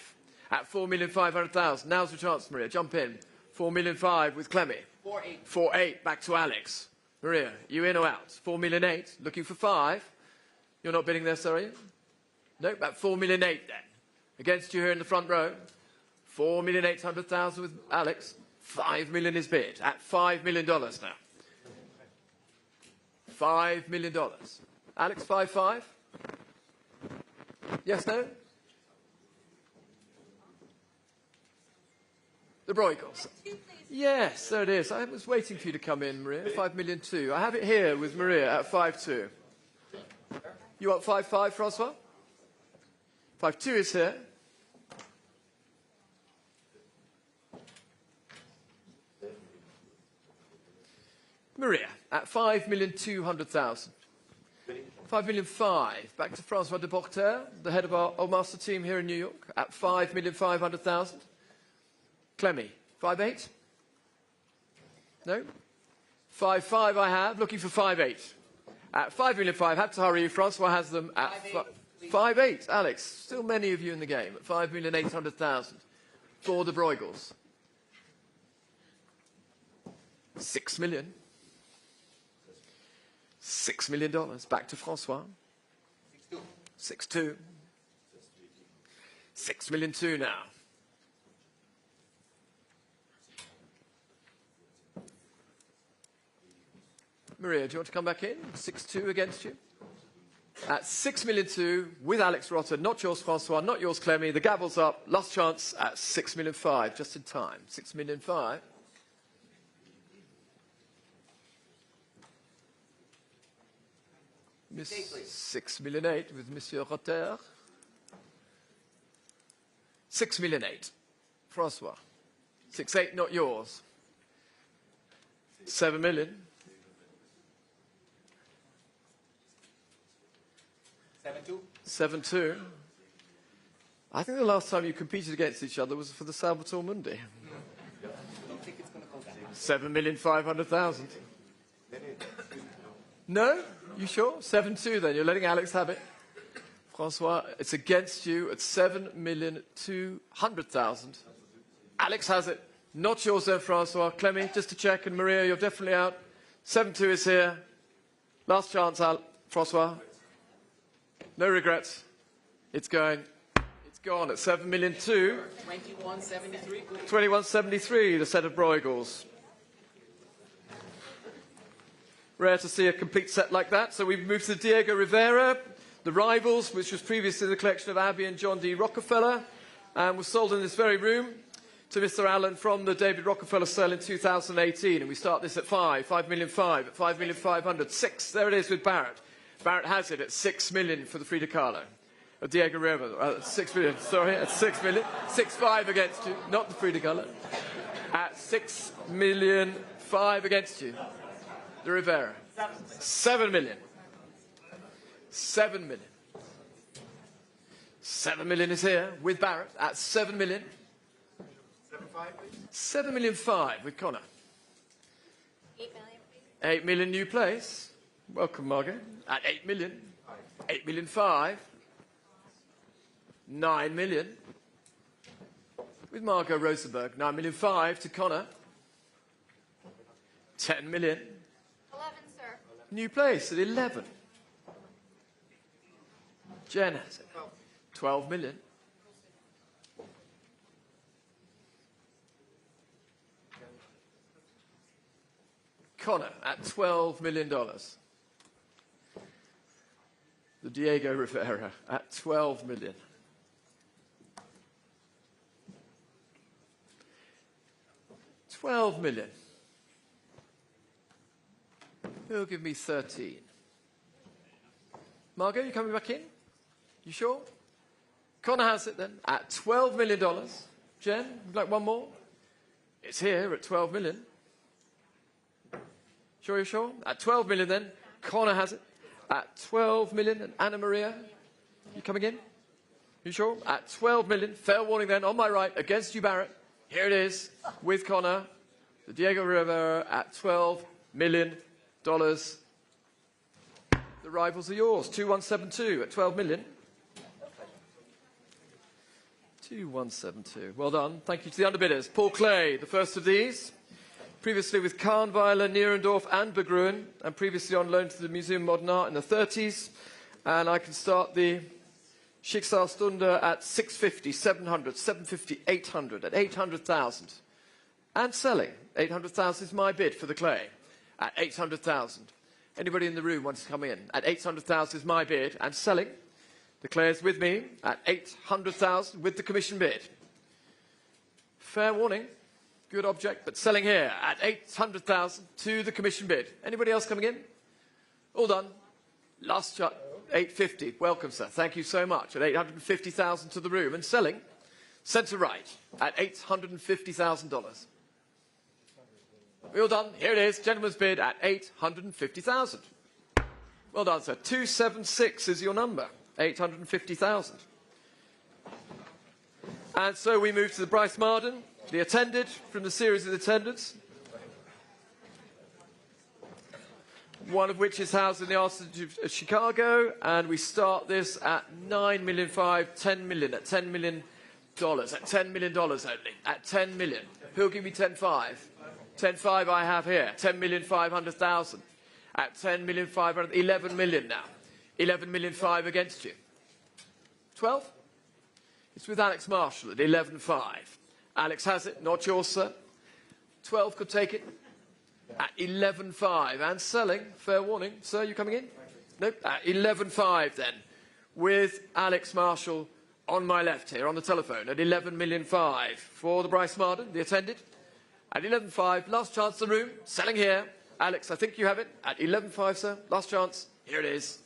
At 4,500,000. Now's your chance, Maria. Jump in. 4,500,000 with Clemmy. 4,800,000. 4,800,000 back to Alex. Maria, you in or out? 4,800,000. Looking for 5. You're not bidding there, sorry? No, about 4,800,000 then. Against you here in the front row. 4,800,000 with Alex. 5 million is bid at $5 million now. $5 million. Alex, 5-5? Yes, no? The Bruegels. Yes, there it is. I was waiting for you to come in, Maria. 5 million too. I have it here with Maria at 5-2. You want 5-5, Francois? 5-2 is here. Maria, at 5,200,000. 5,000,005. Back to Francois de Porter, the head of our Old Master team here in New York, at 5,500,000. Clemmy, 5,800,000? No? 5,500,000 I have, looking for 5,800,000. At 5,500,000, had to hurry, Francois has them at 5,800,000. Alex, still many of you in the game, at 5,800,000 for the Bruegels. 6 million. $6 million. Back to Francois. 6,200,000. 6,200,000 now. Maria, do you want to come back in? 6,200,000 against you. At 6,200,000 with Alex Rotter, not yours, Francois, not yours, Clemmy. The gavel's up. Last chance at 6,500,000, just in time. 6,500,000. Miss 6,800,000 with Monsieur Rotter. 6,800,000. Francois. 6,800,000, not yours. 7 million. 7-2. 7-2. I think the last time you competed against each other was for the Salvator Mundi. I don't think it's going to go down. 7,500,000. No? You sure? 7-2 then. You're letting Alex have it. Francois, it's against you at 7,200,000. Alex has it. Not yours then, Francois. Clemmy, just to check. And Maria, you're definitely out. 7-2 is here. Last chance, Francois. No regrets. It's going. It's gone at 7,200,000. 21.73. 21.73, the set of Bruegels. Rare to see a complete set like that. So we've moved to Diego Rivera, the Rivals, which was previously the collection of Abbey and John D. Rockefeller, and was sold in this very room to Mr. Allen from the David Rockefeller sale in 2018. And we start this at 5,500,000, at 5,500,000, 6. There it is with Barrett. Barrett has it at 6 million for the Frida Kahlo. Diego Rivera, 6 million, sorry, at 6 million. 6,500,000 against you, not the Frida Kahlo. At 6,500,000 against you. The Rivera. 7 million. 7 million. 7 million is here with Barrett at 7 million. 7,500,000 with Connor. 8 million, please. 8 million new place. Welcome, Margot. At 8 million. 8,500,000. 9 million. With Margot Rosenberg. 9,500,000 to Connor. 10 million. 11, sir. New place at 11. Jen has it. 12 million. Connor at $12 million. The Diego Rivera at 12 million. $12 million. Who'll give me 13? Margot, you coming back in? You sure? Connor has it then at $12 million. Jen, would you like one more? It's here at 12 million. Sure you're sure? At 12 million then. Connor has it at 12 million. And Anna Maria, you coming in? You sure? At 12 million. Fair warning then, on my right, against you, Barrett. Here it is, with Connor. The Diego Rivera at $12 million. The Rivals are yours. 2172 at 12 million. 2172. Well done. Thank you to the underbidders. Paul Clay, the first of these. Previously with Kahnweiler, Nierendorf and Bergruen, and previously on loan to the Museum of Modern Art in the 30s. And I can start the Schicksalsstunde at 650, 700, 750, 800, at 800,000. And selling. 800,000 is my bid for the Clay. At 800,000. Anybody in the room wants to come in? At 800,000 is my bid. And selling. The Clay is with me at 800,000 with the commission bid. Fair warning. Good object, but selling here at 800,000 to the commission bid. Anybody else coming in? All done. Last shot, 850. Welcome, sir. Thank you so much. At 850,000 to the room. And selling, centre right, at $850,000. Well done. Here it is. Gentleman's bid at 850,000. Well done, sir. 276 is your number. 850,000. And so we move to the Bryce Marden, the attended from the series of attendants. One of which is housed in the Arsenal of Chicago, and we start this at $9,500,000, $10 million, at $10 million, at $10 million only, at $10 million. Who'll give me 10.5? 10.5 I have here, 10,500,000. At 10,500,000, 11 million now. 11,500,000 against you. 12? It's with Alex Marshall at 11.5. Alex has it, not yours, sir. 12 could take it. At 11.5 and selling, fair warning. Sir, you coming in? Nope. At 11.5 then, with Alex Marshall on my left here on the telephone at 11,500,000 for the Bryce Marden, the attended. At 11.5, last chance in the room, selling here. Alex, I think you have it. At 11.5, sir, last chance. Here it is.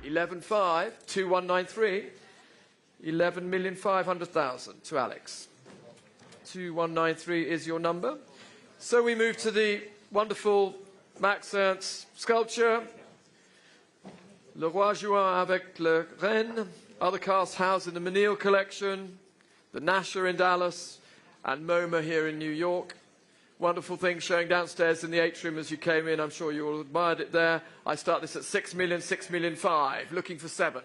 11.5, 2193. 11,500,000 to Alex. 2193 is your number. So we move to the wonderful Max Ernst sculpture. Le Roi Juin avec le Reine. Other casts housed in the Menil collection. The Nasher in Dallas. And MoMA here in New York. Wonderful thing showing downstairs in the atrium as you came in. I'm sure you all admired it there. I start this at 6 million, 6,500,000. Looking for 7.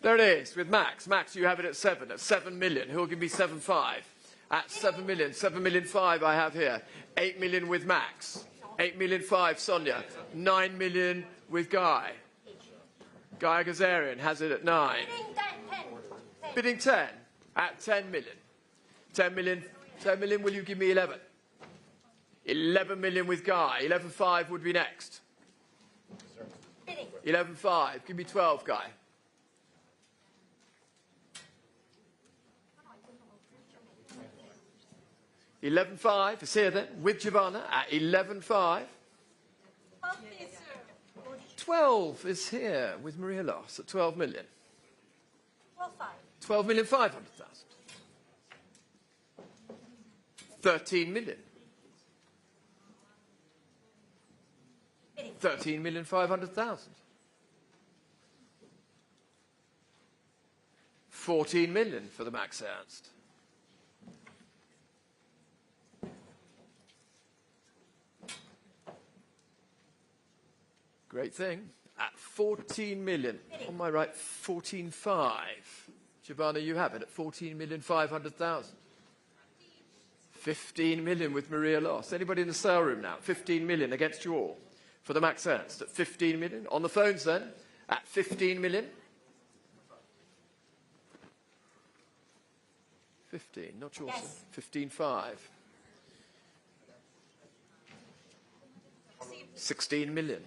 There it is with Max. Max, you have it at 7. At 7 million. Who will give me 7.5? At 7 million, 7,500,000 I have here. 8 million with Max. 8,500,000 Sonia. 9 million with Guy. Guy Gazarian has it at 9. Bidding 10 at 10 million. 10 million, 10 million, will you give me 11? 11 million with Guy. 11.5 would be next. 11.5, give me 12, Guy. 11.5 is here then, with Giovanna at 11.5. 12 is here with Maria Loss at 12 million. 12,500,000. 13 million. 13,500,000. 14 million for the Max Ernst. Great thing. At 14 million. On my right, 14.5. Giovanna, you have it at 14,500,000. 15 million with Maria Loss. Anybody in the sale room now? 15 million against you all. For the Max Ernst at 15 million. On the phones then, at 15 million. 15, not yours, yes. 15.5. 16 million.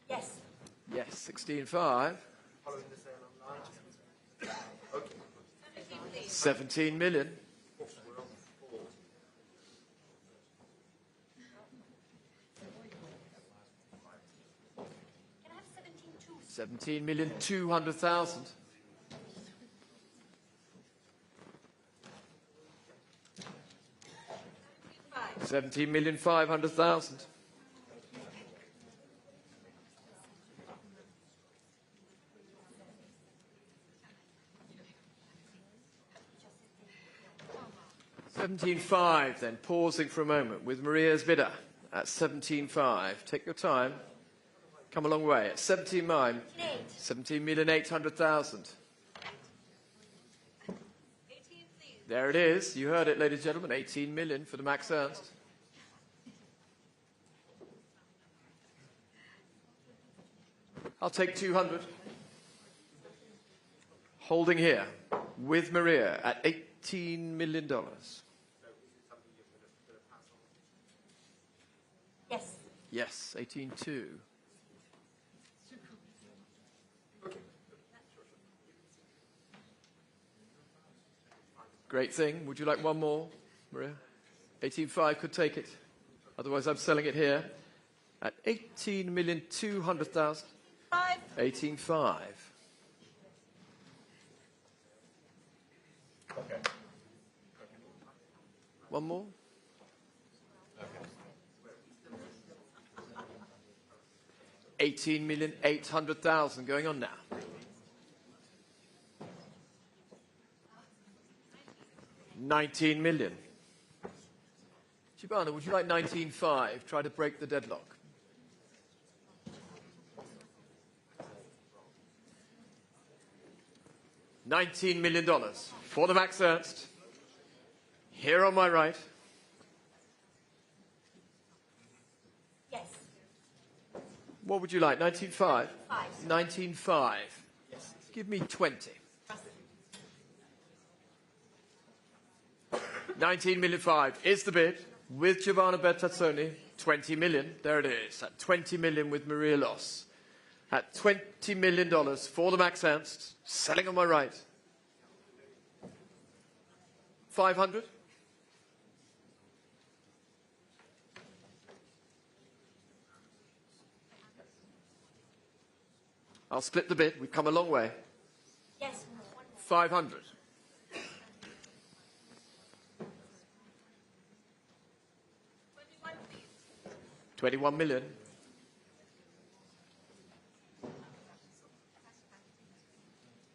Yes. Yes, 16.5. 17 million. 17,200,000. 17,500,000. 17.5 then, pausing for a moment with Maria's bidder at 17.5. Take your time. Come a long way. At 17.9, 17,800,000. There it is. You heard it, ladies and gentlemen. 18 million for the Max Ernst. I'll take 200. Holding here with Maria at $18 million. Yes. Yes, 18.2. Great thing. Would you like one more, Maria? 18.5 could take it. Otherwise, I'm selling it here at 18,200,000. 18.5. One more. Okay. 18,800,000 going on now. $19 million. Giovanna, would you like 19.5? Try to break the deadlock. $19 million for the Max Ernst. Here on my right. Yes. What would you like? 19.5? 5. 19.5. Yes. Give me 20. 19,500,000 is the bid with Giovanna Bertazzoni. 20 million. There it is. At 20 million with Maria Loss. At $20 million for the Max Ernst. Selling on my right. 500. I'll split the bid. We've come a long way. Yes. 500. 21 million.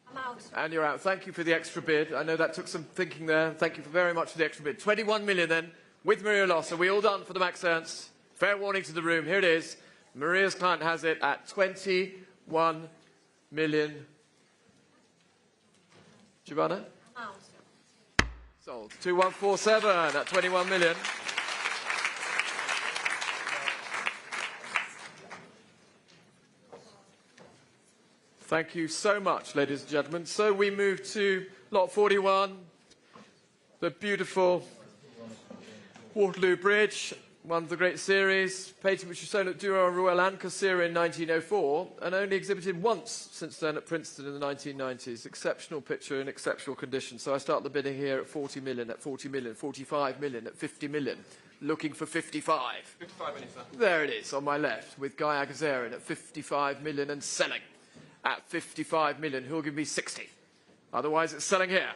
I'm out. And you're out. Thank you for the extra bid. I know that took some thinking there. Thank you very much for the extra bid. 21 million then, with Maria Loss. Are we all done for the Max Ernst? Fair warning to the room. Here it is. Maria's client has it at 21 million. Giovanna? I'm out. Sold. 2147 at 21 million. Thank you so much, ladies and gentlemen. So we move to lot 41, the beautiful Waterloo Bridge, one of the great series, painting which was shown at Dura Royal Ancassira in 1904 and only exhibited once since then at Princeton in the 1990s. Exceptional picture in exceptional condition. So I start the bidding here at 40 million, at 40 million, 45 million, at 50 million. Looking for 55. 55 minutes, sir. There it is on my left with Guy Agazarin at 55 million and selling. At 55 million, who'll give me 60? Otherwise, it's selling here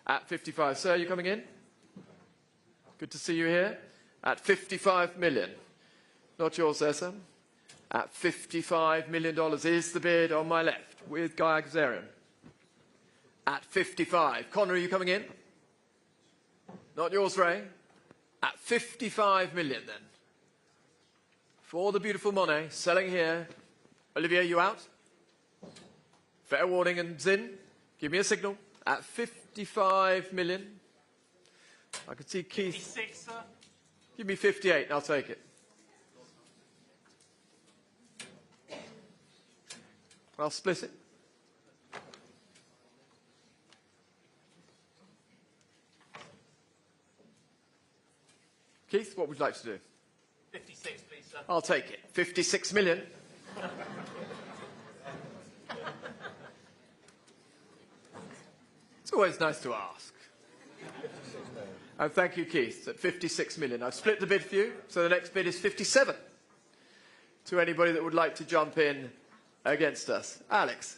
at 55. Sir, are you coming in? Good to see you here. At 55 million. Not yours, there, sir. At $55 million is the bid on my left with Guy Agazarin. At 55. Connor, are you coming in? Not yours, Ray. At 55 million, then. For the beautiful Monet, selling here. Olivier, you out? Fair warning and Zin, give me a signal. At 55 million. I can see Keith. 56, sir. Give me 58 and I'll take it. I'll split it. Keith, what would you like to do? 56, please, sir. I'll take it. 56 million. It's always nice to ask. And thank you, Keith, at 56 million. I've split the bid for you, so the next bid is 57. To anybody that would like to jump in against us. Alex.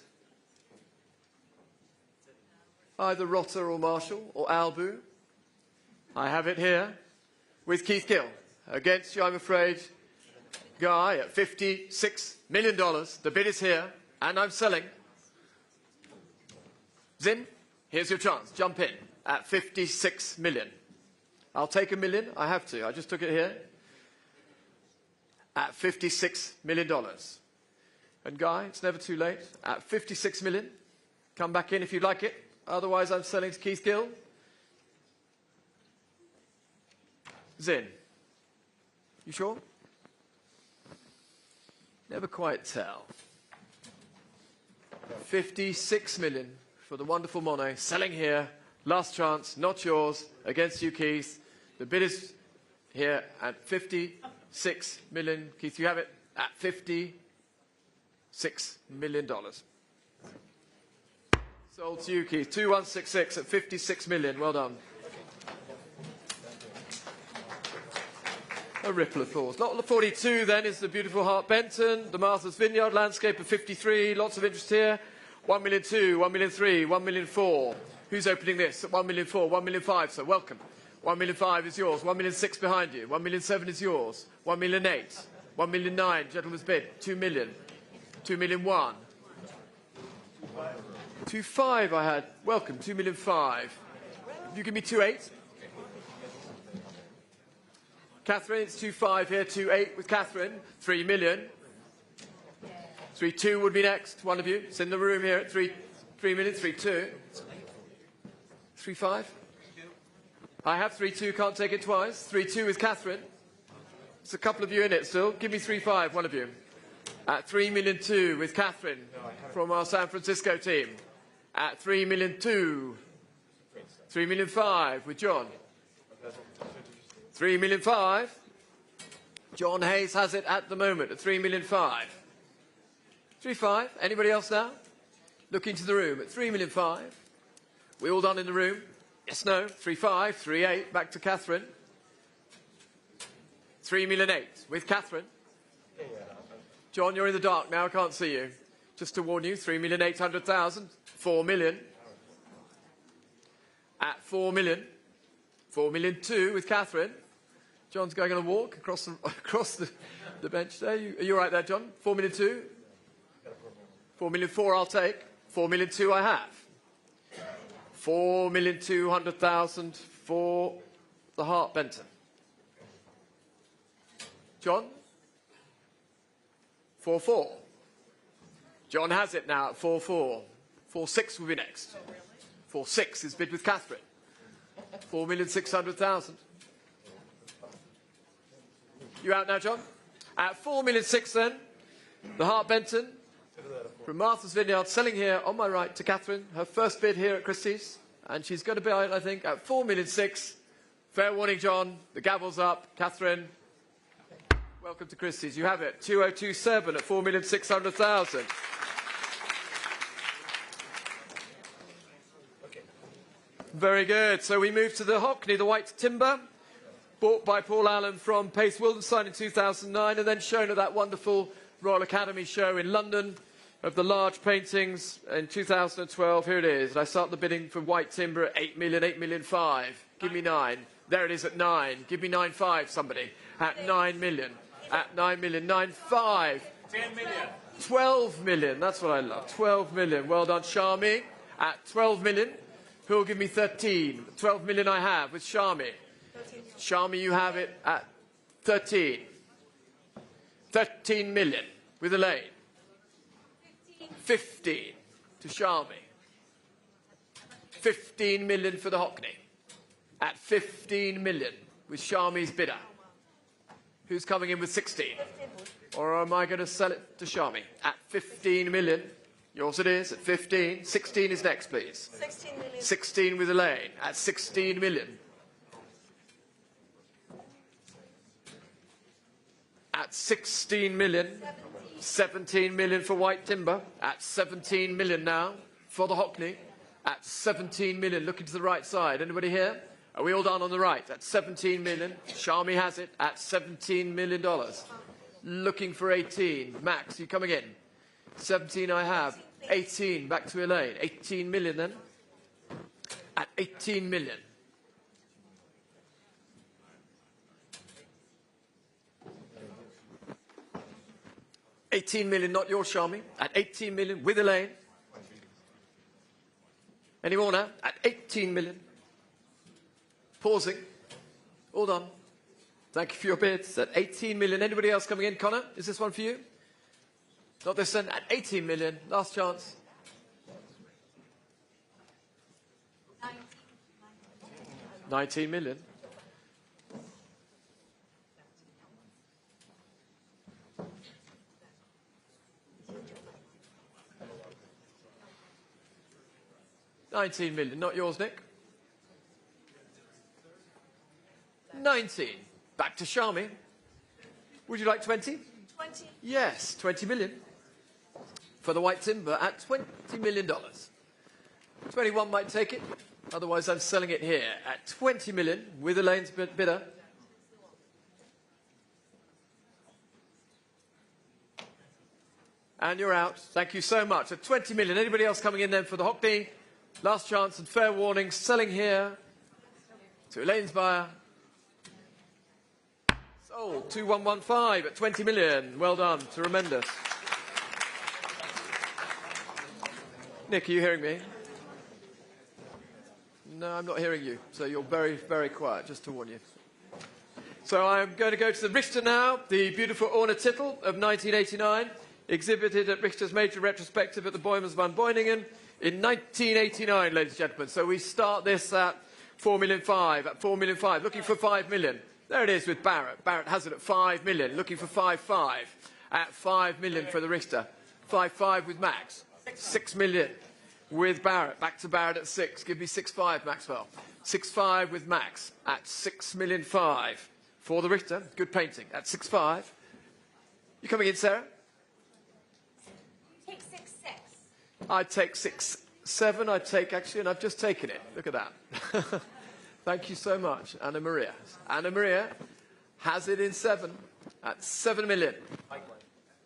Either Rotter or Marshall or Albu. I have it here with Keith Gill. Against you, I'm afraid, Guy, at $56 million. The bid is here, and I'm selling. Zin? Here's your chance. Jump in at 56 million. I'll take $1 million. I have to. I just took it here. At $56 million. And Guy, it's never too late. At 56 million. Come back in if you'd like it. Otherwise, I'm selling to Keith Gill. Zin. You sure? Never quite tell. 56 million. For the wonderful Monet, selling here, last chance, not yours, against you, Keith. The bid is here at 56 million. Keith, you have it at $56 million. Sold to you, Keith. 2166 at 56 million. Well done. A ripple of applause. Lot 42 then is the beautiful Hart Benton, the Martha's Vineyard landscape of 53. Lots of interest here. 1,200,000, 1,300,000, 1,400,000. Who's opening this at 1,400,000, 1,500,000? So welcome. 1,000,005 is yours. 1,000,006 behind you. 1,000,007 is yours. 1,000,008. 1,000,009, gentleman's bid. 2 million. 2,000,001. 2,500 I had. Welcome, 2,000,005. If you give me 2,800. Catherine, it's 2,500 here. 2,800 with Catherine. 3 million. 3,200 would be next. One of you. It's in the room here at 3 million. 3,200. 3,500. I have 3,200. Can't take it twice. 3,200 with Catherine. There's a couple of you in it still. Give me 3,500. One of you. At 3,200,000 with Catherine from our San Francisco team. At 3,200,000. 3,500,000 with John. 3,500,000. John Hayes has it at the moment at 3,500,000. 3,500,000. Anybody else now? Look into the room at 3,500,000. We all done in the room? Yes, no. 3,500,000. 3,800,000. Back to Catherine. 3,800,000 with Catherine. John, you're in the dark now. I can't see you. Just to warn you, 3,800,000. 4 million. At 4 million. 4,200,000 with Catherine. John's going on a walk across the bench there. Are you all right there, John? 4,200,000. 4,400,000 I'll take. 4,200,000 I have. 4,200,000 for the Hart Benton. John? 4,400,000. John has it now at 4,400,000. 4,600,000 will be next. 4,600,000 is bid with Catherine. 4,600,000. You out now, John? At 4,600,000 then, the Hart Benton from Martha's Vineyard selling here on my right to Catherine. Her first bid here at Christie's. And she's going to buy it, I think, at 4,600,000. Fair warning, John. The gavel's up. Catherine, welcome to Christie's. You have it. 2,027 at 4,600,000. Very good. So we move to the Hockney, the white timber, bought by Paul Allen from Pace Wildenstein in 2009 and then shown at that wonderful Royal Academy show in London of the large paintings in 2012. Here it is. And I start the bidding for white timber at 8 million, 8,500,000. Give me 9. There it is at 9. Give me 9,500, somebody. At 9 million. At 9 million. 9,500,000. 10 million. 12 million. That's what I love. 12 million. Well done, Charmy. At 12 million. Who will give me 13? 12 million I have with Charmy. Charmy, you have it at 13. 13 million with Elaine. 15 to Charmy. 15 million for the Hockney. At 15 million with Charmy's bidder. Who's coming in with 16? Or am I going to sell it to Charmy? At 15 million. Yours it is at 15. 16 is next, please. 16 million. 16 with Elaine at 16 million. At 16 million. 17 million for white timber. At 17 million now for the Hockney. At 17 million. Looking to the right side. Anybody here? Are we all done on the right? At 17 million. Charmy has it at $17 million. Looking for 18. Max, you coming in? 17 I have. 18, back to Elaine. 18 million then. At 18 million. $18 million, not yours, Charmy. At 18 million with Elaine. Any more now? At 18 million. Pausing. All done. Thank you for your bids. At 18 million. Anybody else coming in? Connor, is this one for you? Not this one. At 18 million. Last chance. 19 million. $19 million. Not yours, Nick. 19. Back to Charmy. Would you like 20? 20. Yes, 20 million. For the white timber at $20 million. 21 might take it. Otherwise, I'm selling it here at 20 million with Elaine's bidder. And you're out. Thank you so much. At 20 million. Anybody else coming in then for the Hockney? Last chance and fair warning. Selling here To Elaine's buyer. Sold. 2115 at 20 million. Well done to Remendus. Nick, are you hearing me? No, I'm not hearing you. So you're very, very quiet, just to warn you. So I'm going to go to the Richter now, the beautiful Orne Titel of 1989, exhibited at Richter's major retrospective at the Boijmans van Beuningen in 1989, ladies and gentlemen. So we start this at 4,500,000, at 4,500,000, looking for 5 million. There it is with Barrett. Barrett has it at 5 million, looking for 5,500,000 at 5 million for the Richter. 5,500,000 with Max. 6 million with Barrett. Back to Barrett at 6. Give me 6,500,000, Maxwell. 6,500,000 with Max at 6,500,000 for the Richter. Good painting at 6,500,000. You coming in, Sarah? Take 6-6. I'd take 6,700,000. I'd take, actually, and I've just taken it. Look at that. Thank you so much, Anna Maria. Anna Maria has it in 7 at 7 million.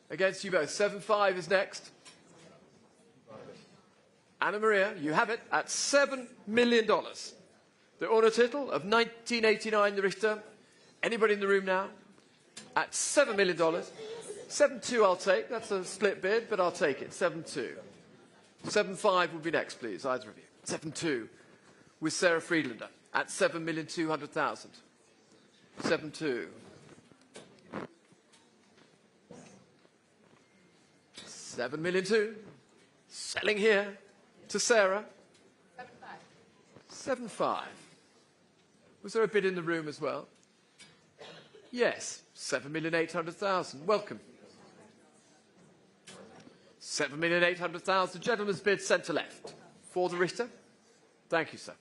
Against you both. 7,500,000 is next. Anna Maria, you have it at $7 million. The Orne Titel of 1989, the Richter. Anybody in the room now? At $7 million. 7,200 I'll take. That's a split bid, but I'll take it. 7,200. 7,500 will be next, please, either of you. 7,200 with Sarah Friedlander at 7,200,000. 7,200. 7,200,000. Selling here to Sarah. 7,500. Was there a bid in the room as well? Yes. 7,800,000. Welcome. 7,800,000. Gentleman's bid centre left. For the Richter. Thank you, sir.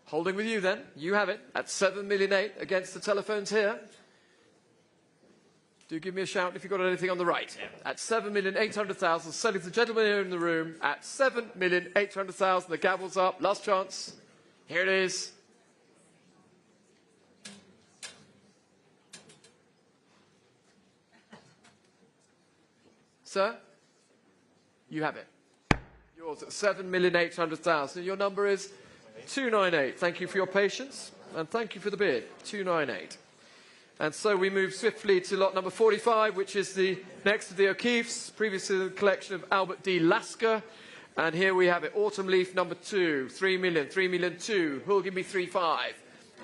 Holding with you then. You have it at 7,800,000 against the telephones here. Do give me a shout if you've got anything on the right. At 7,800,000, selling to the gentleman here in the room at 7,800,000. The gavel's up. Last chance. Here it is. Sir, you have it. Yours at 7,800,000. Your number is 298. Thank you for your patience and thank you for the bid. 298. And so we move swiftly to lot number 45, which is the next of the O'Keeffe's, previously the collection of Albert D. Lasker. And here we have it, Autumn Leaf number 2, 3 million, 3,200,000. Who'll give me 3,500,000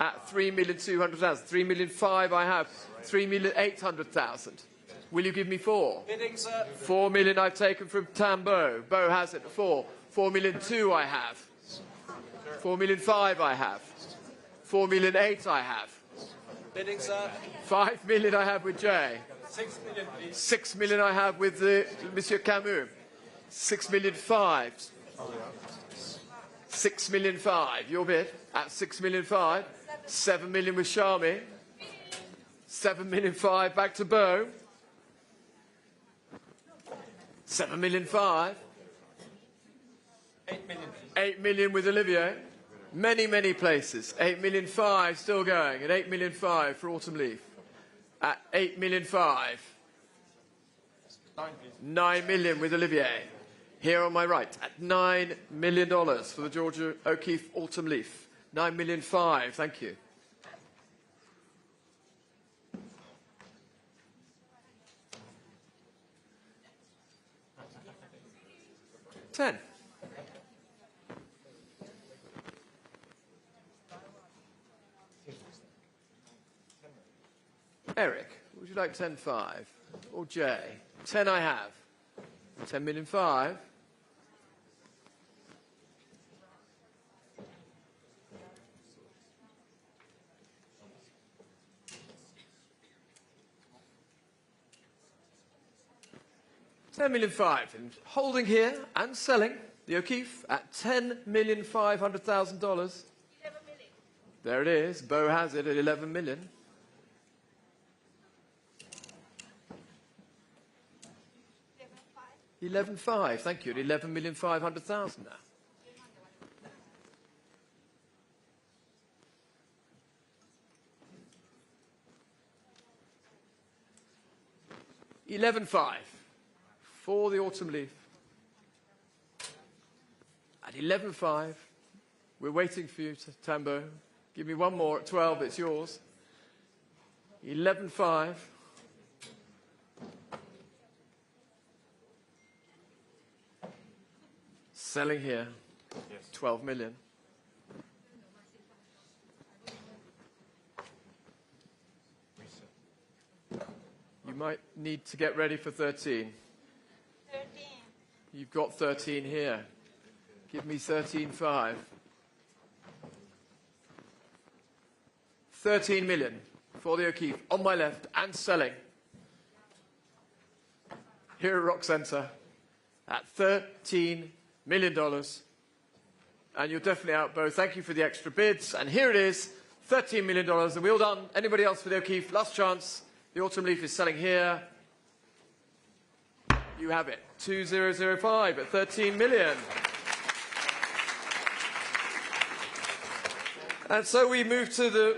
at 3,200,000? 3,500,000 I have. 3,800,000. Will you give me 4? Bidding, sir. 4 million I've taken from Tambo. Bo has it at 4. 4,200,000 I have. 4,500,000 I have. 4,800,000 I have. Bidding, sir. 5 million I have with Jay. 6 million, please. 6 million I have with Monsieur Camus. 6,500,000. 6,500,000. Your bid at 6,500,000. 7 million with Charmy. 7,500,000 back to Bo. 7,500,000. 8 million, please. 8 million with Olivier. Many, many places. 8,500,000 still going. At 8,500,000 for Autumn Leaf. At 8,500,000. 9, please. 9 million with Olivier. Here on my right at $9 million for the Georgia O'Keeffe Autumn Leaf. 9,500,000. Thank you. $10. Eric, would you like 10,500? Or Jay? 10 I have. 10,500,000. $10,500,000. And holding here and selling the O'Keeffe at $10,500,000. 11 million. There it is. Bo has it at 11 million. 11,500,000. Thank you. At 11,500,000 now. $11,500 for the Autumn Leaf. At 11,500, we're waiting for you, Tambo. Give me one more at 12, it's yours. 11.5. Selling here. Yes. 12 million. You might need to get ready for 13. 13. You've got 13 here. Give me 13.5. 13 million for the O'Keeffe on my left and selling. Here at Rock Centre at $13 million. And you're definitely out both. Thank you for the extra bids. And here it is, $13 million. And we're all done. Anybody else for the O'Keeffe? Last chance. The Autumn Leaf is selling here. You have it. 2005 at 13 million. And so we move to the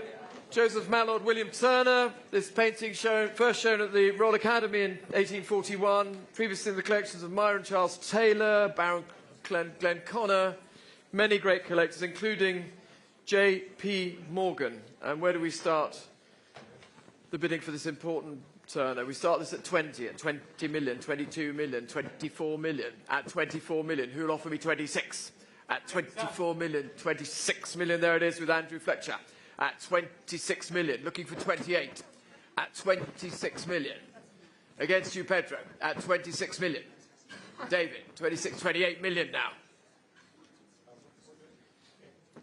Joseph Mallord William Turner. This painting first shown at the Royal Academy in 1841, previously in the collections of Myron Charles Taylor, Baron Glenn Connor, many great collectors, including J.P. Morgan. And where do we start the bidding for this important Turner? We start this at 20 million, 22 million, 24 million, at 24 million. Who'll offer me 26? At 24 million, 26 million, there it is with Andrew Fletcher. At 26 million, looking for 28. At 26 million. Against you, Pedro. At 26 million. David, 28 million now.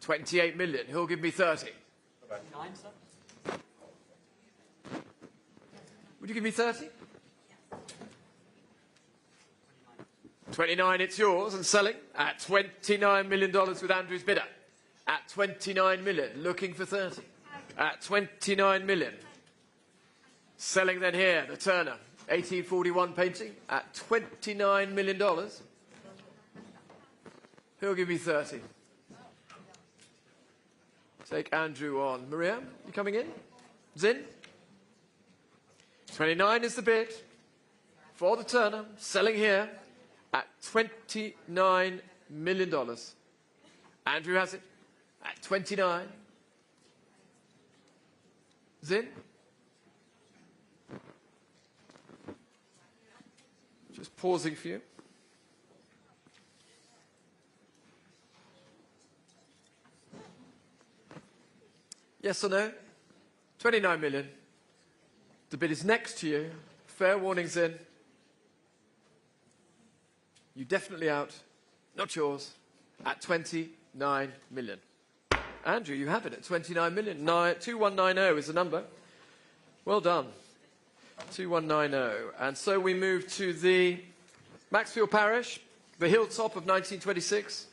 28 million. Who'll give me 30? 9, sir. Would you give me 30? 29, it's yours, and selling at $29 million with Andrew's bidder. At 29 million, looking for 30. At 29 million. Selling then here, the Turner, 1841 painting, at $29 million. Who'll give me 30? Take Andrew on. Maria, you coming in? Zin? 29 is the bid for the Turner, selling here at $29 million. Andrew has it at 29. Zin? Just pausing for you. Yes or no? 29 million. The bid is next to you. Fair warnings in. You definitely out. Not yours. At 29 million. Andrew, you have it at 29 million. 2190 is the number. Well done. 2190. And so we move to the Maxfield Parish, the hilltop of 1926.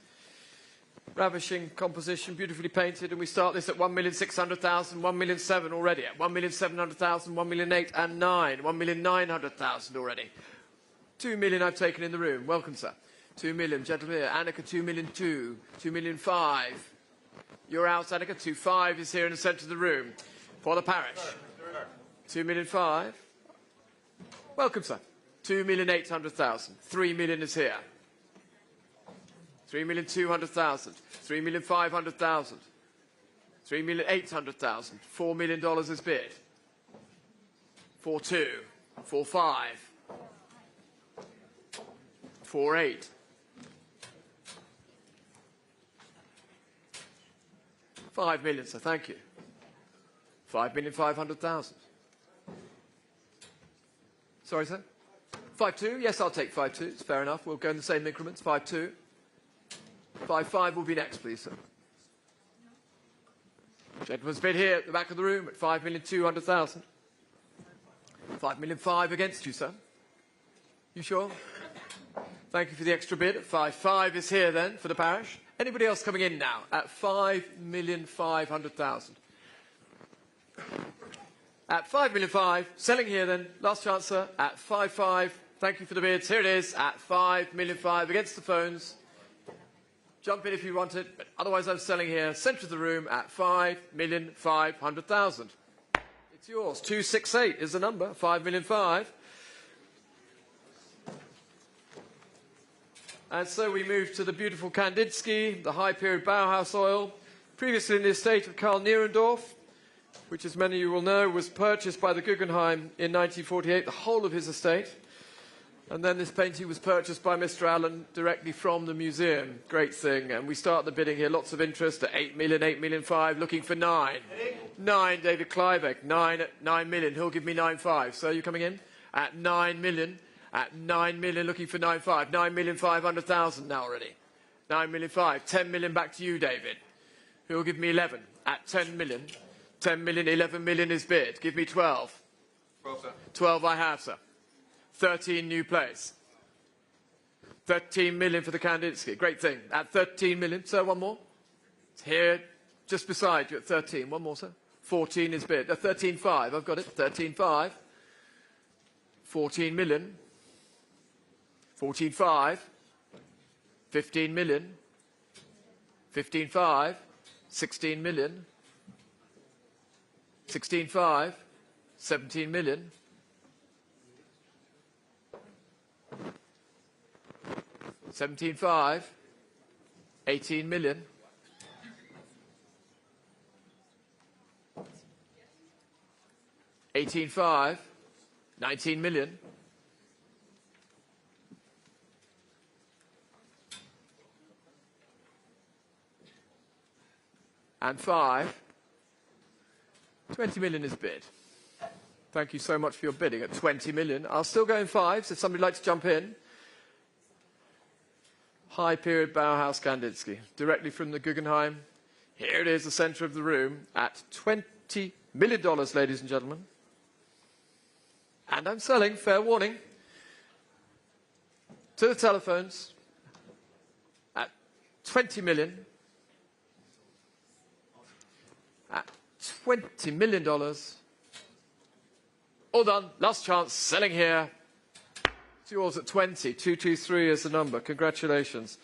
Ravishing composition, beautifully painted, and we start this at 1,600,000, 1,700,000 already, at 1,700,000, 1,800,000 and 1,900,000 already. 2 million I've taken in the room. Welcome, sir. 2 million, gentlemen here. Annika, 2,000,002, 2,000,005. You're out, Annika. 2,500,000 is here in the centre of the room for the parish. 2,000,005. Welcome, sir. 2,800,000. 3 million is here. 3,200,000, 3,500,000, 3,800,000, $4 million is bid. 4.2, 4.5, 4.8, 5 million, sir, thank you. 5,500,000. Sorry, sir? 5.2, yes, I'll take 5.2, it's fair enough, we'll go in the same increments, 5.2. 5.5 will be next, please, sir. Gentleman's bid here at the back of the room at 5,200,000. 5,500,000 against you, sir. You sure? Thank you for the extra bid. 5.5 is here then for the parish. Anybody else coming in now at 5,500,000? At 5,500,000, selling here then. Last chance, sir. At 5.5. Thank you for the bids. Here it is at 5,500,000 against the phones. Jump in if you want it, but otherwise I'm selling here, centre of the room, at 5,500,000. It's yours. 268 is the number, 5,500,000. And so we move to the beautiful Kandinsky, the high period Bauhaus oil, Previously in the estate of Karl Nierendorf, which, as many of you will know, was purchased by the Guggenheim in 1948, the whole of his estate. And then this painting was purchased by Mr. Allen directly from the museum. Great thing. And we start the bidding here. Lots of interest at 8 million, 8 million 5, looking for 9. 9, David Kleibeck. 9 at 9 million. He'll give me 9.5. So you coming in? At 9 million. At 9 million, looking for 9.5. 9 million 500,000 now already. 9 million 5. 10 million back to you, David. Who'll give me 11? At 10 million. 10 million, 11 million is bid. Give me 12. 12, sir. 12 I have, sir. 13 new place. 13 million for the Kandinsky. Great thing. At 13 million. Sir, one more. It's here, just beside you at 13. One more, sir. 14 is bid. 13.5. I've got it. 13.5. 14 million. 14.5. 15 million. 15.5. 16 million. 16.5. 17 million. 17.5, 18 million, 18.5, 19 million, and 5, 20 million is bid. Thank you so much for your bidding at 20 million. I'll still go in 5s if somebody would like to jump in. High period Bauhaus Kandinsky, directly from the Guggenheim. Here it is, the centre of the room, at $20 million, ladies and gentlemen. And I'm selling, fair warning, to the telephones at 20 million. At $20 million. All done, last chance, selling here. It's yours at 20. 223 is the number. Congratulations.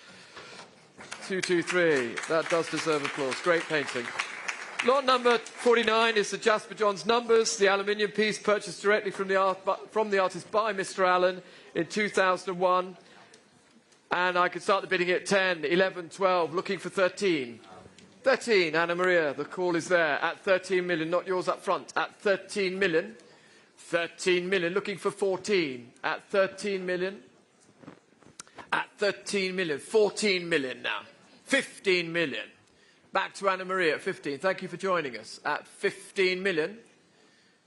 223. That does deserve applause. Great painting. Lot number 49 is the Jasper Johns numbers, the aluminium piece purchased directly from the artist by Mr. Allen in 2001. And I can start the bidding at 10, 11, 12, looking for 13. 13, Anna Maria, the call is there at 13 million, not yours up front, at 13 million. 13 million, looking for 14, at 13 million, at 13 million, 14 million now, 15 million. Back to Anna Maria at 15. Thank you for joining us. At 15 million,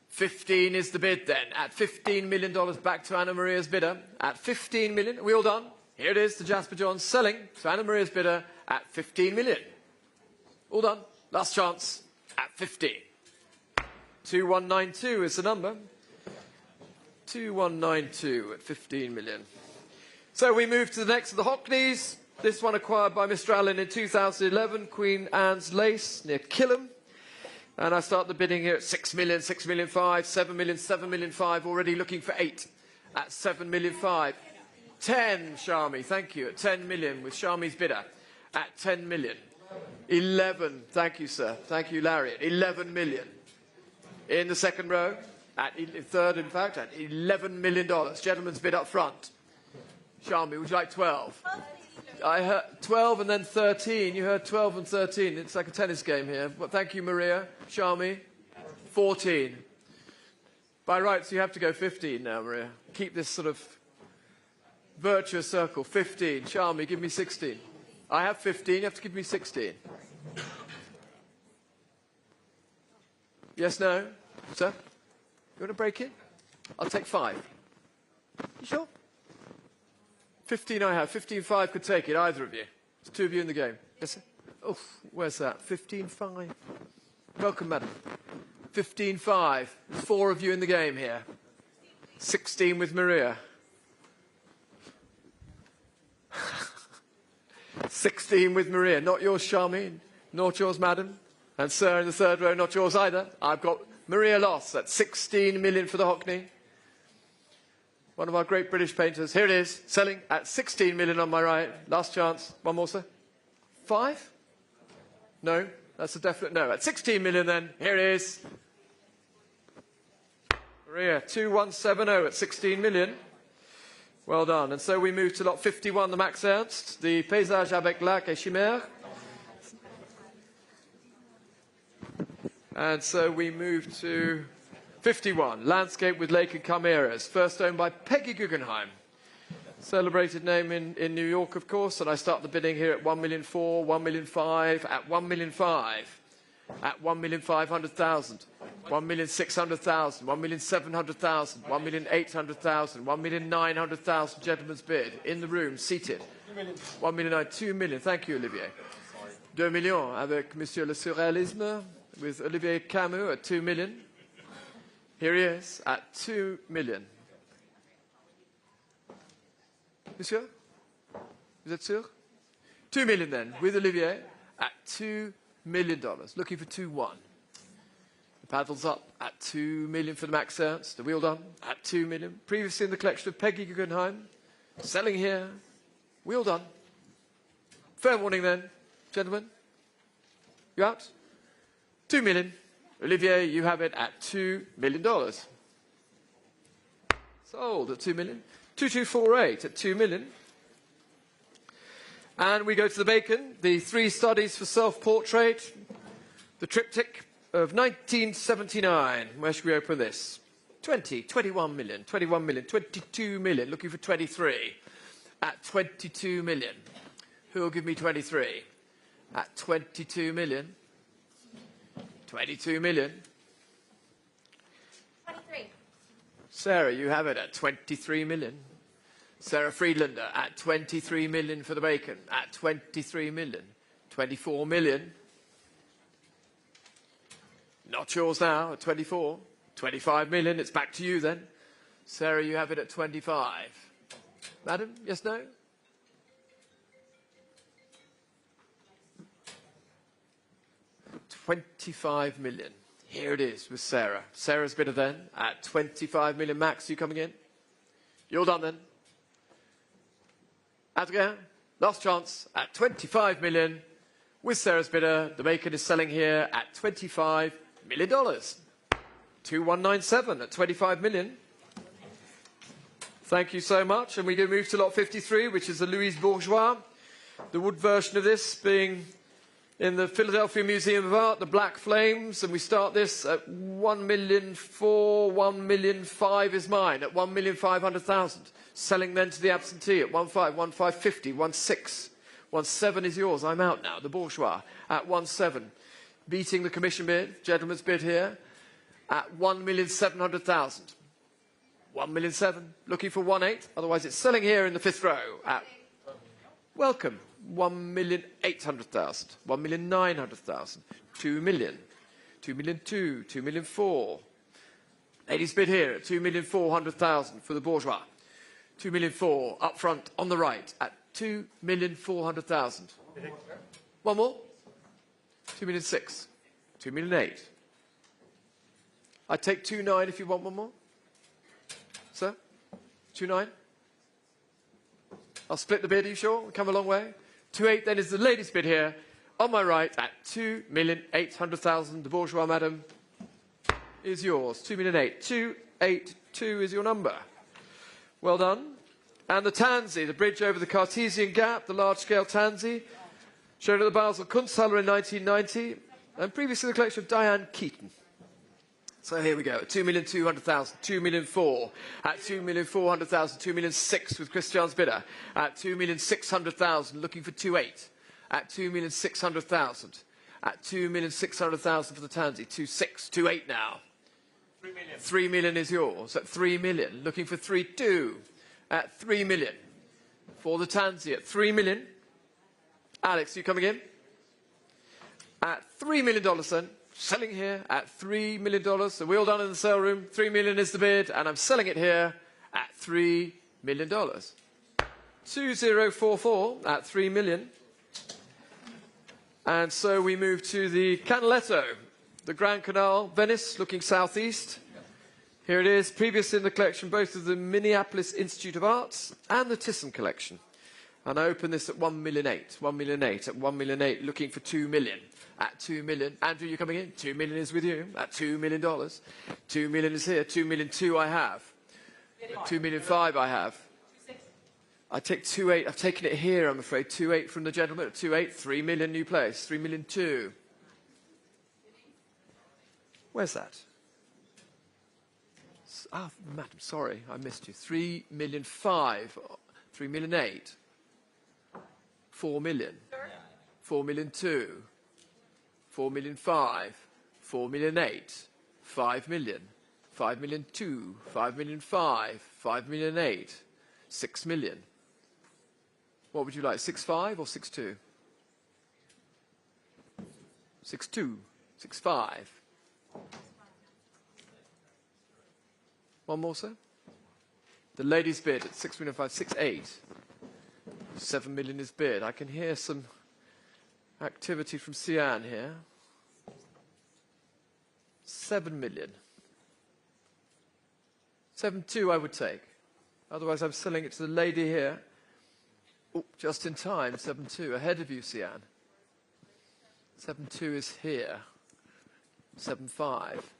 15 is the bid then. At $15 million, back to Anna Maria's bidder. At 15 million, are we all done? Here it is, the Jasper Johns selling to Anna Maria's bidder at 15 million. All done. Last chance at 15. 2192 is the number. 2192 at 15 million. So we move to the next of the Hockneys. This one acquired by Mr. Allen in 2011, Queen Anne's Lace near Kilham. And I start the bidding here at 6 million, 6 million 5, 7 million, 7 million 5, already looking for 8 at 7 million 5. 10, Shami, thank you, at 10 million with Shami's bidder at 10 million. 11, thank you, sir. Thank you, Larry, at 11 million. In the second row. At third, in fact, at $11 million. Gentleman's bid up front. Shami, would you like 12? I heard 12 and then 13. You heard 12 and 13. It's like a tennis game here. Well, thank you, Maria. Shami, 14. By rights, you have to go 15 now, Maria. Keep this sort of virtuous circle. 15. Shami, give me 16. I have 15. You have to give me 16. Yes, no? Sir? You want to break in? I'll take 5. You sure? 15 I have. 15.5 could take it, either of you. There's 2 of you in the game. Yes, sir? Oh, where's that? 15.5. Welcome, madam. 15.5. There's 4 of you in the game here. 16 with Maria. 16 with Maria. Not yours, Charmaine. Not yours, madam. And sir in the third row, not yours either. I've got Maria Loss at 16 million for the Hockney. One of our great British painters. Here it is, selling at 16 million on my right. Last chance. One more, sir. 5? No, that's a definite no. At 16 million then, here it is. Maria, 2170 at 16 million. Well done. And so we move to lot 51, the Max Ernst, the Paysage avec lac et chimère. And so we move to 51, Landscape with Lake and Chimeras, first owned by Peggy Guggenheim. Celebrated name in New York, of course, and I start the bidding here at 1,000,004, 1,000,005, at 1,000,005, at 1,500,000, 1,600,000, 1,700,000, 1,800,000, 1,900,000. Gentlemen's bid in the room, seated. 1,000,009, 2 million. Thank you, Olivier. 2 millions avec Monsieur le Surréalisme, with Olivier Camus at 2 million. Here he is at 2 million. Monsieur? Vous êtes sûr? 2 million then, with Olivier at $2 million. Looking for 2-1. The paddles up at 2 million for the Max Ernst. The wheel done at 2 million. Previously in the collection of Peggy Guggenheim. Selling here. Wheel done. Fair warning then, gentlemen. You out? 2 million. Olivier, you have it at $2 million. Sold at 2 million. 2248 at 2 million. And we go to the Bacon, the 3 studies for self-portrait, the triptych of 1979. Where should we open this? 20, 21 million, 21 million, 22 million, looking for 23 at 22 million. Who will give me 23? At 22 million. 22 million. 23. Sarah, you have it at 23 million. Sarah Friedlander at 23 million for the Bacon. At 23 million. 24 million. Not yours now at 24. 25 million. It's back to you then. Sarah, you have it at 25. Madam, yes, no? $25 million. Here it is with Sarah. Sarah's bidder then at 25 million. Max, you coming in? You're done then. Adrien, last chance at 25 million. With Sarah's bidder, the Bacon is selling here at $25 million. 2197 at 25 million. Thank you so much. And we do move to lot 53, which is the Louise Bourgeois. The wood version of this being in the Philadelphia Museum of Art, the Black Flames, and we start this at 1,000,004, 1,000,005 is mine, at 1,500,000. Selling then to the absentee at 1,500, 1,550, 1,600, 1,700 is yours. I'm out now. The Bourgeois at 1,700. Beating the commission bid, gentleman's bid here, at 1,700,000. 1,700,000. Looking for 1,800. Otherwise, it's selling here in the 5th row at welcome. 1,800,000, 1,900,000, 2 million, 2,200,000, 2,400,000. Ladies bid here at 2,400,000 for the Bourgeois. 2,400,000 up front on the right at 2,400,000. One more. 2,600,000, 2,800,000. I'd take 2,900,000 if you want one more. Sir? 2,900,000? I'll split the bid, are you sure? We'll come a long way. 2,800,000 then is the latest bid here. On my right at 2,800,000. The Bourgeois, madam, is yours. 2,800,000. 282 is your number. Well done. And the Tansy, the bridge over the Cartesian Gap, the large-scale Tansy, shown at the Basel Kunsthalle in 1990, and previously the collection of Diane Keaton. So here we go, 2,200,000, 2,400,000, at 2,400,000, 2,600,000 with Christian's bidder, at 2,600,000, looking for 2,800,000, at 2,600,000, at 2,600,000 for the Tansy, 2,600,000, 2,800,000 now. 3 million. 3 million is yours, at 3 million, looking for 3,200,000, at 3 million. For the Tansy, at 3 million. Alex, you coming in? At $3 million then. Selling here at $3 million. The wheel done in the sale room. 3 million is the bid, and I'm selling it here at $3 million. 2044 at 3 million. And so we move to the Canaletto, the Grand Canal, Venice, looking southeast. Here it is, previous in the collection, both of the Minneapolis Institute of Arts and the Thyssen collection. And I open this at 1,000,008, 1,000,008, at 1,000,008, looking for 2 million. At 2 million. Andrew, you coming in? 2 million is with you. At $2 million. 2 million is here. 2,200,000 I have. 2,500,000 I have. I take 2,800,000. I've taken it here, I'm afraid. 2,800,000 from the gentleman at 2,800,000. 3 million new place. 3,200,000. Where's that? Ah, madam, sorry, I missed you. 3,000,005, 3,000,008, 4,000,000, 4,000,002, 4,000,005, 4,000,008, 5,000,000, 5,000,002, 5,000,005, 5,000,008, 6,000,000. What would you like, 6.5 or 6.2? 6.2, 6.5. One more, sir? The ladies bid at 6,000,005, 6.8. 7 million is bid. I can hear some activity from Cezanne here. 7 million. 7.2 I would take. Otherwise I'm selling it to the lady here. Oh, just in time, 7.2. Ahead of you, Cezanne. 7.2 is here. 7.5.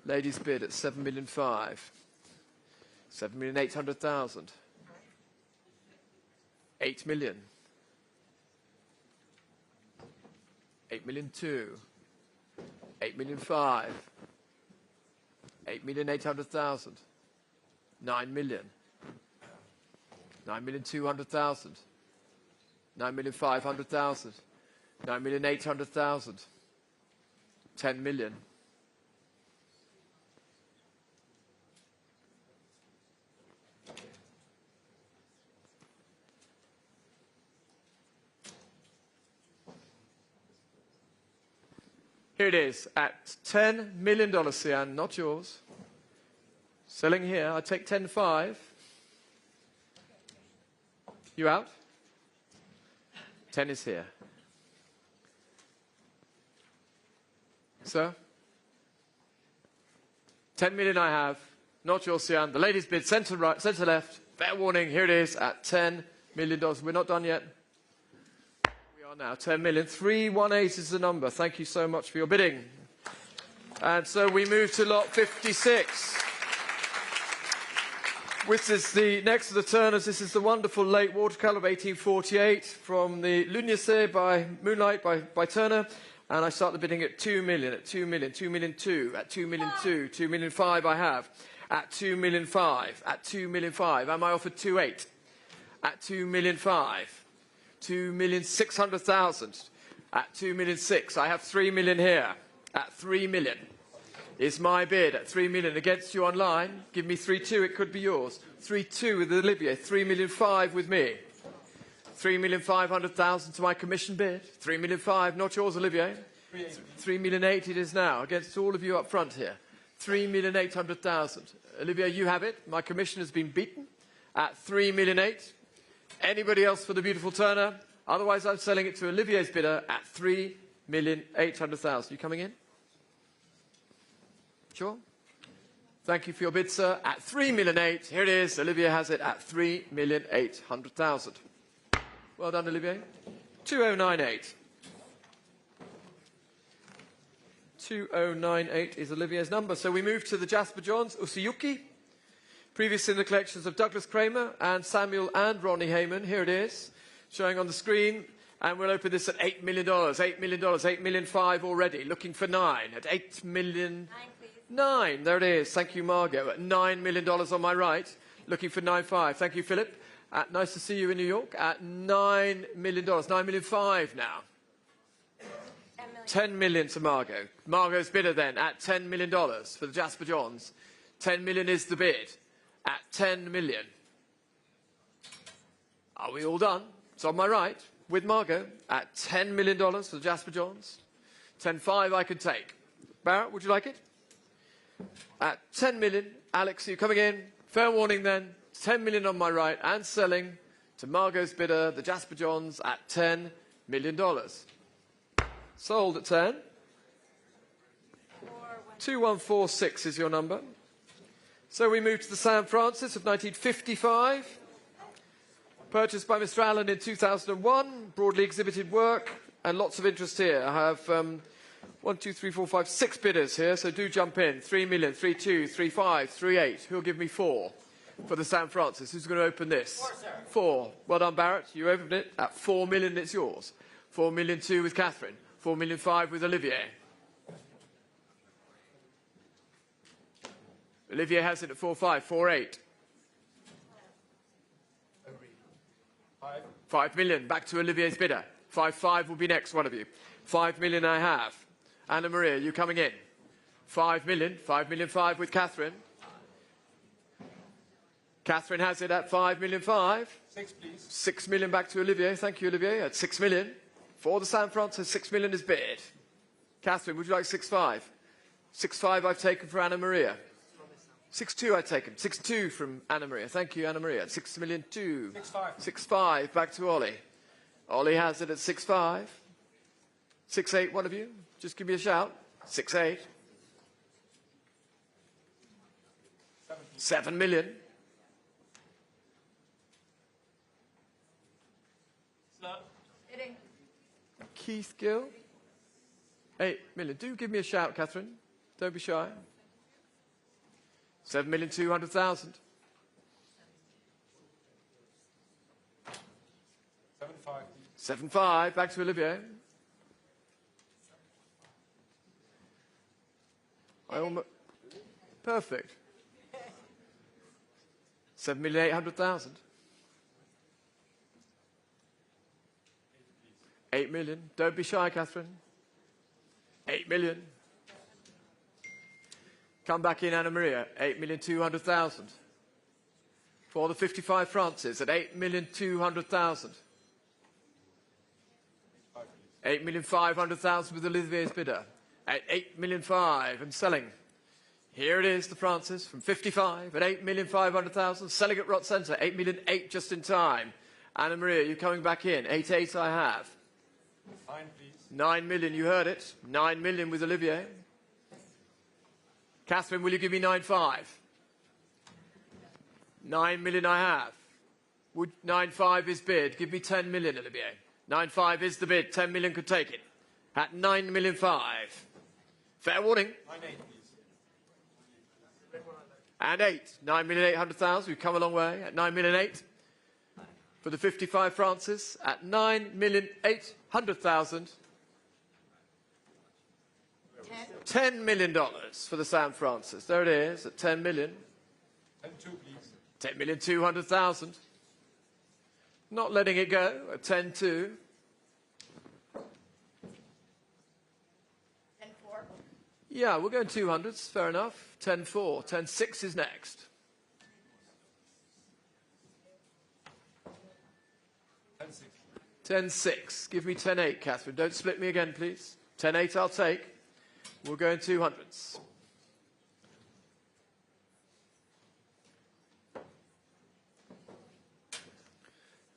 Ladies bid at 7,000,005. 7,800,000. 8 million. 8,000,002. 8,000,005. 8,800,000. 9 million. 9,200,000. 9,500,000. 9,800,000. 10 million. Here it is at $10 million, Cezanne, not yours. Selling here, I take 10.5. You out? 10 is here. Sir? 10 million I have, not yours, Cezanne. The ladies bid centre right, centre left. Fair warning, here it is at $10 million. We're not done yet. We are now 10 million. 318 is the number. Thank you so much for your bidding. And so we move to lot 56. Which is the next of the Turners. This is the wonderful late watercolour of 1848 from the Lugnasset by Moonlight by Turner. And I start the bidding at 2 million, at 2 million, 2 million 2, at 2 million 2, 2 million 5 I have, at 2 million 5, at 2 million 5. Am I offered 2.8? At 2 million 5, 2 million 600,000, at 2 million 6. I have 3 million here, at 3 million. Is my bid at 3 million against you online? Give me 3.2, it could be yours. 3.2 with Olivier, 3 million 5 with me. 3,500,000 to my commission bid. 3 million 5, not yours, Olivier. 3 million 8 it is now, against all of you up front here. 3 million 800,000. Olivier, you have it. My commission has been beaten at 3 million 8. Anybody else for the beautiful Turner? Otherwise, I'm selling it to Olivier's bidder at 3 million 800,000. You coming in? Sure. Thank you for your bid, sir. At 3 million 8, here it is. Olivier has it at 3 million 800,000. Well done, Olivier. 2098. 2098 is Olivier's number. So we move to the Jasper Johns, Usuyuki. Previous in the collections of Douglas Kramer and Samuel and Ronnie Hayman. Here it is, showing on the screen. And we'll open this at $8 million. $8 million. 8 million 5 already. Looking for 9 at 8 million. 9, there it is. Thank you, Margot. At $9 million on my right. Looking for 9.5. Thank you, Philip. Nice to see you in New York. At $9 million. 9 million 5 now. 10 million to Margot. Margot's bidder then at $10 million for the Jasper Johns. 10 million is the bid. At 10 million. Are we all done? It's on my right with Margot at $10 million for the Jasper Johns. 10.5 I could take. Barrett, would you like it? At 10 million, Alex, are you coming in? Fair warning then, 10 million on my right and selling to Margot's bidder, the Jasper Johns, at $10 million. Sold at 10. 2146 is your number. So we move to the San Francis of 1955. Purchased by Mr. Allen in 2001. Broadly exhibited work and lots of interest here. I have 1, 2, 3, 4, 5, 6 bidders here, so do jump in. 3 million, 3.2, 3.5, 3.8. Who'll give me 4 for the San Francis? Who's going to open this? 4, sir. 4. Well done, Barrett. You opened it at 4 million. It's yours. 4 million 2 with Catherine. 4 million 5 with Olivier. Olivier has it at 4.5, 4.8. 5 million, back to Olivier's bidder. 5.5 will be next, one of you. 5 million I have. Anna Maria, you coming in? 5 million, 5 million 5 with Catherine. Catherine has it at 5 million 5. 6, please. 6 million back to Olivier. Thank you, Olivier. At 6 million. For the San Francisco, 6 million is bid. Catherine, would you like 6.5? 6.5 I've taken for Anna Maria. 6.2 I've taken. 6.2 from Anna Maria. Thank you, Anna Maria. 6 million 2. 6.5. 6.5 back to Ollie. Ollie has it at 6.5. 6.8, one of you. Just give me a shout. 6.8. 7 million. Bidding. Keith Gill. 8 million. Do give me a shout, Catherine. Don't be shy. 7,200,000. 7.5. 7.5. Back to Olivier. Perfect. 7,800,000. 8 million. Don't be shy, Catherine. 8 million. Come back in, Anna Maria. 8,200,000. For the 55 Francis at 8,200,000. 8,500,000 with Olivier's bidder. At 8,500,000 and selling. Here it is, the Francis from 55 at 8,500,000. Selling at Rot Centre. 8,800,000 just in time. Anna Maria, you coming back in. 8.8 I have. 9, please. 9 million, you heard it. 9 million with Olivier. Catherine, will you give me 9.5? 9 million I have. Would 9.5 is bid? Give me 10 million, Olivier. 9.5 is the bid. 10 million could take it. At 9,500,000. Fair warning. 9.8, please. And 8. 9,800,000. We've come a long way. At 9,800,000. For the 55 Francis. At 9,800,000. $10 million for the San Francis. There it is, at 10 million. 10.2, please. 10,200,000. Not letting it go at 10.2. 10-4. Yeah, we'll go in 200s, fair enough. 10.4. 10.6 is next. 10.6. 10.6. Give me 10.8, Catherine. Don't split me again, please. 10.8 I'll take. We'll go in 200s.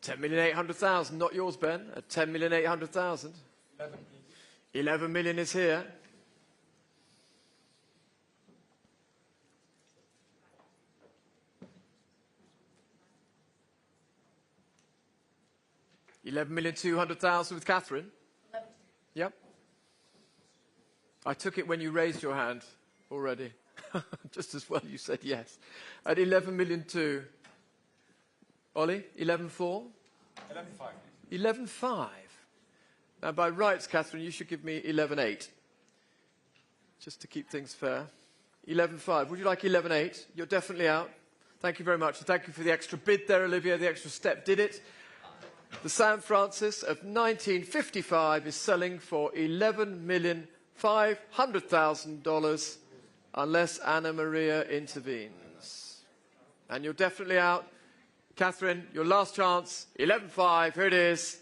$10,800,000, not yours, Ben. At 10,800,000. 11, please. 11 million is here. $11,200,000 with Catherine. 11. Yep. I took it when you raised your hand already. Just as well you said yes. At 11 million too. Ollie, 11.4? 11.5. 11.5. Now by rights, Catherine, you should give me 11.8. Just to keep things fair. 11.5. Would you like 11.8? You're definitely out. Thank you very much. And thank you for the extra bid there, Olivia. The extra step did it. The San Francis of 1955 is selling for $11,500,000 unless Anna Maria intervenes. And you're definitely out. Catherine, your last chance, 11.5, here it is.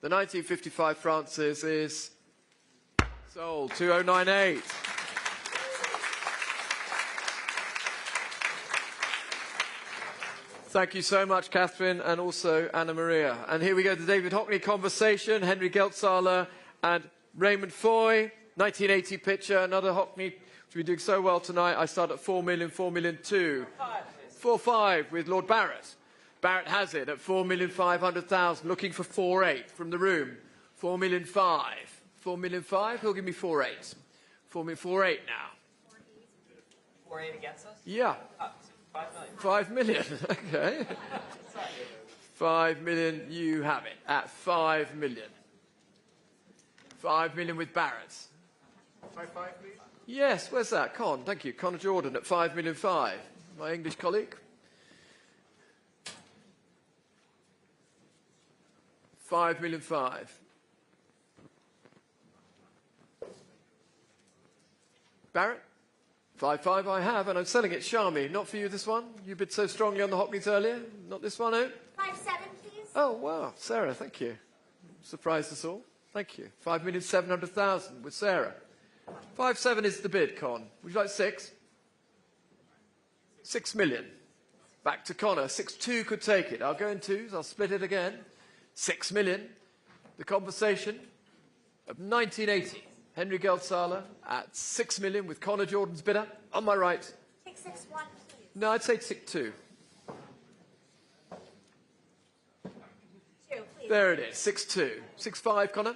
The 1955 Francis is sold, 2098. Thank you so much, Catherine, and also Anna Maria. And here we go, the David Hockney conversation, Henry Geltzaler and Raymond Foy, 1980 picture, another Hockney, which we're doing so well tonight. I start at 4 million, 4 million 2. 4.5 with Lord Barrett. Barrett has it at 4,500,000, looking for 4.8 from the room. 4,500,000. 4,500,000, he'll give me 4.8. 4.8 now. 4.8 against us? Yeah. 5 million. 5 million, okay. 5 million, you have it, at 5 million. 5 million with Barrett. 5-5, please. Yes, where's that? Con, thank you. Connor Jordan at 5,000,005. My English colleague. 5,000,005. Barrett? 5-5 I have, and I'm selling it. Shami, not for you this one. You bid so strongly on the Hockneys earlier. Not this one, eh? 5-7, please. Oh, wow. Sarah, thank you. Surprised us all. Thank you. 5,700,000 with Sarah. 5-7 is the bid, Con. Would you like 6? 6 million. Back to Connor. 6-2 could take it. I'll go in twos. I'll split it again. 6 million. The conversation of 1980. Henry Geldsala at 6 million with Connor Jordan's bidder. On my right. Take 6-1, please. No, I'd say 6-2. 2, please. There it is. 6-2. 6-5, Connor.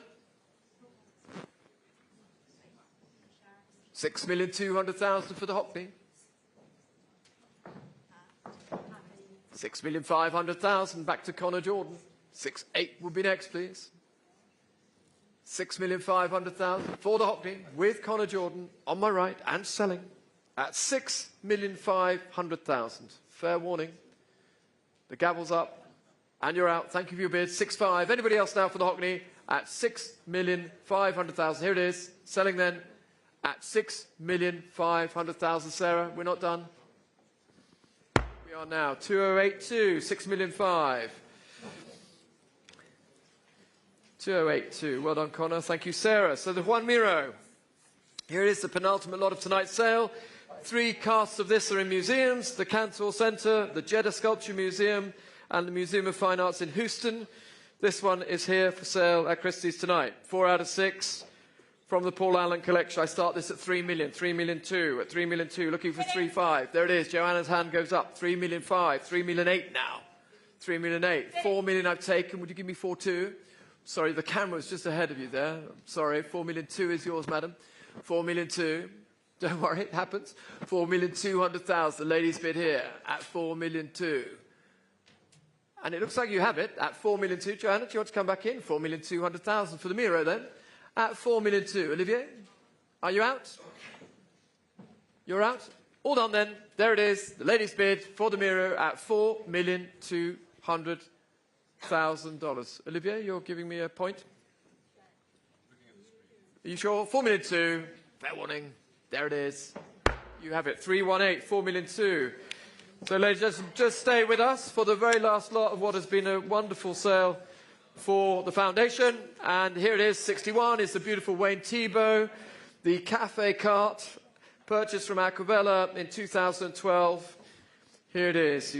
6,200,000 for the Hockney. 6,500,000 back to Connor Jordan. 6-8 would be next, please. 6,500,000 for the Hockney with Connor Jordan on my right and selling at 6,500,000. Fair warning. The gavel's up and you're out. Thank you for your bid. 6-5. Anybody else now for the Hockney at 6,500,000. Here it is. Selling then at 6,500,000. Sarah, we're not done. We are now 2082, 6,500,000. 2082. Well done, Connor. Thank you, Sarah. So the Juan Miro. Here it is, the penultimate lot of tonight's sale. 3 casts of this are in museums, the Cantor Centre, the Jeddah Sculpture Museum, and the Museum of Fine Arts in Houston. This one is here for sale at Christie's tonight. 4 out of 6 from the Paul Allen collection. I start this at 3 million, 3,000,002, at 3,000,002, looking for 3,500,000. There it is. Joanna's hand goes up. 3,500,000, 3,008,000 now. 3,008,000. 4 million I've taken. Would you give me 4,200,000? Sorry, the camera's just ahead of you there. Sorry, 4,200,000 is yours, madam. 4,200,000. Don't worry, it happens. 4,200,000. The ladies bid here at 4,200,000. And it looks like you have it at 4,200,000. Joanna, do you want to come back in? 4,200,000 for the Miro then. At 4,200,000. Olivier, are you out? You're out? All done then. There it is. The ladies bid for the Miro at $4,200,000. Olivier, you're giving me a point? Are you sure? 4,200,000. Fair warning. There it is. You have it. 318, 4,200,000. So ladies and gentlemen, just stay with us for the very last lot of what has been a wonderful sale for the foundation. And here it is. 61 is the beautiful Wayne Thiebaud, the Cafe Carte, purchased from Aquavella in 2012. Here it is.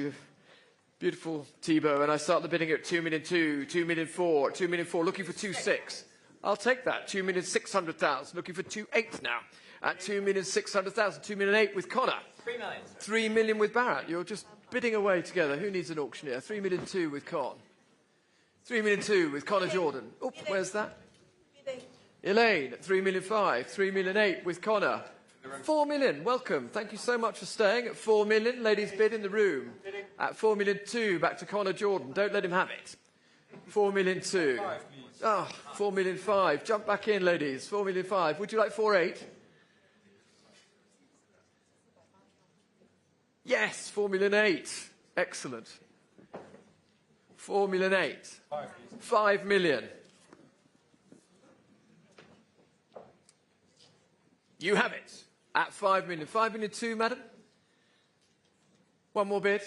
Beautiful Thiebaud, and I start the bidding at 2,200,000, 2,400,000, 2,400,000, looking for 2,600,000. I'll take that. 2,600,000, looking for 2,800,000 now. At 2,600,000, 2,800,000 with Connor. 3 million. 3 million with Barrett. You're just bidding away together. Who needs an auctioneer? 3,200,000 with Con. 3,200,000 with Connor Jordan. Oh, where's that? Elaine at 3,500,000, 3,800,000 with Connor. 4 million, welcome. Thank you so much for staying at 4 million. Ladies bid in the room. At 4,200,000, back to Connor Jordan. Don't let him have it. 4,200,000. Ah, 4,500,000. Jump back in, ladies. 4,500,000. Would you like 4,800,000? Yes, 4,800,000. Excellent. 4,800,000. 5 million. You have it at 5 million. 5,200,000, madam? One more bid.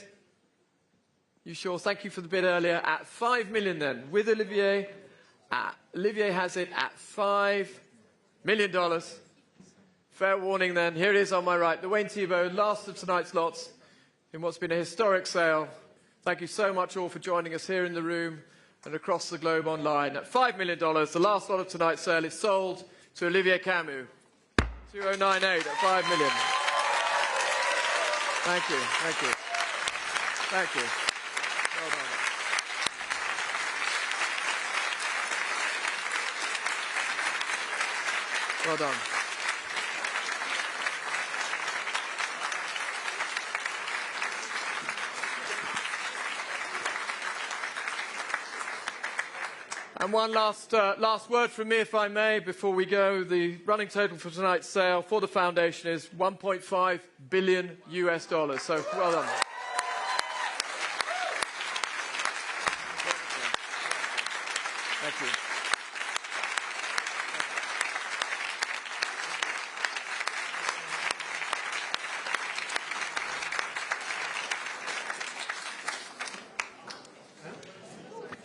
You sure? Thank you for the bid earlier. At 5 million then, with Olivier. Olivier has it at $5 million. Fair warning then. Here it is on my right. The Wayne Thiebaud, last of tonight's lots in what's been a historic sale. Thank you so much all for joining us here in the room and across the globe online. At $5 million, the last lot of tonight's sale is sold to Olivier Camus. 2098 at 5 million. Thank you, thank you. Thank you. Well done. Well done. And one last word from me, if I may, before we go. The running total for tonight's sale for the foundation is $1.5 billion US. So well done. Thank you.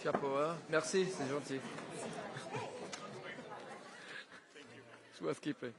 Chapeau, hein? Merci, c'est gentil. It's worth keeping.